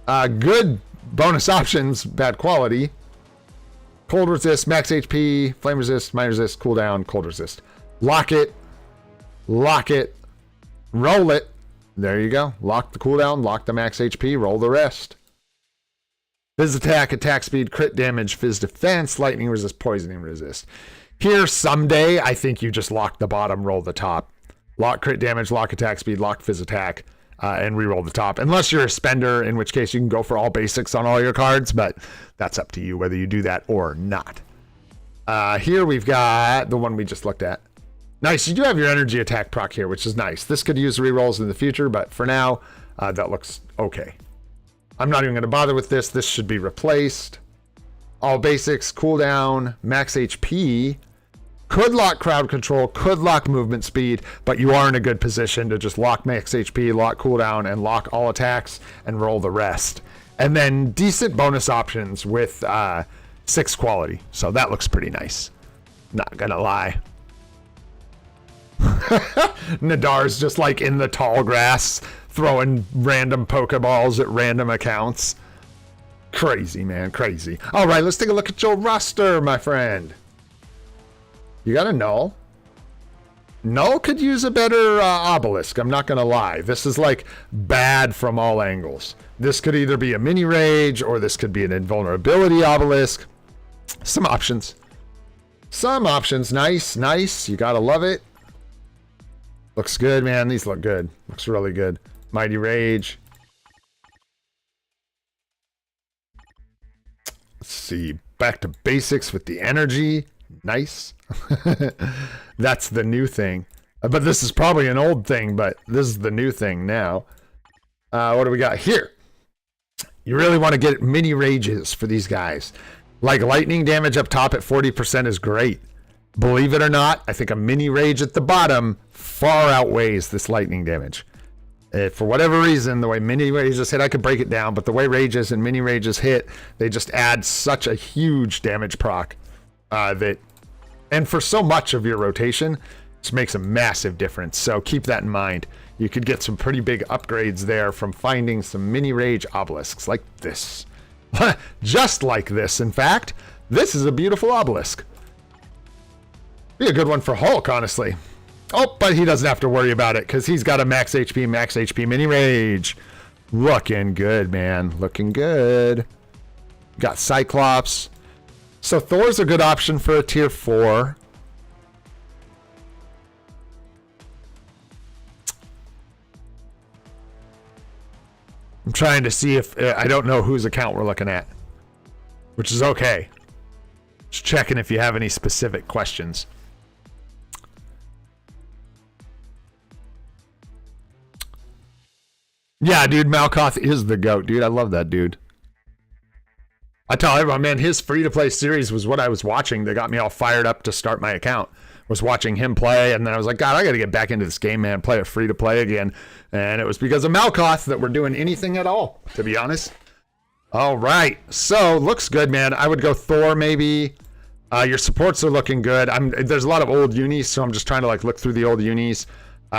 Good bonus options, bad quality. Cold resist, max HP, flame resist, mind resist, cooldown, cold resist. Lock it, roll it. There you go. Lock the cooldown, lock the max HP, roll the rest. Fizz attack, attack speed, crit damage, fizz defense, lightning resist, poisoning resist. Here, someday, I think you just lock the bottom, roll the top. Lock crit damage, lock attack speed, lock fizz attack, and re-roll the top. Unless you're a spender, in which case you can go for all basics on all your cards, but that's up to you whether you do that or not. Here we've got the one we just looked at. Nice, you do have your energy attack proc here, which is nice. This could use re-rolls in the future, but for now, that looks okay. I'm not even going to bother with this. This should be replaced. All basics, cooldown, max HP. Could lock crowd control, could lock movement speed, but you are in a good position to just lock max HP, lock cooldown, and lock all attacks and roll the rest. And then decent bonus options with 6 quality. So that looks pretty nice. Not going to lie. Nadar's just like in the tall grass, throwing random Pokeballs at random accounts. Crazy, man, crazy. All right, let's take a look at your roster, my friend. You got a Null. Null could use a better Obelisk, I'm not going to lie. This is like bad from all angles. This could either be a Mini Rage or this could be an Invulnerability Obelisk. Some options. Some options. Nice, nice. You got to love it. Looks good, man. These look good. Looks really good. Mighty Rage. Let's see. Back to basics with the energy. Nice. That's the new thing. But this is probably an old thing, but this is the new thing now. What do we got here? You really want to get mini rages for these guys. Like lightning damage up top at 40% is great. Believe it or not, I think a mini rage at the bottom far outweighs this lightning damage. For whatever reason, the way mini rages hit, I could break it down, but the way rages and mini rages hit, they just add such a huge damage proc and for so much of your rotation, it makes a massive difference. So keep that in mind. You could get some pretty big upgrades there from finding some mini rage obelisks like this. Just like this, in fact. This is a beautiful obelisk. Be a good one for Hulk, honestly. Oh, but he doesn't have to worry about it because he's got a max HP mini rage. Looking good, man. Looking good. Got Cyclops. So Thor's a good option for a tier 4. I'm trying to see if I don't know whose account we're looking at, which is okay. Just checking if you have any specific questions. Yeah, dude, Malkoth is the GOAT, dude. I love that dude. I tell everyone, man, his free-to-play series was what I was watching that got me all fired up to start my account. Was watching him play, and then I was like, God, I got to get back into this game, man. Play it free-to-play again. And it was because of Malkoth that we're doing anything at all, to be honest. All right. So, looks good, man. I would go Thor, maybe. Your supports are looking good. There's a lot of old unis, so I'm just trying to like look through the old unis.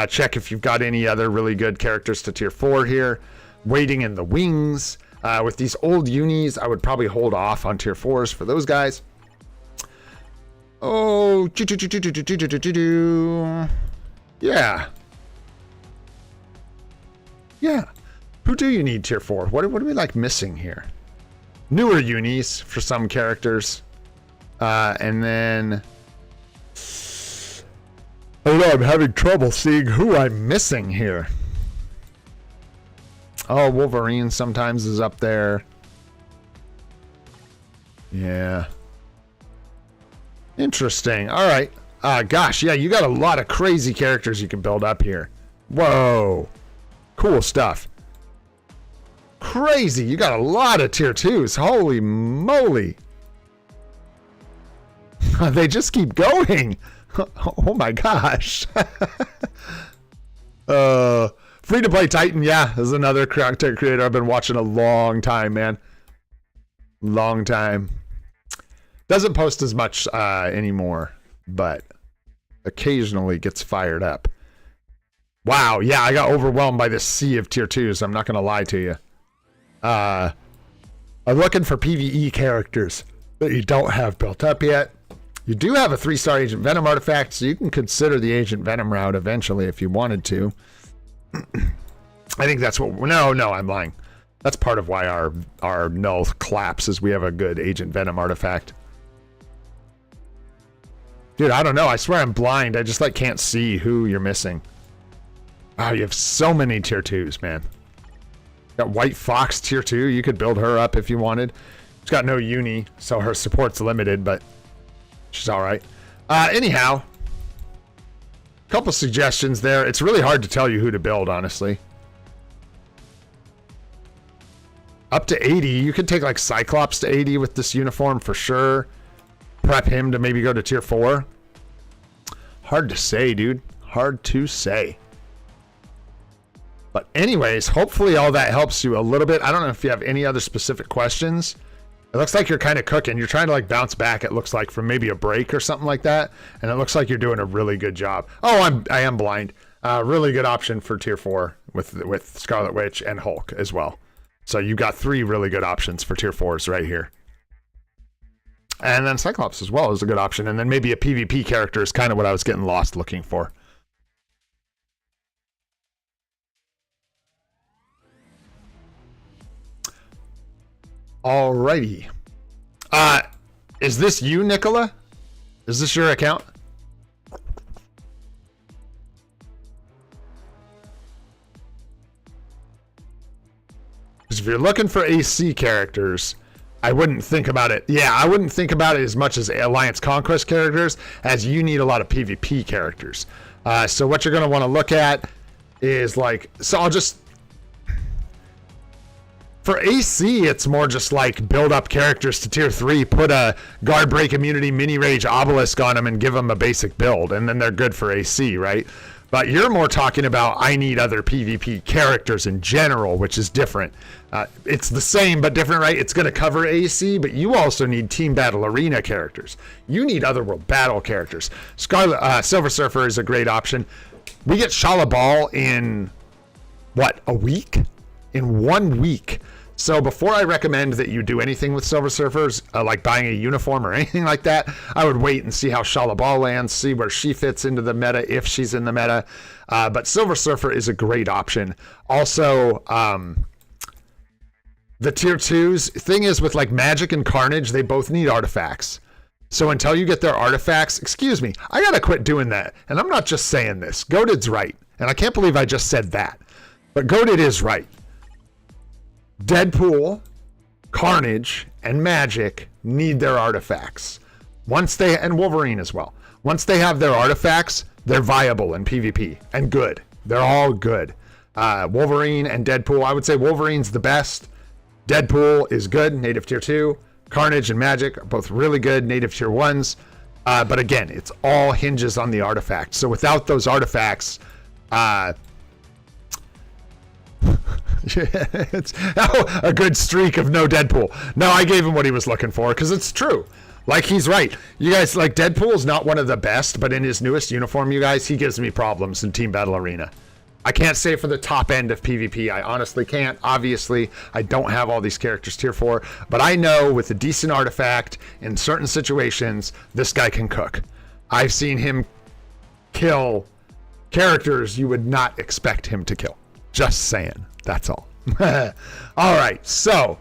Check if you've got any other really good characters to tier 4 here. Waiting in the wings. With these old unis, I would probably hold off on tier 4s for those guys. Oh, yeah. Yeah. Who do you need tier 4? What are we like missing here? Newer unis for some characters. And then... I don't know, I'm having trouble seeing who I'm missing here. Oh, Wolverine sometimes is up there. Yeah. Interesting. All right. Gosh, yeah, you got a lot of crazy characters you can build up here. Whoa. Cool stuff. Crazy. You got a lot of tier 2s. Holy moly. They just keep going. Oh my gosh. Free-to-play Titan, yeah, is another content creator I've been watching a long time, man. Long time. Doesn't post as much anymore, but occasionally gets fired up. Wow, yeah, I got overwhelmed by this sea of tier 2s. I'm not going to lie to you. I'm looking for PvE characters that you don't have built up yet. You do have a 3-star Agent Venom artifact, so you can consider the Agent Venom route eventually if you wanted to. I think that's what... No, I'm lying. That's part of why our null collapses. We have a good Agent Venom artifact. Dude, I don't know. I swear I'm blind. I just can't see who you're missing. Wow, you have so many tier 2s, man. Got White Fox tier 2. You could build her up if you wanted. She's got no uni, so her support's limited, but she's all right. Anyhow, couple suggestions there. It's really hard to tell you who to build, honestly. Up to 80. You could take Cyclops to 80 with this uniform for sure. Prep him to maybe go to tier 4. Hard to say, dude. Hard to say. But anyways, hopefully all that helps you a little bit. I don't know if you have any other specific questions. It looks like you're kind of cooking. You're trying to bounce back, it looks like, from maybe a break or something like that. And it looks like you're doing a really good job. Oh, I am blind. Really good option for tier 4 with Scarlet Witch and Hulk as well. So you got 3 really good options for tier 4s right here. And then Cyclops as well is a good option. And then maybe a PvP character is kind of what I was getting lost looking for. Alrighty. Is this you, Nicola? Is this your account? Because if you're looking for AC characters, I wouldn't think about it. Yeah, I wouldn't think about it as much as Alliance Conquest characters, as you need a lot of PvP characters. So what you're going to want to look at is so I'll just... For AC, it's more just build up characters to tier 3, put a guard break immunity mini rage obelisk on them and give them a basic build, and then they're good for AC, right? But you're more talking about I need other PvP characters in general, which is different. It's the same but different, right? It's going to cover AC, but you also need Team Battle Arena characters. You need Otherworld Battle characters. Silver Surfer is a great option. We get Shala Ball in, what, a week? In 1 week. So before I recommend that you do anything with Silver Surfers, like buying a uniform or anything like that, I would wait and see how Shala Ball lands, see where she fits into the meta, if she's in the meta. But Silver Surfer is a great option. Also, the tier 2s, thing is with Magic and Carnage, they both need artifacts. So until you get their artifacts, excuse me, I gotta quit doing that. And I'm not just saying this. Goated's right. And I can't believe I just said that. But Goated is right. Deadpool, Carnage, and Magic need their artifacts. And Wolverine as well. Once they have their artifacts, they're viable in PvP and good. They're all good. Wolverine and Deadpool, I would say Wolverine's the best. Deadpool is good, native tier 2. Carnage and Magic are both really good, native tier 1s. But again, it's all hinges on the artifacts. So without those artifacts, it's a good streak of no Deadpool. No, I gave him what he was looking for because it's true. Like, he's right. You guys, like, Deadpool is not one of the best, but in his newest uniform, you guys, he gives me problems in Team Battle Arena. I can't say for the top end of PvP. I honestly can't. Obviously, I don't have all these characters tier 4, but I know with a decent artifact in certain situations, this guy can cook. I've seen him kill characters you would not expect him to kill. Just saying. That's all. All right. So,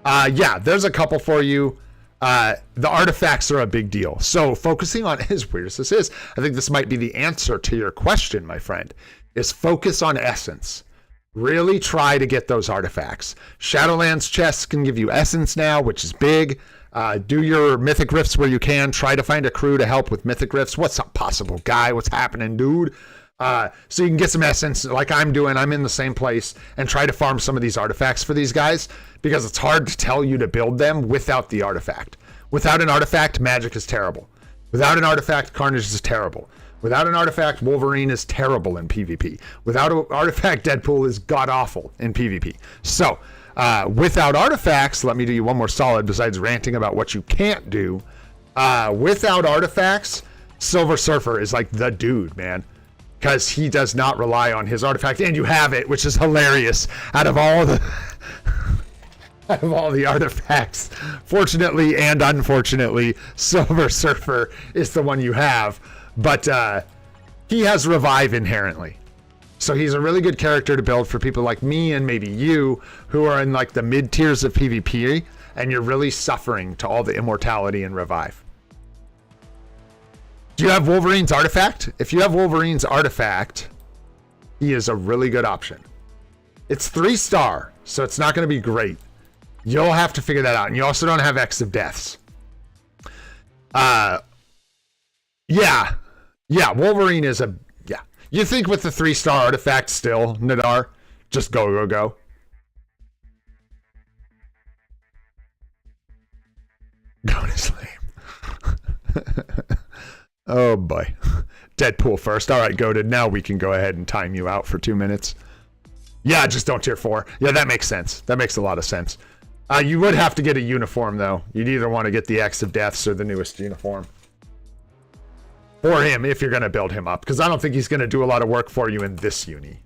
yeah, there's a couple for you. The artifacts are a big deal. So focusing on, as weird as this is, I think this might be the answer to your question, my friend, is focus on essence. Really try to get those artifacts. Shadowlands chests can give you essence now, which is big. Do your mythic rifts where you can. Try to find a crew to help with mythic rifts. What's up, possible guy? What's happening, dude? So you can get some essence like I'm doing. I'm in the same place, and try to farm some of these artifacts for these guys, because it's hard to tell you to build them without the artifact. Without an artifact, magic is terrible. Without an artifact, carnage is terrible. Without an artifact, Wolverine is terrible in PvP. Without an artifact, Deadpool is god-awful in PvP. So, without artifacts, let me do you one more solid besides ranting about what you can't do. Without artifacts, Silver Surfer is like the dude, man. Because he does not rely on his artifact, and you have it, which is hilarious. Out of all the artifacts, fortunately and unfortunately, Silver Surfer is the one you have. But he has revive inherently. So he's a really good character to build for people like me and maybe you who are in like the mid tiers of PvP and you're really suffering to all the immortality and revive. Do you have Wolverine's artifact? If you have Wolverine's artifact, he is a really good option. It's 3-star, so it's not going to be great. You'll have to figure that out. And you also don't have X of Deaths. Yeah, Wolverine is a... Yeah. You think with the 3-star artifact still, Nadar, just go. Go to sleep. Oh, boy. Deadpool first. All right, Goated. Now we can go ahead and time you out for 2 minutes. Yeah, just don't tier 4. Yeah, that makes sense. That makes a lot of sense. You would have to get a uniform, though. You'd either want to get the X of Deaths or the newest uniform. For him, if you're going to build him up. Because I don't think he's going to do a lot of work for you in this uni.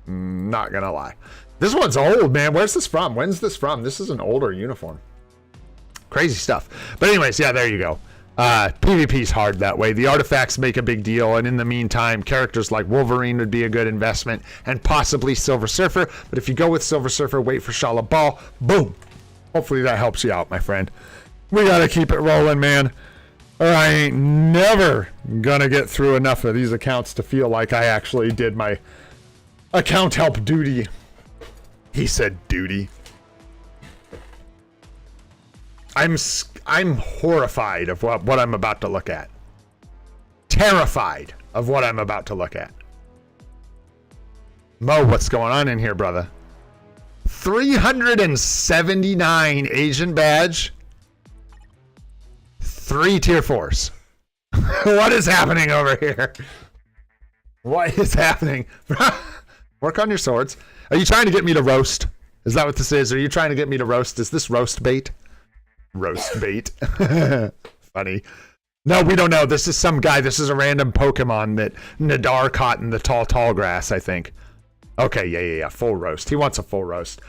Not going to lie. This one's old, man. Where's this from? When's this from? This is an older uniform. Crazy stuff. But anyways, yeah, there you go. PvP's hard that way. The artifacts make a big deal, and in the meantime, characters like Wolverine would be a good investment, and possibly Silver Surfer. But if you go with Silver Surfer, wait for Shala Ball. Boom! Hopefully that helps you out, my friend. We gotta keep it rolling, man. Or I ain't never gonna get through enough of these accounts to feel like I actually did my account help duty. He said duty. I'm horrified of what I'm about to look at. Terrified of what I'm about to look at. Mo, what's going on in here, brother? 379 Asian badge. 3 tier 4s. What is happening over here? What is happening? Work on your swords. Are you trying to get me to roast? Is that what this is? Are you trying to get me to roast? Is this roast bait? Roast bait. Funny. No, we don't know. This is some guy. This is a random Pokemon that Nadar caught in the tall grass, I think. Okay, yeah. Full roast. He wants a full roast.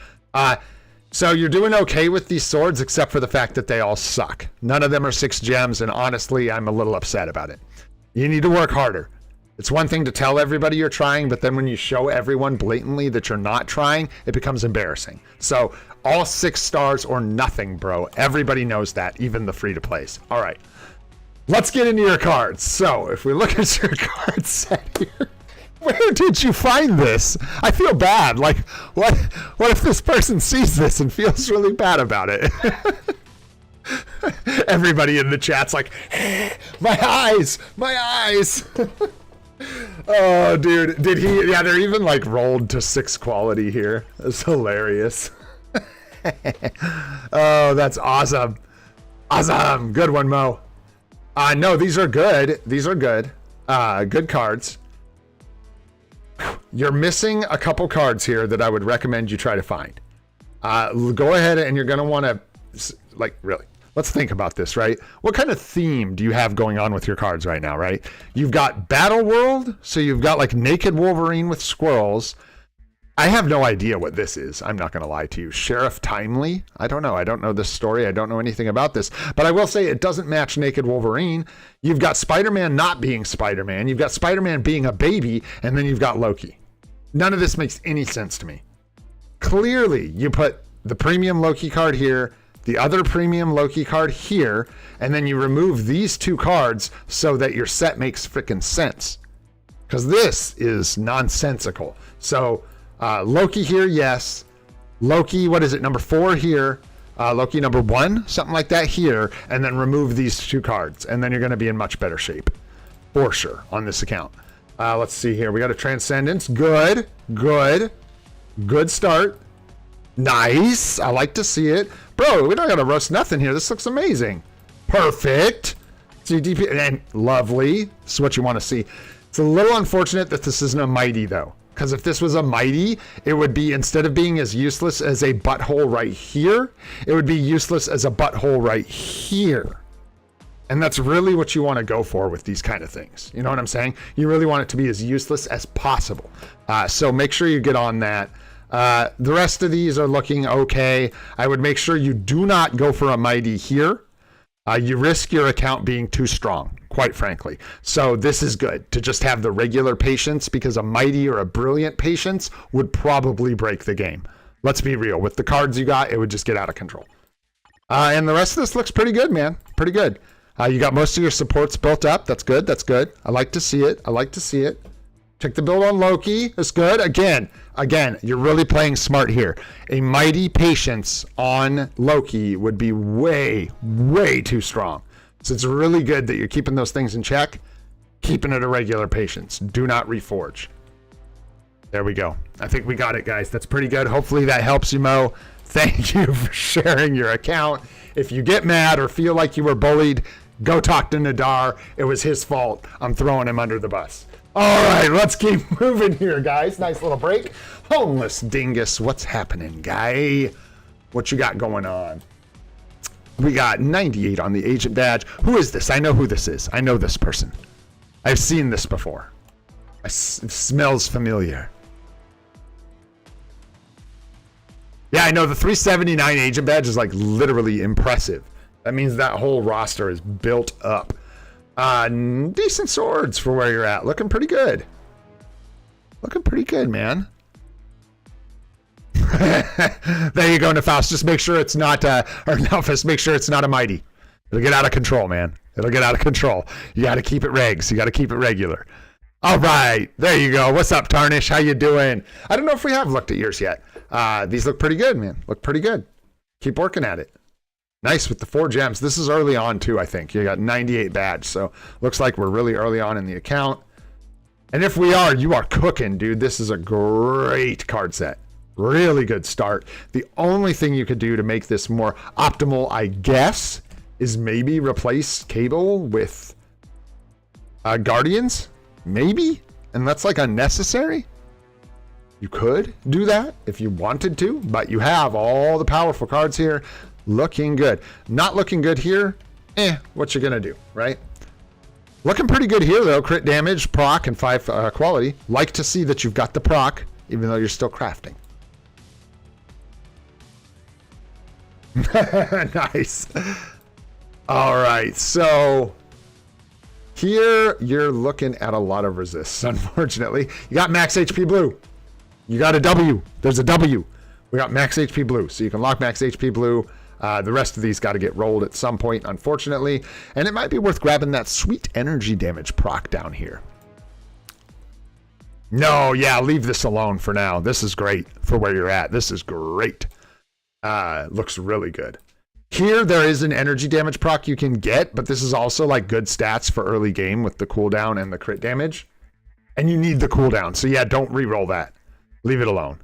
So you're doing okay with these swords, except for the fact that they all suck. None of them are 6 gems, and honestly, I'm a little upset about it. You need to work harder. It's one thing to tell everybody you're trying, but then when you show everyone blatantly that you're not trying, it becomes embarrassing. So all 6 stars or nothing, bro. Everybody knows that, even the free-to-plays. All right. Let's get into your cards. So if we look at your card set here, where did you find this? I feel bad. Like, what if this person sees this and feels really bad about it? Everybody in the chat's like, my eyes. Oh, dude. Did he? Yeah, they're even like rolled to 6 quality here. That's hilarious. Oh, that's awesome. Awesome. Good one, Mo. No, these are good. These are good. Good cards. You're missing a couple cards here that I would recommend you try to find. Go ahead and you're going to want to, like, really, let's think about this, right? What kind of theme do you have going on with your cards right now, right? You've got Battle World, so you've got like Naked Wolverine with squirrels. I have no idea what this is. I'm not going to lie to you. Sheriff Timely? I don't know. I don't know this story. I don't know anything about this. But I will say it doesn't match Naked Wolverine. You've got Spider-Man not being Spider-Man. You've got Spider-Man being a baby. And then you've got Loki. None of this makes any sense to me. Clearly, you put the premium Loki card here, the other premium Loki card here, and then you remove these two cards so that your set makes freaking sense. Because this is nonsensical. So... Loki here, yes. Loki, what is it, number 4 here. Loki number 1, something like that here. And then remove these two cards. And then you're going to be in much better shape. For sure, on this account. Let's see here. We got a Transcendence. Good. Good. Good start. Nice. I like to see it. Bro, we don't got to roast nothing here. This looks amazing. Perfect. CDP, and lovely. This is what you want to see. It's a little unfortunate that this isn't a Mighty, though. Because if this was a Mighty, it would be, instead of being as useless as a butthole right here, it would be useless as a butthole right here. And that's really what you want to go for with these kind of things. You know what I'm saying? You really want it to be as useless as possible. So make sure you get on that. The rest of these are looking okay. I would make sure you do not go for a Mighty here. You risk your account being too strong, quite frankly. So this is good to just have the regular patience, because a Mighty or a Brilliant patience would probably break the game. Let's be real. With the cards you got, it would just get out of control. And the rest of this looks pretty good, man. Pretty good. You got most of your supports built up. That's good. That's good. I like to see it. I like to see it. Check the build on Loki. That's good. Again, you're really playing smart here. A Mighty Patience on Loki would be way, way too strong. So it's really good that you're keeping those things in check, keeping it a regular Patience. Do not reforge. There we go. I think we got it, guys. That's pretty good. Hopefully that helps you, Mo. Thank you for sharing your account. If you get mad or feel like you were bullied, go talk to Nadar. It was his fault. I'm throwing him under the bus. All right, let's keep moving here, guys. Nice little break. Homeless Dingus, what's happening, guy? What you got going on? We got 98 on the agent badge. Who is this? I know who this is. I know this person. I've seen this before. It smells familiar. Yeah, I know the 379 agent badge is like literally impressive. That means that whole roster is built up. Decent swords for where you're at. Looking pretty good. Looking pretty good, man. There you go, Nefas. Just make sure it's not, or Nefas, make sure it's not a Mighty. It'll get out of control, man. It'll get out of control. You got to keep it regs. You got to keep it regular. All right. There you go. What's up, Tarnish? How you doing? I don't know if we have looked at yours yet. These look pretty good, man. Look pretty good. Keep working at it. Nice with the 4 gems. This is early on, too, I think. You got 98 badge, so looks like we're really early on in the account. And if we are, you are cooking, dude. This is a great card set. Really good start. The only thing you could do to make this more optimal, I guess, is maybe replace Cable with Guardians. Maybe? And that's like unnecessary? You could do that if you wanted to, but you have all the powerful cards here. Looking good. Not looking good here. What you gonna do, right? Looking pretty good here, though. Crit damage, proc, and 5 quality. Like to see that you've got the proc, even though you're still crafting. Nice. All right, so here you're looking at a lot of resists, unfortunately. You got max HP blue. You got a W. There's a W. We got max HP blue, so you can lock max HP blue. The rest of these got to get rolled at some point, unfortunately. And it might be worth grabbing that sweet energy damage proc down here. No, yeah, leave this alone for now. This is great for where you're at. This is great. Looks really good. Here, there is an energy damage proc you can get, but this is also like good stats for early game with the cooldown and the crit damage. And you need the cooldown. So yeah, don't re-roll that. Leave it alone.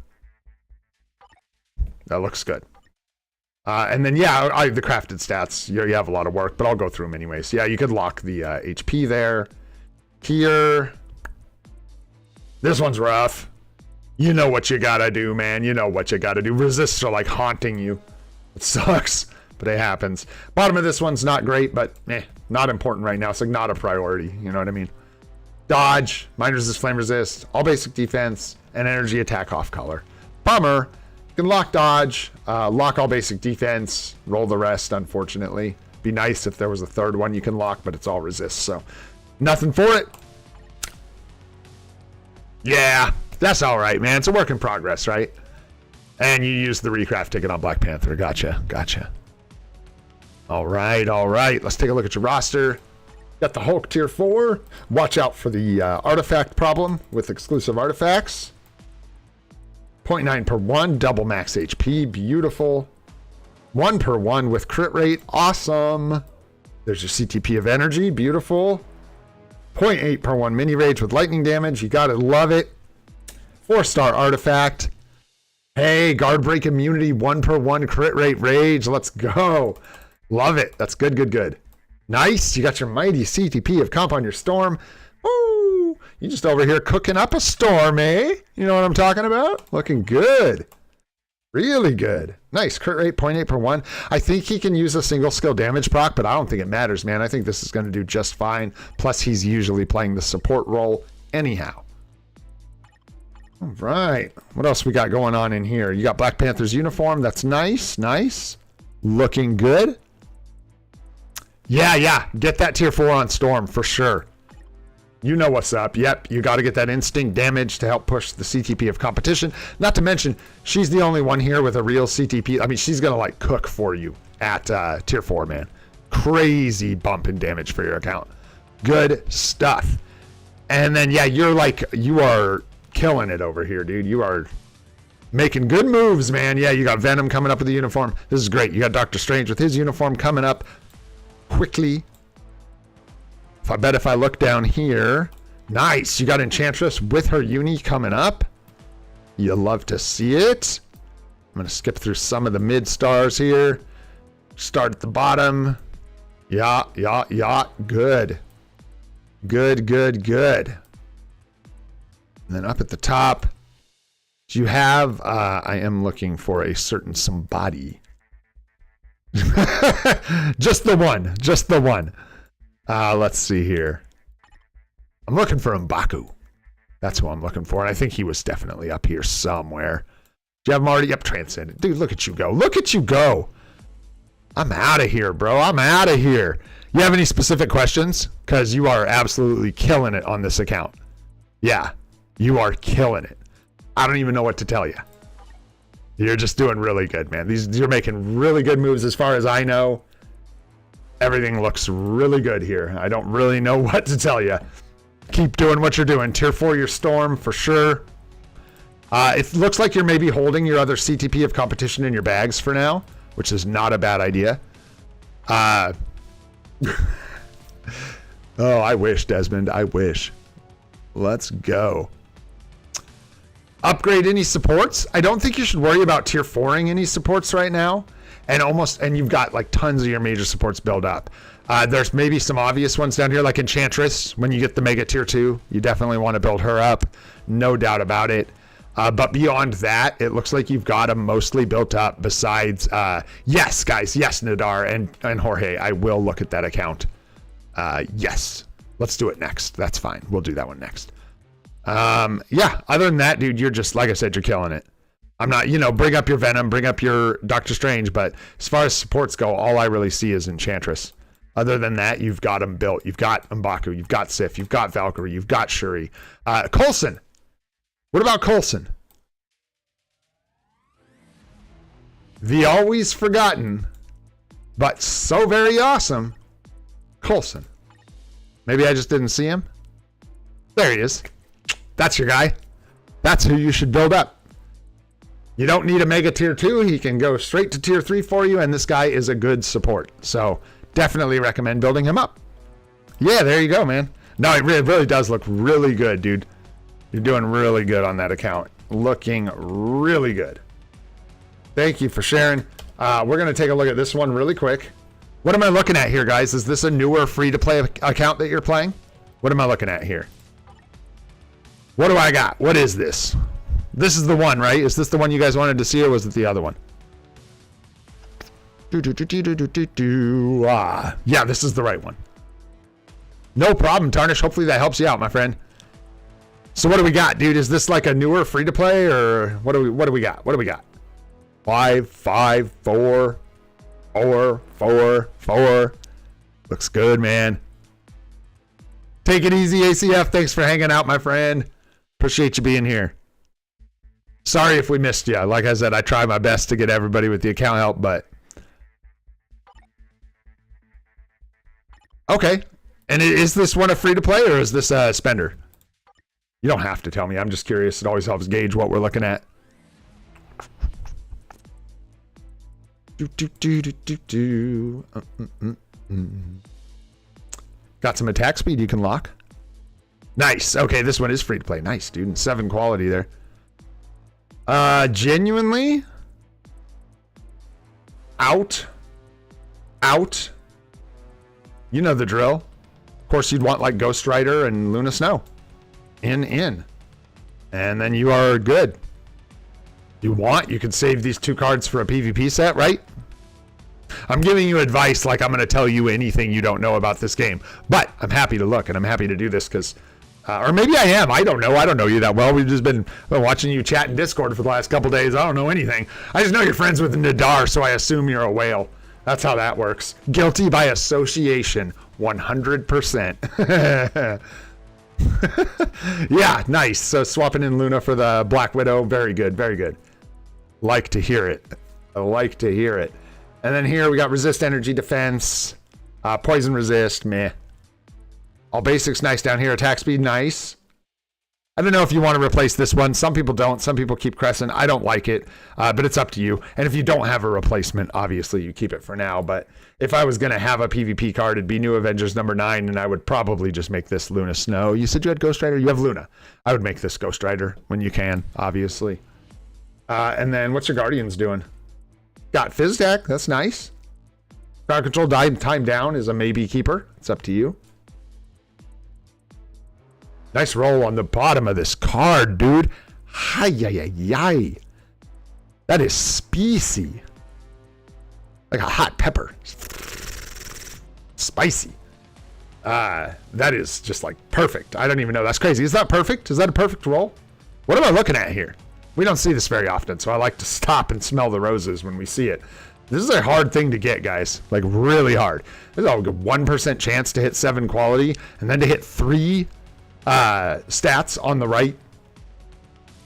That looks good. And then, yeah, the crafted stats, you have a lot of work, but I'll go through them anyways. Yeah, you could lock the HP there. Here. This one's rough. You know what you gotta do, man. You know what you gotta do. Resists are like haunting you. It sucks. but it happens. Bottom of this one's not great, but not important right now. It's like not a priority. You know what I mean? Dodge, mind resist, flame resist, all basic defense, and energy attack off color. Bummer. You can lock dodge, lock all basic defense, roll the rest, unfortunately. Be nice if there was a third one you can lock, but it's all resist, so nothing for it. Yeah, that's all right, man. It's a work in progress, right? And you use the recraft ticket on Black Panther. Gotcha. All right. Let's take a look at your roster. Got the Hulk tier 4. Watch out for the artifact problem with exclusive artifacts. 0.9 per 1, double max HP. Beautiful. 1 per 1 with crit rate. Awesome. There's your CTP of energy. Beautiful. 0.8 per 1 mini rage with lightning damage. You gotta love it. 4-star artifact. Hey, guard break immunity. 1 per 1 crit rate rage. Let's go. Love it. That's good. Nice. You got your mighty CTP of comp on your storm. Woo! You just over here cooking up a storm, eh? You know what I'm talking about? Looking good. Really good. Nice. Crit rate 0.8 per 1. I think he can use a single skill damage proc, but I don't think it matters, man. I think this is going to do just fine. Plus, he's usually playing the support role anyhow. All right. What else we got going on in here? You got Black Panther's uniform. That's nice. Looking good. Yeah. Get that tier 4 on Storm for sure. You know what's up. Yep, you got to get that instinct damage to help push the CTP of competition. Not to mention, she's the only one here with a real CTP. I mean, she's going to like cook for you at tier 4, man. Crazy bump in damage for your account. Good stuff. And then, yeah, you are killing it over here, dude. You are making good moves, man. Yeah, you got Venom coming up with the uniform. This is great. You got Doctor Strange with his uniform coming up quickly. If I look down here, nice. You got Enchantress with her uni coming up. You love to see it. I'm going to skip through some of the mid stars here. Start at the bottom. Yeah. Good. And then up at the top, you have, I am looking for a certain somebody. Just the one. Let's see here. I'm looking for M'Baku. That's who I'm looking for. And I think he was definitely up here somewhere. Do you have him already? Yep, Transcendent. Dude, look at you go. I'm out of here, bro. You have any specific questions? Because you are absolutely killing it on this account. Yeah, you are killing it. I don't even know what to tell you. You're just doing really good, man. You're making really good moves as far as I know. Everything looks really good here. I don't really know what to tell you. Keep doing what you're doing. Tier 4 your Storm for sure. It looks like you're maybe holding your other CTP of competition in your bags for now, which is not a bad idea. Oh, I wish, Desmond. I wish. Let's go. Upgrade any supports. I don't think you should worry about tier 4ing any supports right now. And you've got like tons of your major supports built up. There's maybe some obvious ones down here like Enchantress. When you get the mega tier 2, you definitely want to build her up. No doubt about it. But beyond that, it looks like you've got them mostly built up besides, yes, guys. Yes, Nadar and Jorge. I will look at that account. Yes. Let's do it next. That's fine. We'll do that one next. Yeah, other than that, dude, you're just, like I said, you're killing it. I'm not, bring up your Venom, bring up your Doctor Strange, but as far as supports go, all I really see is Enchantress. Other than that, you've got them built. You've got M'Baku, you've got Sif, you've got Valkyrie, you've got Shuri. Coulson. What about Coulson? The always forgotten, but so very awesome, Coulson. Maybe I just didn't see him. There he is. That's your guy. That's who you should build up. You don't need a mega tier 2. He can go straight to tier 3 for you, and this guy is a good support. So definitely recommend building him up. Yeah, there you go, man. No, it really does look really good, dude. You're doing really good on that account. Looking really good. Thank you for sharing. We're going to take a look at this one really quick. What am I looking at here, guys? Is this a newer free-to-play account that you're playing? What am I looking at here? What do I got? What is this? This is the one, right? Is this the one you guys wanted to see, or was it the other one? Yeah, this is the right one. No problem, Tarnish. Hopefully that helps you out, my friend. So what do we got, dude? Is this like a newer free-to-play, or what do we got? What do we got? 5, 5, 4, 4, 4, 4. Looks good, man. Take it easy, ACF. Thanks for hanging out, my friend. Appreciate you being here. Sorry if we missed you. Like I said, I try my best to get everybody with the account help, but... Okay. And is this one a free-to-play, or is this a spender? You don't have to tell me. I'm just curious. It always helps gauge what we're looking at. Got some attack speed you can lock. Nice. Okay, this one is free to play. Nice, dude. And 7 quality there. Genuinely? Out. You know the drill. Of course, you'd want like Ghost Rider and Luna Snow. In. And then you are good. You could save these 2 cards for a PvP set, right? I'm giving you advice like I'm going to tell you anything you don't know about this game. But I'm happy to look, and I'm happy to do this because... or maybe I am. I don't know. I don't know you that well. We've just been watching you chat in Discord for the last couple days. I don't know anything. I just know you're friends with Nadar, so I assume you're a whale. That's how that works. Guilty by association, 100%. Yeah, nice. So swapping in Luna for the Black Widow. Very good, very good. Like to hear it. I like to hear it. And then here we got resist energy defense, poison resist, meh. All basics nice down here. Attack speed nice. I don't know if you want to replace this one. Some people don't. Some people keep Crescent. I don't like it, but it's up to you. And if you don't have a replacement, obviously you keep it for now. But if I was going to have a PvP card, it'd be New Avengers #9, and I would probably just make this Luna Snow. You said you had Ghost Rider? You have Luna. I would make this Ghost Rider when you can, obviously. And then what's your Guardians doing? Got Fizz-Tac. That's nice. Crowd control time down is a maybe keeper. It's up to you. Nice roll on the bottom of this card, dude. Hi-yi-yi-yi. That is spicy. Like a hot pepper. Spicy. That is just like perfect. I don't even know. That's crazy. Is that perfect? Is that a perfect roll? What am I looking at here? We don't see this very often, so I like to stop and smell the roses when we see it. This is a hard thing to get, guys. Like, really hard. There's a 1% chance to hit 7 quality, and then to hit 3 stats on the right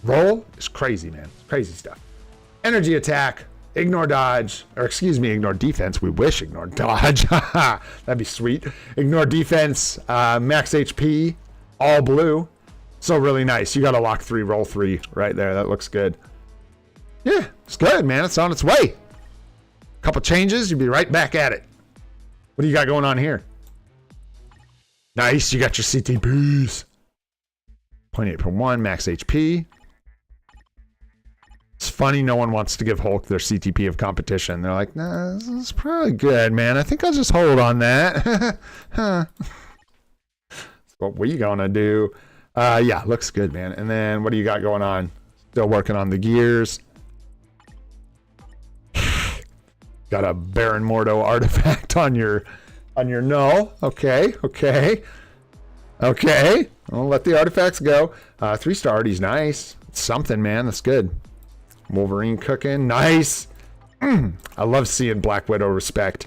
roll is crazy, man. It's crazy stuff. Energy attack, ignore dodge, or excuse me, ignore defense. We wish ignore dodge. That'd be sweet. Ignore defense, max HP, all blue. So really nice. You got to lock 3, roll 3 right there. That looks good. Yeah, it's good, man. It's on its way. Couple changes, you'll be right back at it. What do you got going on here? Nice. You got your CTPs. 0.8 per 1, max HP. It's funny no one wants to give Hulk their CTP of competition. They're like, nah, this is probably good, man. I think I'll just hold on that. Huh. What we gonna do? Yeah, looks good, man. And then what do you got going on? Still working on the gears. Got a Baron Mordo artifact on your null. Okay. I'll let the artifacts go. 3-star Artie's nice. It's something, man. That's good. Wolverine cooking. Nice. I love seeing Black Widow respect.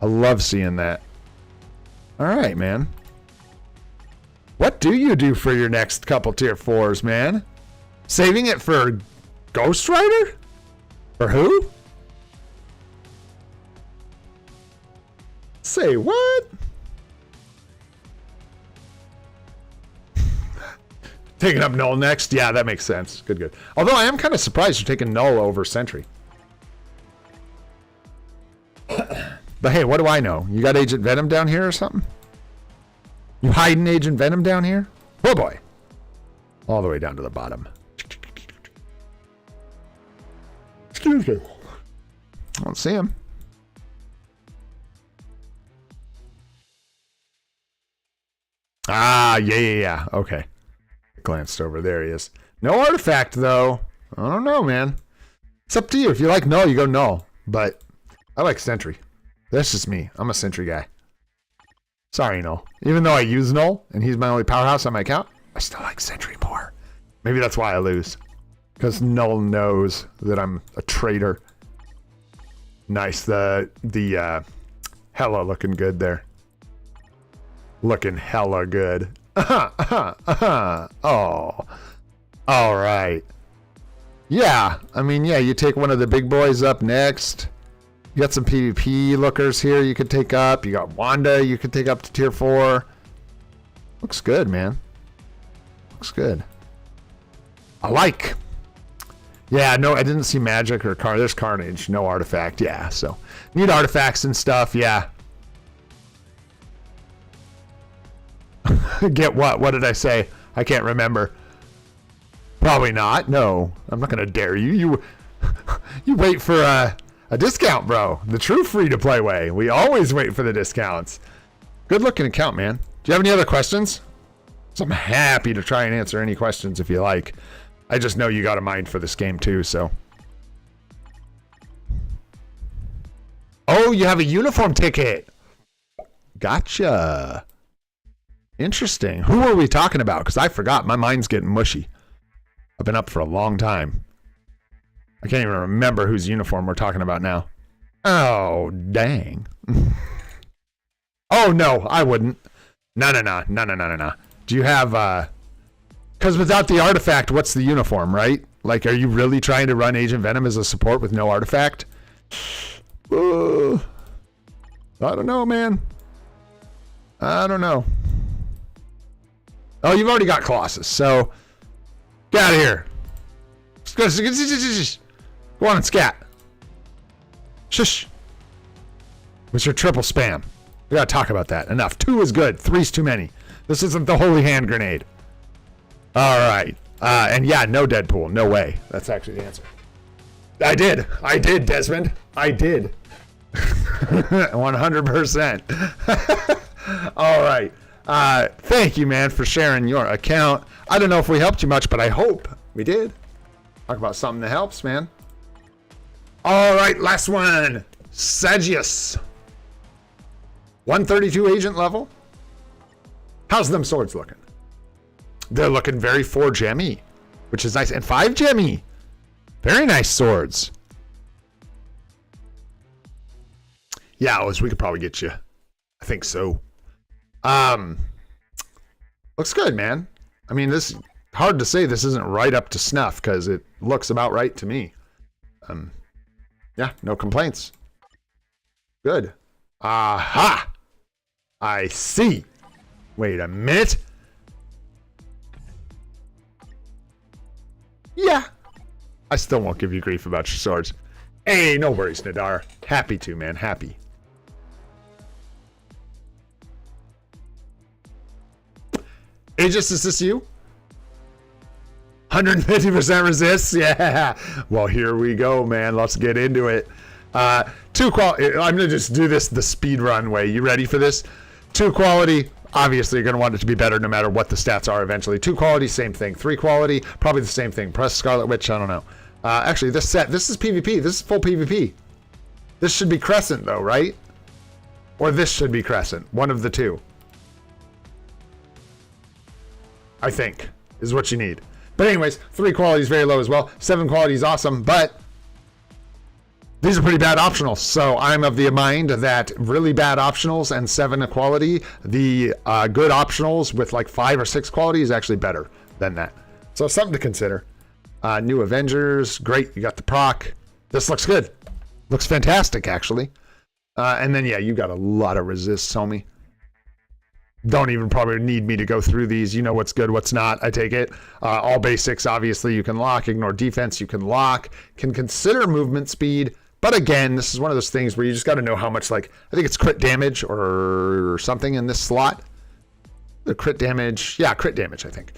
I love seeing that. All right, man. What do you do for your next couple tier 4s, man? Saving it for Ghost Rider? For who? Say what? Taking up Null next? Yeah, that makes sense. Good. Although I am kind of surprised you're taking Null over Sentry. But hey, what do I know? You got Agent Venom down here or something? You hiding Agent Venom down here? Oh boy. All the way down to the bottom. Excuse me. I don't see him. Ah, yeah. Okay. Glanced over. There he is. No artifact, though. I don't know, man. It's up to you. If you like null, you go null. But I like Sentry. That's just me. I'm a Sentry guy. Sorry, Null. Even though I use Null and he's my only powerhouse on my account, I still like Sentry more. Maybe that's why I lose. Because Null knows that I'm a traitor. Nice. The hella looking good there. Looking hella good. Oh. All right. Yeah. I mean, yeah, you take one of the big boys up next. You got some PvP lookers here you could take up. You got Wanda you could take up to tier 4. Looks good, man. Looks good. I like. Yeah, no, I didn't see magic or there's Carnage. No artifact. Yeah, so need artifacts and stuff. Yeah. Get what? What did I say? I can't remember. Probably not. No, I'm not gonna dare you. You wait for a discount, bro. The true free-to-play way. We always wait for the discounts. Good looking account, man. Do you have any other questions? So I'm happy to try and answer any questions if you like. I just know you got a mind for this game too, so. Oh, you have a uniform ticket. Gotcha. Interesting. Who are we talking about? Because I forgot. My mind's getting mushy. I've been up for a long time. I can't even remember whose uniform we're talking about now. Oh, dang. Oh, no, I wouldn't. No. Do you have, because without the artifact, what's the uniform, right? Like, are you really trying to run Agent Venom as a support with no artifact? I don't know, man. I don't know. Oh, you've already got Colossus, so get out of here. Go on and scat. Shush. What's your triple spam? We gotta talk about that. Enough. 2 is good. 3's too many. This isn't the holy hand grenade. All right. And yeah, no Deadpool. No way. That's actually the answer. I did, Desmond. I did. 100%. All right. Thank you, man, for sharing your account. I don't know if we helped you much, but I hope we did. Talk about something that helps, man. All right, last one. Sagius. 132 agent level. How's them swords looking? They're looking very 4 gemmy, which is nice. And 5 gemmy. Very nice swords. Yeah, Oz, we could probably get you. I think so. Looks good, man. I mean, this hard to say this isn't right up to snuff because it looks about right to me. Yeah, no complaints. Good. Aha! I see. Wait a minute. Yeah. I still won't give you grief about your swords. Hey, no worries, Nadar. Happy to, man. Happy. Aegis, is this you? 150% resists? Yeah. Well, here we go, man. Let's get into it. 2 quality. I'm going to just do this the speed run way. You ready for this? 2 quality. Obviously, you're going to want it to be better no matter what the stats are eventually. 2 quality, same thing. 3 quality, probably the same thing. Press Scarlet Witch, I don't know. Actually, this is PvP. This is full PvP. This should be Crescent, though, right? Or this should be Crescent. One of the 2. I think, is what you need. But anyways, 3 quality is very low as well. 7 quality is awesome, but these are pretty bad optionals. So I'm of the mind that really bad optionals and 7 quality, the good optionals with like 5 or 6 quality is actually better than that. So something to consider. New Avengers, great. You got the proc. This looks good. Looks fantastic, actually. And then, yeah, you got a lot of resists, homie. Don't even probably need me to go through these. You know what's good, what's not, I take it. All basics, obviously, you can lock. Ignore defense, you can lock. Can consider movement speed. But again, this is one of those things where you just got to know how much, like, I think it's crit damage or something in this slot. The crit damage. Yeah, crit damage, I think.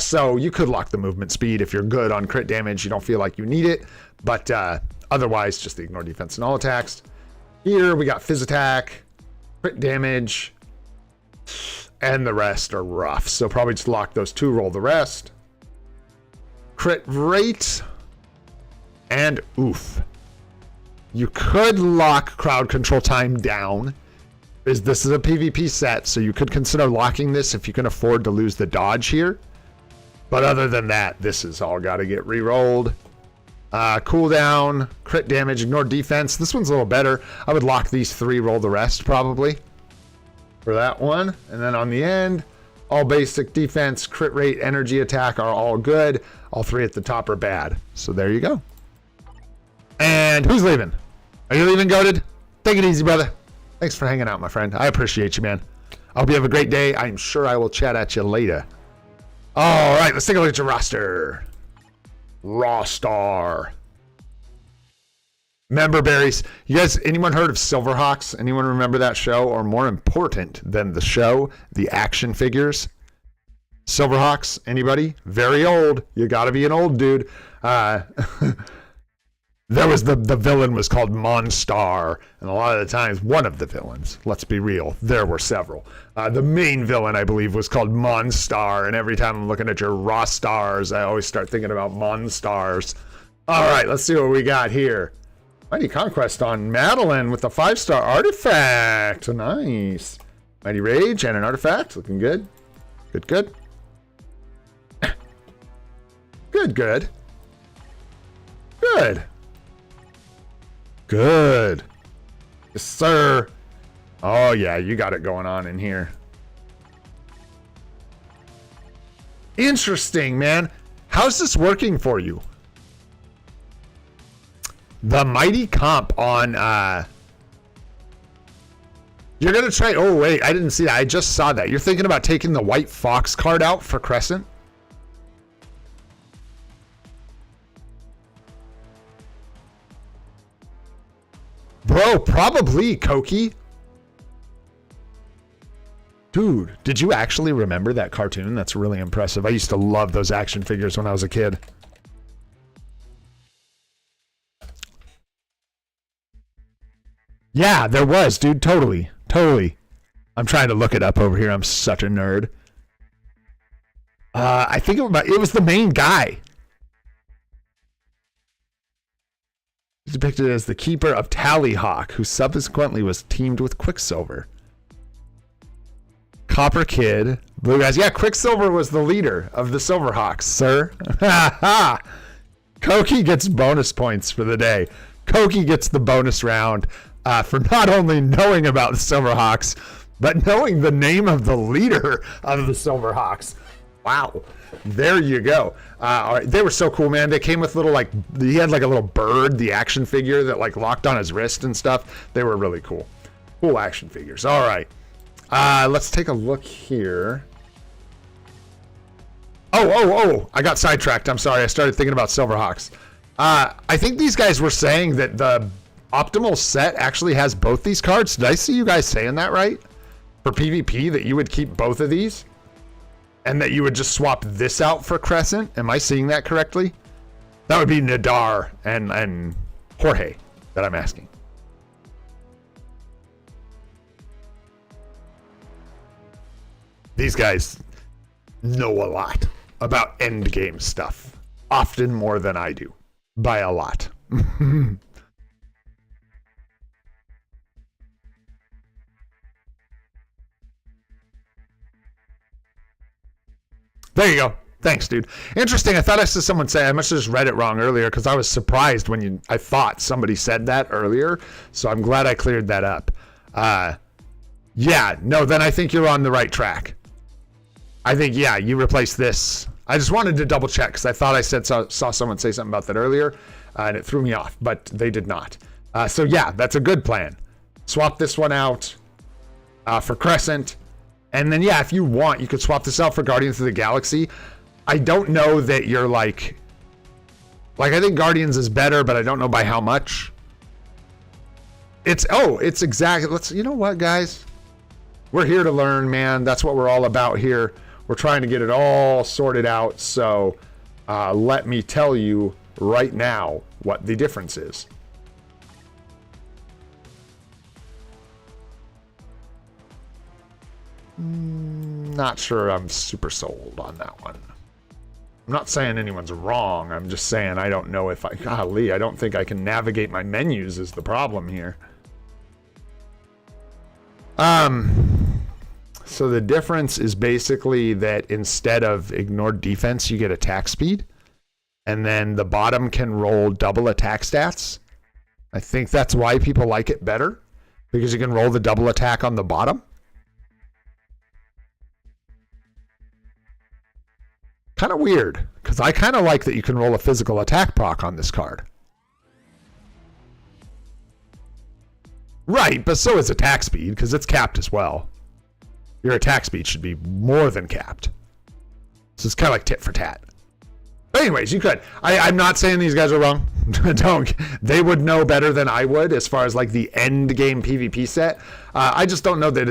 So you could lock the movement speed if you're good on crit damage. You don't feel like you need it. But otherwise, just the ignore defense and all attacks. Here we got Fizz attack, crit damage, and the rest are rough. So probably just lock those 2, roll the rest. Crit rate, and oof. You could lock crowd control time down. This is a PvP set, so you could consider locking this if you can afford to lose the dodge here. But other than that, this is all got to get re-rolled. Cooldown, crit damage, ignore defense. This one's a little better. I would lock these 3, roll the rest probably for that one. And then on the end, all basic defense, crit rate, energy attack are all good. All 3 at the top are bad. So there you go. And who's leaving? Are you leaving, Goated? Take it easy, brother. Thanks for hanging out, my friend. I appreciate you, man. I hope you have a great day. I'm sure I will chat at you later. All right, let's take a look at your roster. Raw Star. Member berries. You guys, anyone heard of Silverhawks? Anyone remember that show? Or more important than the show, the action figures? Silverhawks, anybody? Very old. You gotta be an old dude. There was the villain was called Monstar, and a lot of the times one of the villains, let's be real, there were several. The main villain, I believe, was called Monstar, and every time I'm looking at your raw stars, I always start thinking about Monstars. All right, let's see what we got here. Mighty Conquest on Madeline with a 5-star artifact. Nice. Mighty Rage and an artifact, looking good. Good, good. Good, good. Good. Good. Yes, sir. Oh, yeah, you got it going on in here. Interesting, man. How's this working for you? The Mighty Comp on... You're going to try... Oh, wait, I didn't see that. I just saw that. You're thinking about taking the White Fox card out for Crescent? Bro, probably, Koki. Dude, did you actually remember that cartoon? That's really impressive. I used to love those action figures when I was a kid. Yeah, there was, dude. Totally. Totally. I'm trying to look it up over here. I'm such a nerd. I think it was the main guy. He's depicted as the keeper of Tallyhawk, who subsequently was teamed with Quicksilver. Copper Kid, Blue Guys. Yeah, Quicksilver was the leader of the Silverhawks, sir. Koki gets bonus points for the day. Koki gets the bonus round for not only knowing about the Silverhawks, but knowing the name of the leader of the Silverhawks. Wow. There you go. All right. They were so cool, man. They came with little, like, he had like a little bird, the action figure that like locked on his wrist and stuff. They were really cool. Cool action figures. All right. Let's take a look here. Oh, I got sidetracked. I'm sorry. I started thinking about Silverhawks. I think these guys were saying that the optimal set actually has both these cards. Did I see you guys saying that right? For PvP, that you would keep both of these? And that you would just swap this out for Crescent? Am I seeing that correctly? That would be Nadar and Jorge that I'm asking. These guys know a lot about endgame stuff. Often more than I do. By a lot. There you go. Thanks, dude. Interesting. I thought I saw someone say, I must have just read it wrong earlier because I was surprised when I thought somebody said that earlier. So I'm glad I cleared that up. Yeah, no, then I think you're on the right track. I think, yeah, you replace this. I just wanted to double check because I thought I saw someone say something about that earlier and it threw me off, but they did not. So yeah, that's a good plan. Swap this one out for Crescent. And then, yeah, if you want, you could swap this out for Guardians of the Galaxy. I don't know that you're like, I think Guardians is better, but I don't know by how much. It's exactly, you know what, guys? We're here to learn, man. That's what we're all about here. We're trying to get it all sorted out. So let me tell you right now what the difference is. Not sure I'm super sold on that one. I'm not saying anyone's wrong. I'm just saying I don't know if golly, I don't think I can navigate my menus is the problem here. So the difference is basically that instead of ignored defense, you get attack speed. And then the bottom can roll double attack stats. I think that's why people like it better, because you can roll the double attack on the bottom. Kind of weird, because I kind of like that you can roll a physical attack proc on this card. Right, but so is attack speed, because it's capped as well. Your attack speed should be more than capped. So it's kind of like tit for tat. But anyways, you could. I'm not saying these guys are wrong. They would know better than I would as far as like the end game PvP set. I just don't know that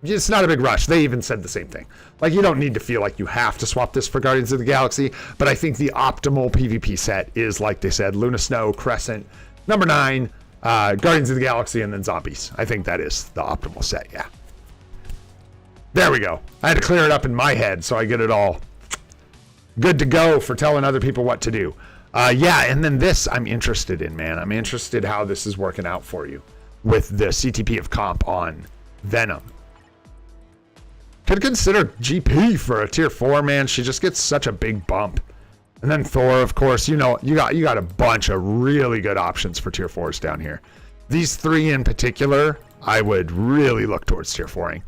it's not a big rush. They even said the same thing. Like, you don't need to feel like you have to swap this for Guardians of the Galaxy, but I think the optimal PvP set is, like they said, Luna Snow, Crescent, number 9, Guardians of the Galaxy, and then Zombies. I think that is the optimal set, yeah. There we go. I had to clear it up in my head so I get it all good to go for telling other people what to do. Yeah, and then this I'm interested in, man. I'm interested how this is working out for you with the CTP of comp on Venom. Could consider GP for a tier 4, man. She just gets such a big bump. And then Thor, of course, you know, you got a bunch of really good options for tier 4s down here. These 3 in particular, I would really look towards tier 4ing.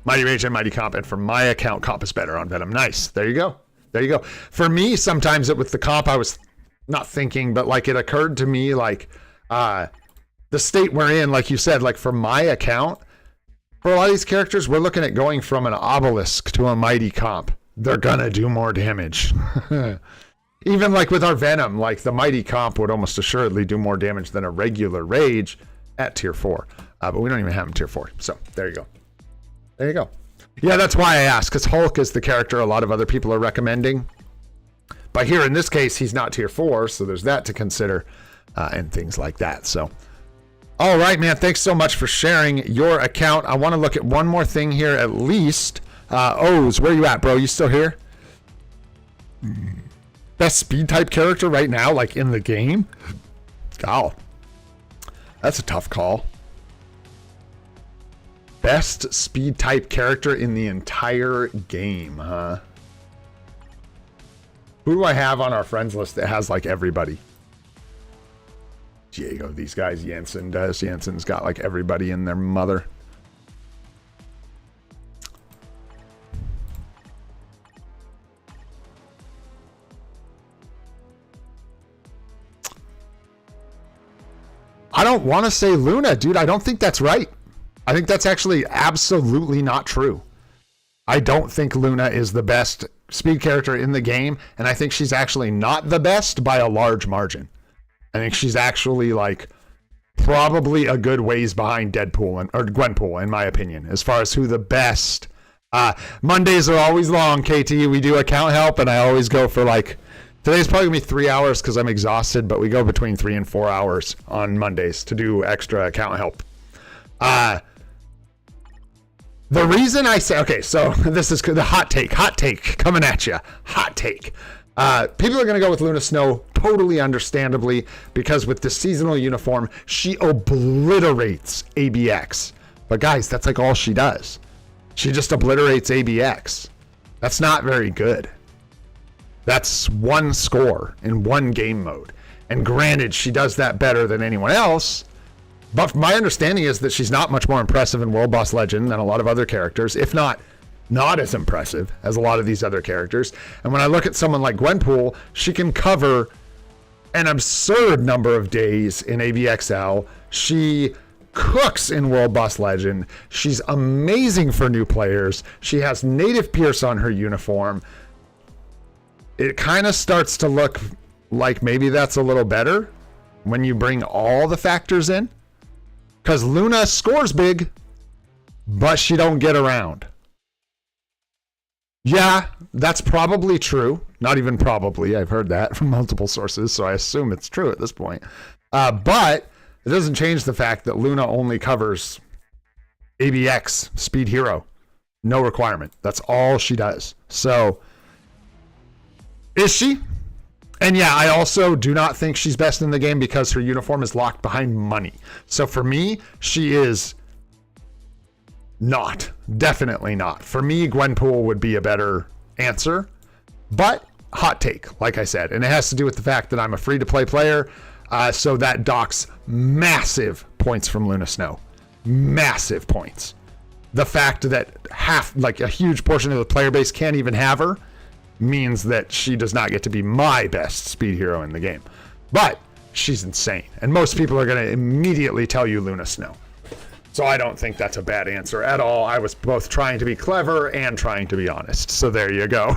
Mighty Rage and Mighty Comp, and for my account, comp is better on Venom. Nice. There you go. There you go. For me, sometimes with the comp, I was not thinking, but like it occurred to me, like the state we're in, like you said, like for my account, for a lot of these characters, we're looking at going from an obelisk to a mighty comp. They're gonna do more damage. Even like with our Venom, like the mighty comp would almost assuredly do more damage than a regular rage at tier 4. But we don't even have him tier 4. So there you go. There you go. Yeah, that's why I asked, because Hulk is the character a lot of other people are recommending. But here in this case, he's not tier 4, so there's that to consider and things like that. So, all right, man, thanks so much for sharing your account. I want to look at one more thing here at least. O's, where you at, bro? You still here? Best speed type character right now, like in the game? Oh, that's a tough call. Best speed type character in the entire game, huh? Who do I have on our friends list that has like everybody? Diego, these guys, Jensen does. Jensen's got like everybody in their mother. I don't want to say Luna, dude. I don't think that's right. I think that's actually absolutely not true. I don't think Luna is the best speed character in the game, and I think she's actually not the best by a large margin. I think she's actually like probably a good ways behind Deadpool or Gwenpool, in my opinion, as far as who the best. Mondays are always long, KT. We do account help, and I always go for like, today's probably gonna be 3 hours because I'm exhausted, but we go between 3 and 4 hours on Mondays to do extra account help. The reason I say, okay, so this is the hot take coming at you. Hot take. People are going to go with Luna Snow, totally understandably, because with the seasonal uniform, she obliterates ABX. But guys, that's like all she does. She just obliterates ABX. That's not very good. That's one score in one game mode. And granted, she does that better than anyone else. But my understanding is that she's not much more impressive in World Boss Legend than a lot of other characters, if not as impressive as a lot of these other characters. And when I look at someone like Gwenpool, she can cover an absurd number of days in ABXL. She cooks in World Boss Legend. She's amazing for new players. She has native Pierce on her uniform. It kind of starts to look like maybe that's a little better when you bring all the factors in. Because Luna scores big, but she don't get around. Yeah, that's probably true. Not even probably. I've heard that from multiple sources, so I assume it's true at this point. But it doesn't change the fact that Luna only covers ABX, Speed Hero. No requirement. That's all she does. So Is she? And yeah, I also do not think she's best in the game because her uniform is locked behind money. So for me, she is not. Definitely not. For me, Gwenpool would be a better answer. But hot take, like I said. And it has to do with the fact that I'm a free-to-play player. So that docks massive points from Luna Snow. Massive points. The fact that a huge portion of the player base can't even have her means that she does not get to be my best speed hero in the game. But she's insane. And most people are going to immediately tell you Luna Snow. So I don't think that's a bad answer at all. I was both trying to be clever and trying to be honest. So there you go.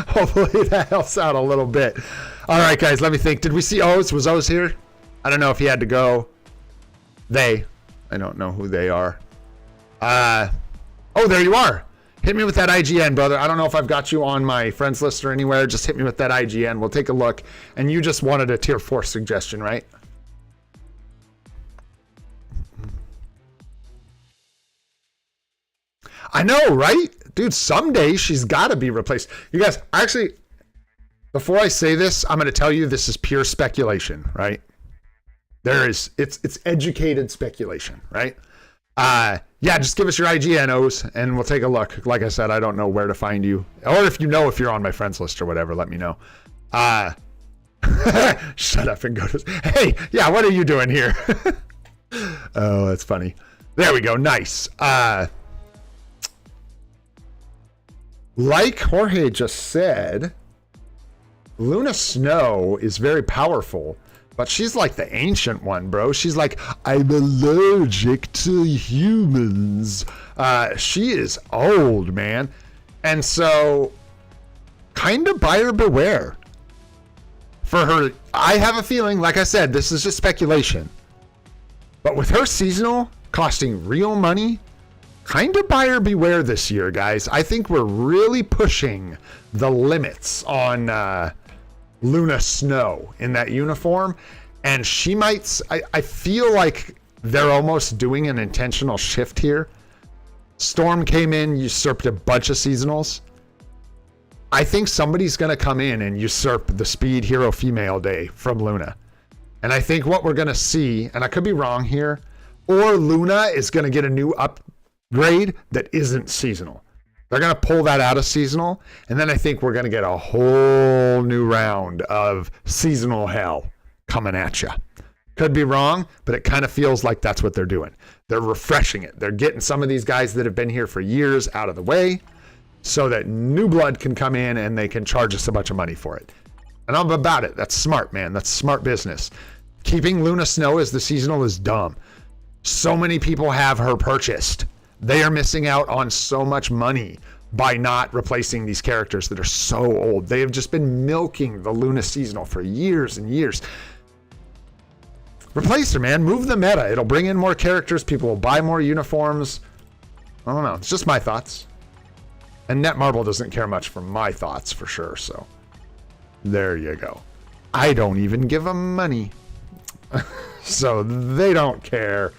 Hopefully that helps out a little bit. All right, guys, let me think. Did we see Oz? Was Oz here? I don't know if he had to go. I don't know who they are. Oh, there you are. Hit me with that IGN, brother. I don't know if I've got you on my friends list or anywhere. Just hit me with that IGN. We'll take a look. And you just wanted a tier 4 suggestion, right? I know, right? Dude, someday she's got to be replaced. You guys, actually, before I say this, I'm going to tell you this is pure speculation, right? It's educated speculation, right? Yeah, just give us your IGNOs and we'll take a look. Like I said, I don't know where to find you. Or if you're on my friends list or whatever, let me know. Shut up and go to... Hey, yeah, what are you doing here? Oh, that's funny. There we go. Nice. Like Jorge just said, Luna Snow is very powerful. But she's like the ancient one, bro. She's like, I'm allergic to humans. She is old, man. And so, kind of buyer beware. For her, I have a feeling, like I said, this is just speculation. But with her seasonal costing real money, kind of buyer beware this year, guys. I think we're really pushing the limits on... Luna Snow in that uniform, and she might... I feel like they're almost doing an intentional shift here. Storm came in, usurped a bunch of seasonals. I think somebody's going to come in and usurp the Speed Hero Female Day from Luna. And I think what we're going to see, and I could be wrong here, or Luna is going to get a new upgrade that isn't seasonal. They're going to pull that out of seasonal, and then I think we're going to get a whole new round of seasonal hell coming at you. Could be wrong, but it kind of feels like that's what they're doing. They're refreshing it. They're getting some of these guys that have been here for years out of the way so that new blood can come in and they can charge us a bunch of money for it. And I'm about it. That's smart, man. That's smart business. Keeping Luna Snow as the seasonal is dumb. So many people have her purchased. They are missing out on so much money by not replacing these characters that are so old. They have just been milking the Luna seasonal for years and years. Replace her, man. Move the meta. It'll bring in more characters. People will buy more uniforms. I don't know. It's just my thoughts. And Netmarble doesn't care much for my thoughts for sure. So there you go. I don't even give them money. So they don't care.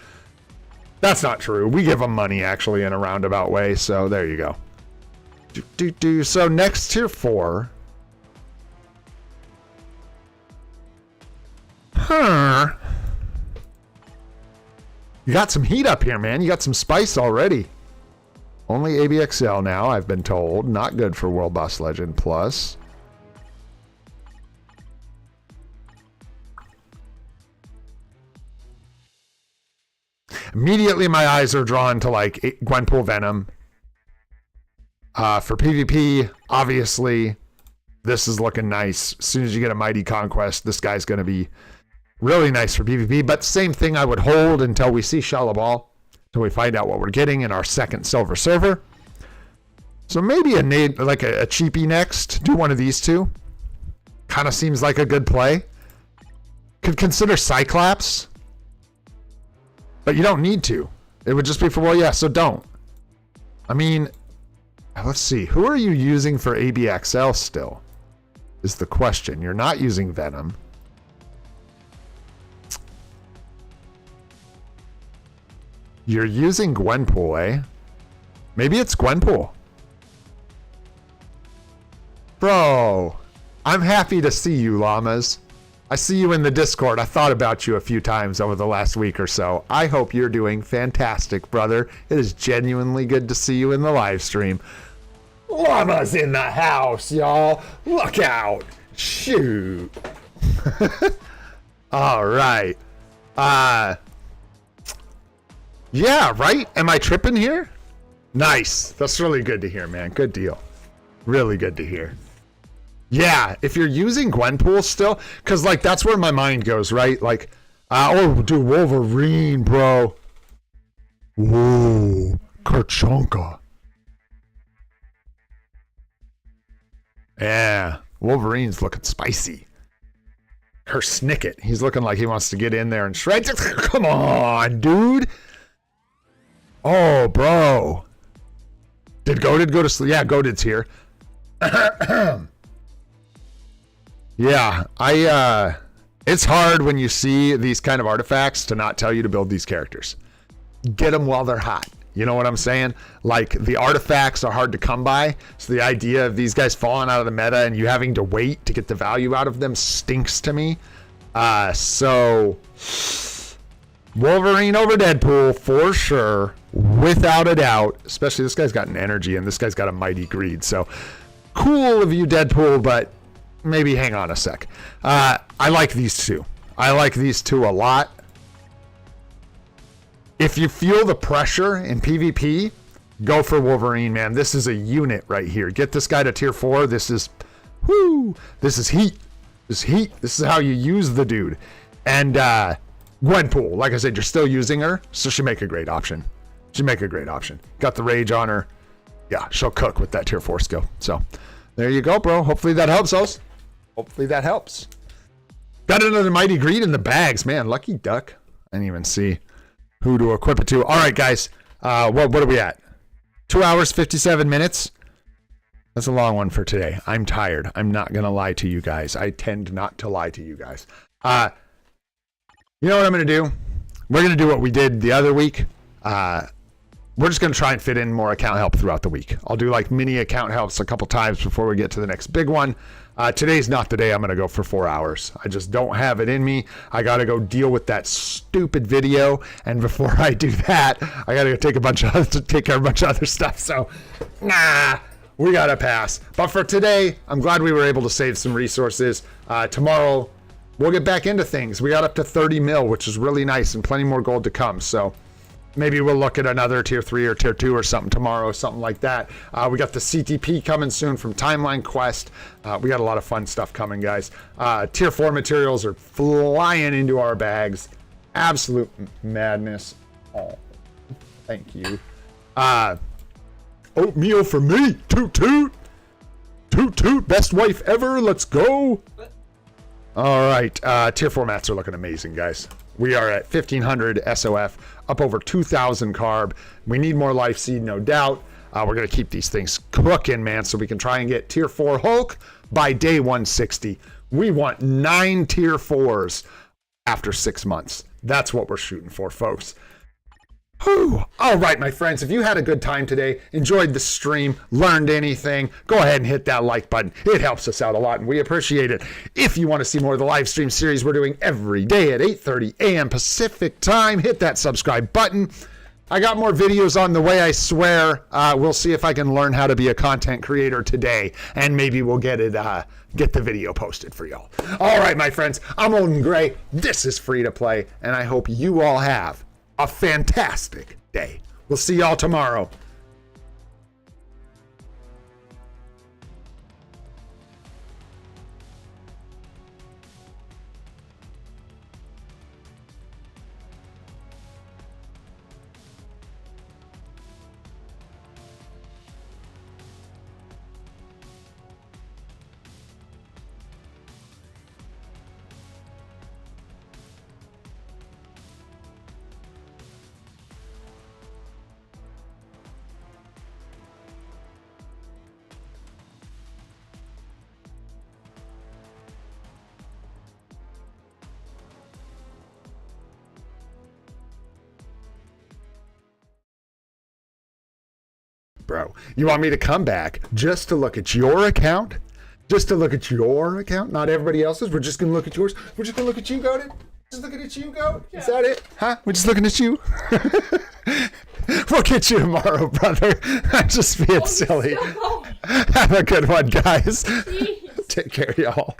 That's not true. We give them money, actually, in a roundabout way. So there you go. So next tier 4. Huh. You got some heat up here, man. You got some spice already. Only ABXL now, I've been told. Not good for World Boss Legend Plus. Immediately my eyes are drawn to like Gwenpool Venom. For PvP, obviously, this is looking nice. As soon as you get a Mighty Conquest, this guy's going to be really nice for PvP. But same thing I would hold until we see Shalabal, until we find out what we're getting in our second silver server. So maybe a cheapie next. Do one of these two. Kind of seems like a good play. Could consider Cyclops. But you don't need to. It would just be for, well, yeah, so don't. I mean, let's see. Who are you using for ABXL still? Is the question. You're not using Venom. You're using Gwenpool, eh? Maybe it's Gwenpool. Bro. I'm happy to see you, llamas. I see you in the Discord. I thought about you a few times over the last week or so. I hope you're doing fantastic, brother. It is genuinely good to see you in the live stream. Llamas in the house, y'all. Look out. Shoot. All right. Yeah, right? Am I tripping here? Nice. That's really good to hear, man. Good deal. Really good to hear. Yeah, if you're using Gwenpool still, because, like, that's where my mind goes, right? Like, oh, dude, Wolverine, bro. Whoa, Karchonka. Yeah, Wolverine's looking spicy. Her Snicket. He's looking like he wants to get in there and shred. Come on, dude. Oh, bro. Did Godid go to sleep? Yeah, Godid's here. Yeah, it's hard when you see these kind of artifacts to not tell you to build these characters. Get them while they're hot. You know what I'm saying? Like, the artifacts are hard to come by, so the idea of these guys falling out of the meta and you having to wait to get the value out of them stinks to me. So Wolverine over Deadpool for sure, without a doubt. Especially this guy's got an energy and this guy's got a mighty greed. So cool of you, Deadpool, but maybe hang on a sec. I like these two. I like these two a lot. If you feel the pressure in PvP, go for Wolverine, man. This is a unit right here. Get this guy to tier 4. This is, whoo, this is heat. This is heat. This is how you use the dude. And Gwenpool, like I said, you're still using her, so she'll make a great option. She'll make a great option. Got the rage on her. Yeah, she'll cook with that tier 4 skill. So there you go, bro. Hopefully that helps us. Hopefully that helps. Got another mighty greed in the bags, man. Lucky duck. I didn't even see who to equip it to. All right, guys. What are we at? 2 hours, 57 minutes. That's a long one for today. I'm tired. I'm not going to lie to you guys. I tend not to lie to you guys. You know what I'm going to do? We're going to do what we did the other week. We're just going to try and fit in more account help throughout the week. I'll do like mini account helps a couple times before we get to the next big one. Today's not the day I'm going to go for 4 hours. I just don't have it in me. I got to go deal with that stupid video. And before I do that, I got to go take care of a bunch of other stuff. So, nah, we got to pass. But for today, I'm glad we were able to save some resources. Tomorrow, we'll get back into things. We got up to 30 mil, which is really nice, and plenty more gold to come. So maybe we'll look at another tier 3 or tier 2 or something tomorrow, something like that. We got the CTP coming soon from Timeline Quest. We got a lot of fun stuff coming, guys. Tier 4 materials are flying into our bags. Absolute madness. Oh, thank you. Oatmeal for me. Toot toot. Toot toot. Best wife ever. Let's go. All right. Tier 4 mats are looking amazing, guys. We are at 1,500 SOF, up over 2,000 carb. We need more life seed, no doubt. We're going to keep these things cooking, man, so we can try and get tier 4 Hulk by day 160. We want 9 tier 4s after 6 months. That's what we're shooting for, folks. Whew. All right, my friends, if you had a good time today, enjoyed the stream, learned anything, go ahead and hit that like button. It helps us out a lot, and we appreciate it. If you want to see more of the live stream series we're doing every day at 8:30 a.m. Pacific time, hit that subscribe button. I got more videos on the way, I swear. We'll see if I can learn how to be a content creator today, and maybe we'll get the video posted for y'all. All right, my friends, I'm Odin Gray. This is Free to Play, and I hope you all have a fantastic day. We'll see y'all tomorrow. Bro, you want me to come back just to look at your account? Just to look at your account, not everybody else's. We're just going to look at yours. We're just going to look at you, Goated. Just looking at you, Goat. Yeah. Is that it? Huh? We're just looking at you. We'll get you tomorrow, brother. I'm just being silly. Have a good one, guys. Jeez. Take care, y'all.